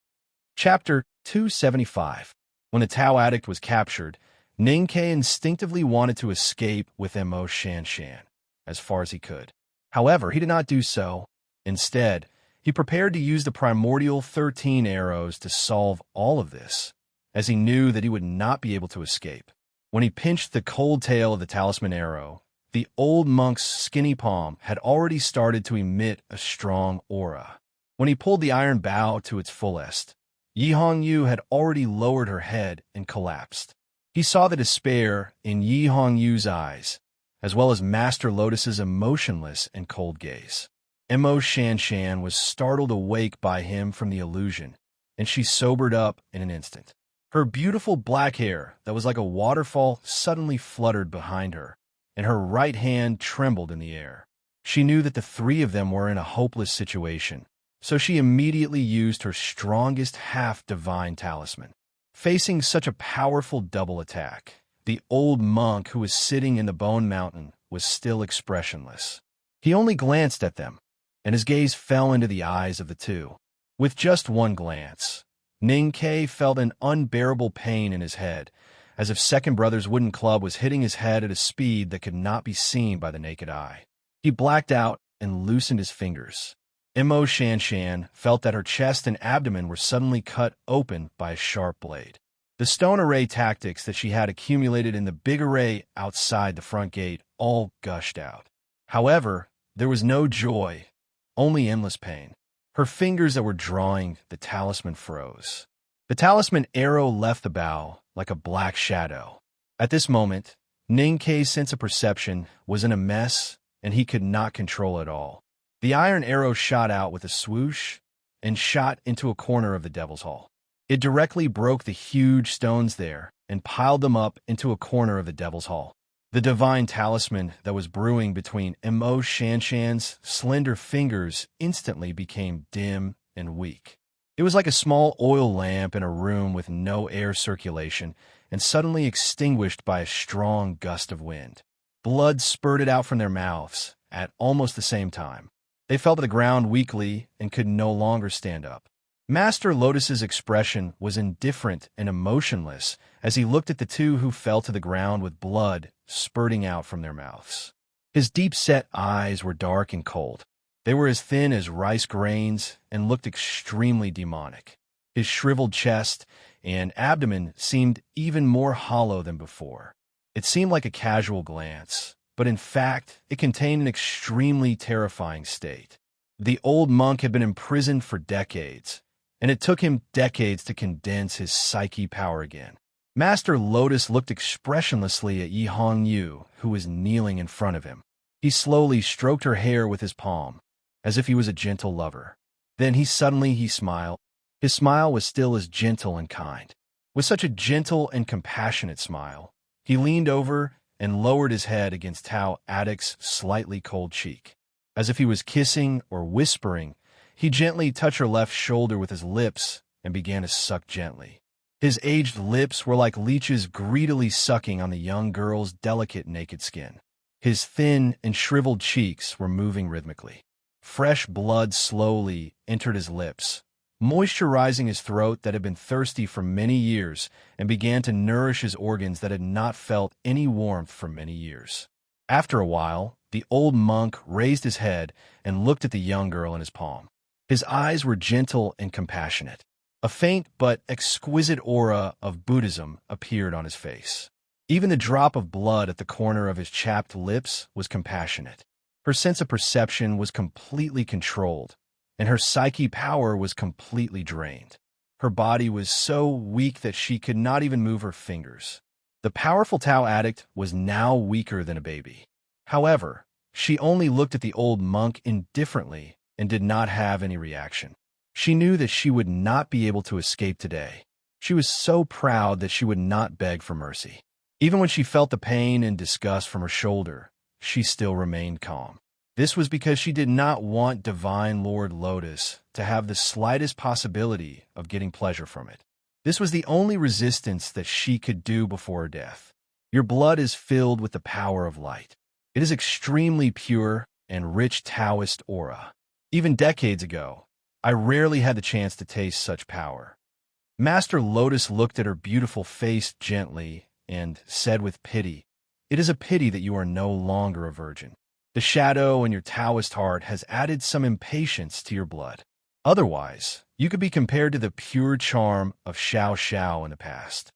Chapter 275. When the Tao addict was captured, Ning Ke instinctively wanted to escape with Mo Shan Shan as far as he could. However, he did not do so. Instead, he prepared to use the primordial 13 arrows to solve all of this, as he knew that he would not be able to escape. When he pinched the cold tail of the talisman arrow, the old monk's skinny palm had already started to emit a strong aura. When he pulled the iron bow to its fullest, Yi Hong Yu had already lowered her head and collapsed. He saw the despair in Yi Hong Yu's eyes, as well as Master Lotus's emotionless and cold gaze. Mo Shan Shan was startled awake by him from the illusion, and she sobered up in an instant. Her beautiful black hair that was like a waterfall suddenly fluttered behind her, and her right hand trembled in the air. She knew that the 3 of them were in a hopeless situation, so she immediately used her strongest half-divine talisman. Facing such a powerful double attack, the old monk who was sitting in the Bone Mountain was still expressionless. He only glanced at them, and his gaze fell into the eyes of the 2. With just one glance, Ning Ke felt an unbearable pain in his head, as if Second Brother's wooden club was hitting his head at a speed that could not be seen by the naked eye. He blacked out and loosened his fingers. Mo Shan Shan felt that her chest and abdomen were suddenly cut open by a sharp blade. The stone array tactics that she had accumulated in the big array outside the front gate all gushed out. However, there was no joy, only endless pain. Her fingers that were drawing the talisman froze. The talisman arrow left the bow like a black shadow. At this moment, Ning Ke's sense of perception was in a mess, and he could not control it all. The iron arrow shot out with a swoosh and shot into a corner of the Devil's Hall. It directly broke the huge stones there and piled them up into a corner of the Devil's Hall. The divine talisman that was brewing between Mo Shan Shan's slender fingers instantly became dim and weak. It was like a small oil lamp in a room with no air circulation and suddenly extinguished by a strong gust of wind. Blood spurted out from their mouths at almost the same time. They fell to the ground weakly and could no longer stand up. Master Lotus's expression was indifferent and emotionless as he looked at the 2 who fell to the ground with blood spurting out from their mouths. His deep-set eyes were dark and cold. They were as thin as rice grains and looked extremely demonic. His shriveled chest and abdomen seemed even more hollow than before. It seemed like a casual glance, but in fact, it contained an extremely terrifying state. The old monk had been imprisoned for decades, and it took him decades to condense his psyche power again. Master Lotus looked expressionlessly at Yi Hongyu, who was kneeling in front of him. He slowly stroked her hair with his palm, as if he was a gentle lover. Then he smiled. His smile was still as gentle and kind. With such a gentle and compassionate smile, he leaned over and lowered his head against Tao Addict's slightly cold cheek. As if he was kissing or whispering, he gently touched her left shoulder with his lips and began to suck gently. His aged lips were like leeches greedily sucking on the young girl's delicate naked skin. His thin and shriveled cheeks were moving rhythmically. Fresh blood slowly entered his lips, moisturizing his throat that had been thirsty for many years and began to nourish his organs that had not felt any warmth for many years. After a while, the old monk raised his head and looked at the young girl in his palm. His eyes were gentle and compassionate. A faint but exquisite aura of Buddhism appeared on his face. Even the drop of blood at the corner of his chapped lips was compassionate. Her sense of perception was completely controlled, and her psyche power was completely drained. Her body was so weak that she could not even move her fingers. The powerful Tao addict was now weaker than a baby. However, she only looked at the old monk indifferently and did not have any reaction. She knew that she would not be able to escape today. She was so proud that she would not beg for mercy. Even when she felt the pain and disgust from her shoulder, she still remained calm. This was because she did not want Divine Lord Lotus to have the slightest possibility of getting pleasure from it. This was the only resistance that she could do before her death. Your blood is filled with the power of light. It is extremely pure and rich Taoist aura. Even decades ago, I rarely had the chance to taste such power. Master Lotus looked at her beautiful face gently and said with pity, "It is a pity that you are no longer a virgin. The shadow in your Taoist heart has added some impatience to your blood. Otherwise, you could be compared to the pure charm of Xiao Xiao in the past."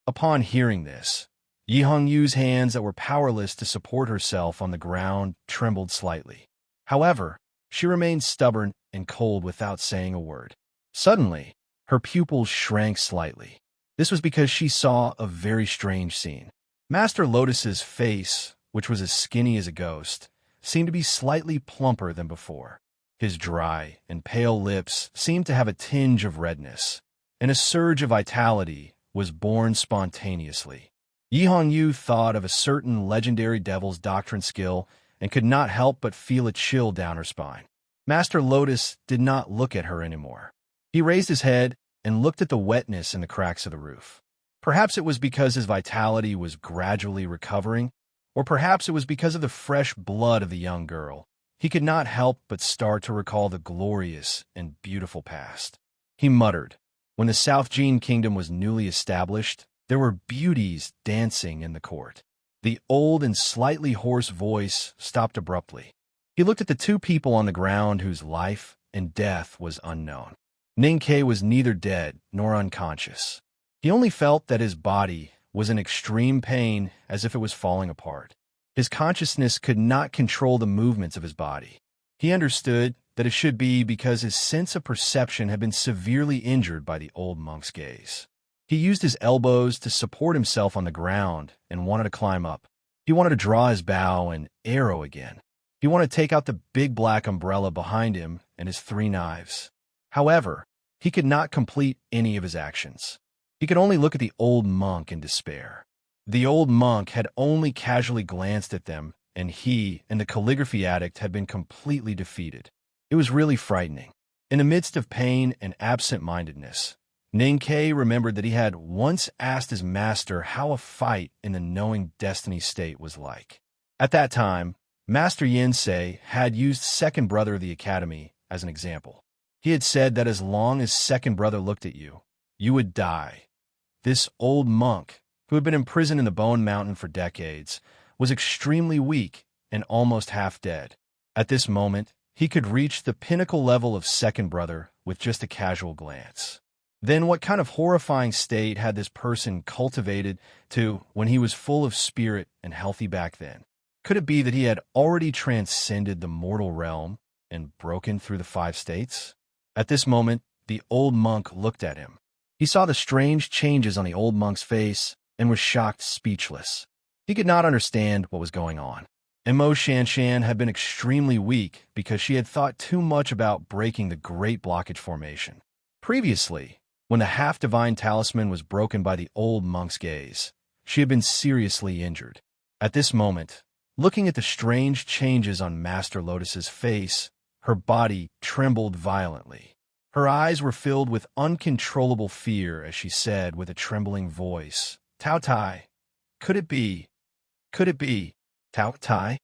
Upon hearing this, Yi Hongyu's hands that were powerless to support herself on the ground trembled slightly. However, she remained stubborn and cold without saying a word. Suddenly, her pupils shrank slightly. This was because she saw a very strange scene. Master Lotus's face, which was as skinny as a ghost, seemed to be slightly plumper than before. His dry and pale lips seemed to have a tinge of redness, and a surge of vitality was born spontaneously. Yi Hongyu thought of a certain legendary devil's doctrine skill and could not help but feel a chill down her spine. Master Lotus did not look at her anymore. He raised his head and looked at the wetness in the cracks of the roof. Perhaps it was because his vitality was gradually recovering, or perhaps it was because of the fresh blood of the young girl. He could not help but start to recall the glorious and beautiful past. He muttered, "When the South Jin Kingdom was newly established, there were beauties dancing in the court." The old and slightly hoarse voice stopped abruptly. He looked at the two people on the ground whose life and death was unknown. Ning Ke was neither dead nor unconscious. He only felt that his body was in extreme pain as if it was falling apart. His consciousness could not control the movements of his body. He understood that it should be because his sense of perception had been severely injured by the old monk's gaze. He used his elbows to support himself on the ground and wanted to climb up. He wanted to draw his bow and arrow again. He wanted to take out the big black umbrella behind him and his 3 knives. However, he could not complete any of his actions. He could only look at the old monk in despair. The old monk had only casually glanced at them, and he and the calligraphy addict had been completely defeated. It was really frightening. In the midst of pain and absent-mindedness, Ning Ke remembered that he had once asked his master how a fight in the knowing destiny state was like. At that time, Master Yensei had used Second Brother of the Academy as an example. He had said that as long as Second Brother looked at you, you would die. This old monk, who had been imprisoned in the Bone Mountain for decades, was extremely weak and almost half dead. At this moment, he could reach the pinnacle level of Second Brother with just a casual glance. Then what kind of horrifying state had this person cultivated to when he was full of spirit and healthy back then? Could it be that he had already transcended the mortal realm and broken through the 5 states? At this moment, the old monk looked at him. He saw the strange changes on the old monk's face and was shocked speechless. He could not understand what was going on. Mo Shanshan had been extremely weak because she had thought too much about breaking the Great Blockage Formation. Previously, when the half-divine talisman was broken by the old monk's gaze, she had been seriously injured. At this moment, looking at the strange changes on Master Lotus's face, her body trembled violently. Her eyes were filled with uncontrollable fear as she said with a trembling voice, "Tao Tai, could it be? Could it be? Tao Tai?"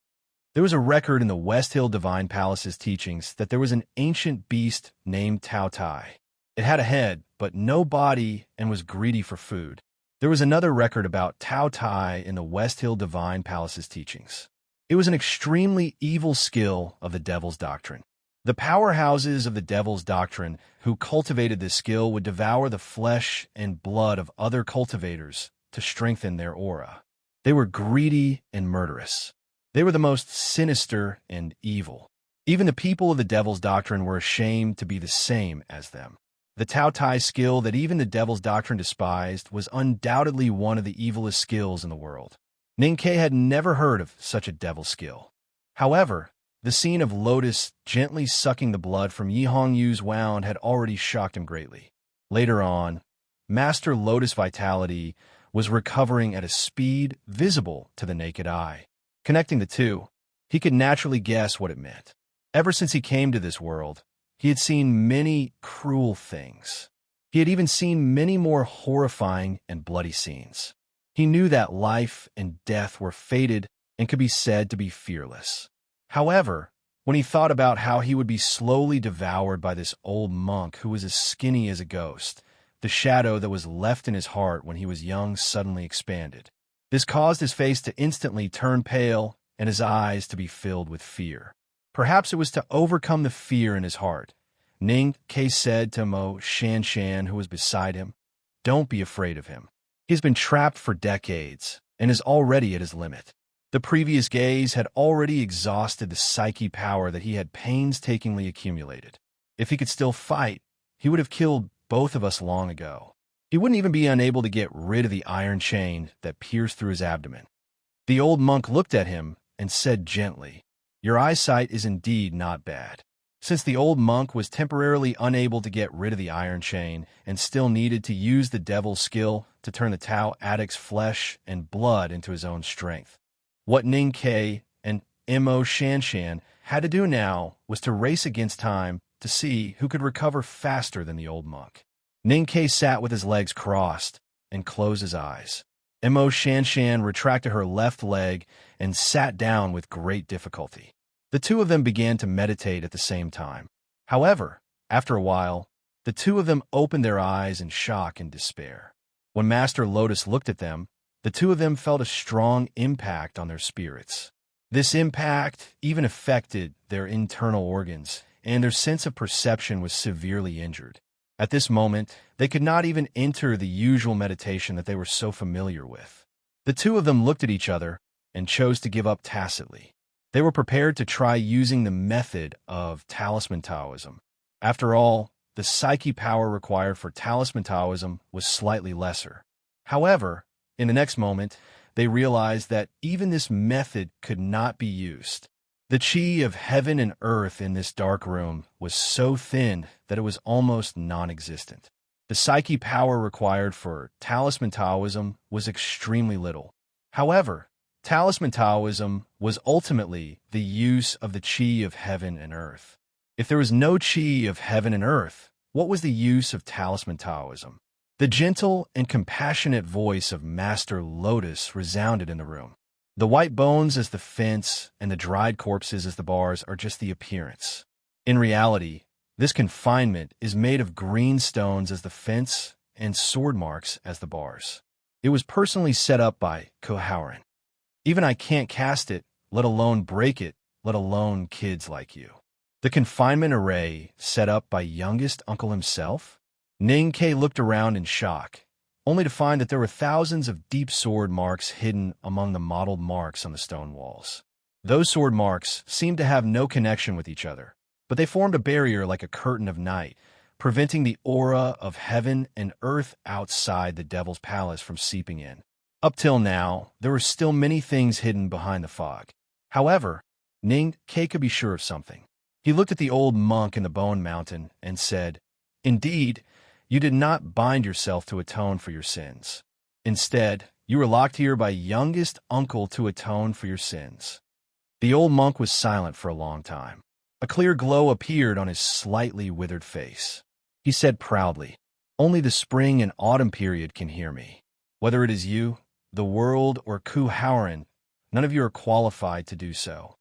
There was a record in the West Hill Divine Palace's teachings that there was an ancient beast named Tao Tai. It had a head, but no body, and was greedy for food. There was another record about Tao Tai in the West Hill Divine Palace's teachings. It was an extremely evil skill of the Devil's Doctrine. The powerhouses of the Devil's Doctrine who cultivated this skill would devour the flesh and blood of other cultivators to strengthen their aura. They were greedy and murderous. They were the most sinister and evil. Even the people of the Devil's Doctrine were ashamed to be the same as them. The Tao Tai skill that even the Devil's Doctrine despised was undoubtedly one of the evilest skills in the world. Ning Ke had never heard of such a devil skill. However, the scene of Lotus gently sucking the blood from Yi Hongyu's wound had already shocked him greatly. Later on, Master Lotus vitality was recovering at a speed visible to the naked eye. Connecting the two, he could naturally guess what it meant. Ever since he came to this world, he had seen many cruel things. He had even seen many more horrifying and bloody scenes. He knew that life and death were fated and could be said to be fearless. However, when he thought about how he would be slowly devoured by this old monk who was as skinny as a ghost, the shadow that was left in his heart when he was young suddenly expanded. This caused his face to instantly turn pale and his eyes to be filled with fear. Perhaps it was to overcome the fear in his heart. Ning Ke said to Mo Shanshan, who was beside him, "Don't be afraid of him. He has been trapped for decades and is already at his limit." The previous gaze had already exhausted the psyche power that he had painstakingly accumulated. If he could still fight, he would have killed both of us long ago. He wouldn't even be unable to get rid of the iron chain that pierced through his abdomen. The old monk looked at him and said gently, "Your eyesight is indeed not bad." Since the old monk was temporarily unable to get rid of the iron chain and still needed to use the devil's skill to turn the Tao addict's flesh and blood into his own strength, what Ning Ke and Mo Shanshan had to do now was to race against time to see who could recover faster than the old monk. Ning Ke sat with his legs crossed and closed his eyes. Mo Shanshan retracted her left leg and sat down with great difficulty. The two of them began to meditate at the same time. However, after a while, the two of them opened their eyes in shock and despair. When Master Lotus looked at them, the two of them felt a strong impact on their spirits. This impact even affected their internal organs, and their sense of perception was severely injured. At this moment, they could not even enter the usual meditation that they were so familiar with. The two of them looked at each other and chose to give up tacitly. They were prepared to try using the method of talisman Taoism. After all, the psyche power required for talisman Taoism was slightly lesser. However, in the next moment, they realized that even this method could not be used. The chi of heaven and earth in this dark room was so thin that it was almost non-existent. The psyche power required for talisman Taoism was extremely little. However, talisman Taoism was ultimately the use of the chi of heaven and earth. If there was no chi of heaven and earth, what was the use of talisman Taoism? The gentle and compassionate voice of Master Lotus resounded in the room. The white bones as the fence and the dried corpses as the bars are just the appearance. In reality, this confinement is made of green stones as the fence and sword marks as the bars. It was personally set up by Koharan. Even I can't cast it, let alone break it, let alone kids like you. The confinement array set up by youngest uncle himself? Ning Ke looked around in shock, only to find that there were thousands of deep sword marks hidden among the mottled marks on the stone walls. Those sword marks seemed to have no connection with each other, but they formed a barrier like a curtain of night, preventing the aura of heaven and earth outside the devil's palace from seeping in. Up till now, there were still many things hidden behind the fog. However, Ning Ke could be sure of something. He looked at the old monk in the Bone Mountain and said, "Indeed, you did not bind yourself to atone for your sins. Instead, you were locked here by youngest uncle to atone for your sins." The old monk was silent for a long time. A clear glow appeared on his slightly withered face. He said proudly, "Only the spring and autumn period can hear me. Whether it is you, the world, or Ku Hauran, none of you are qualified to do so."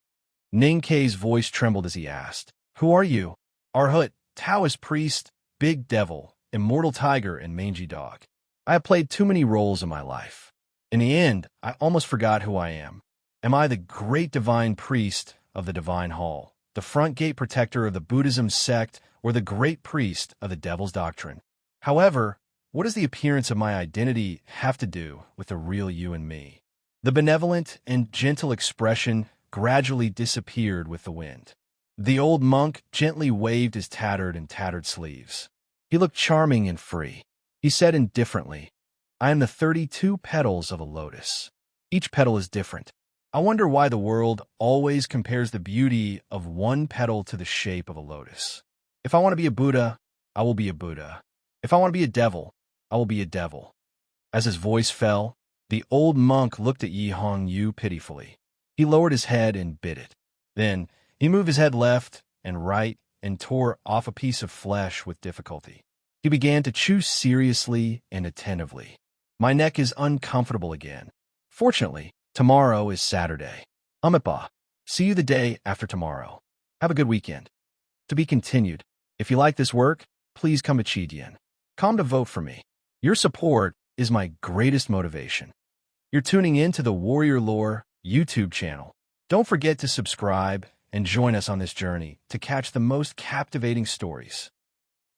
Ning Ke's voice trembled as he asked, "Who are you?" "Arhut, Taoist priest, big devil, immortal tiger, and mangy dog. I have played too many roles in my life. In the end, I almost forgot who I am. Am I the great divine priest of the divine hall, the front gate protector of the Buddhism sect, or the great priest of the devil's doctrine? However, what does the appearance of my identity have to do with the real you and me?" The benevolent and gentle expression gradually disappeared with the wind. The old monk gently waved his tattered sleeves. He looked charming and free. He said indifferently, "I am the 32 petals of a lotus. Each petal is different. I wonder why the world always compares the beauty of one petal to the shape of a lotus. If I want to be a Buddha, I will be a Buddha. If I want to be a devil, I will be a devil." As his voice fell, the old monk looked at Yi Hong Yu pitifully. He lowered his head and bit it. Then he moved his head left and right and tore off a piece of flesh with difficulty. He began to chew seriously and attentively. "My neck is uncomfortable again. Fortunately, tomorrow is Saturday. Amitabha. See you the day after tomorrow. Have a good weekend." To be continued. If you like this work, please come to Chidian. Come to vote for me. Your support is my greatest motivation. You're tuning in to the Warrior Lore YouTube channel. Don't forget to subscribe and join us on this journey to catch the most captivating stories.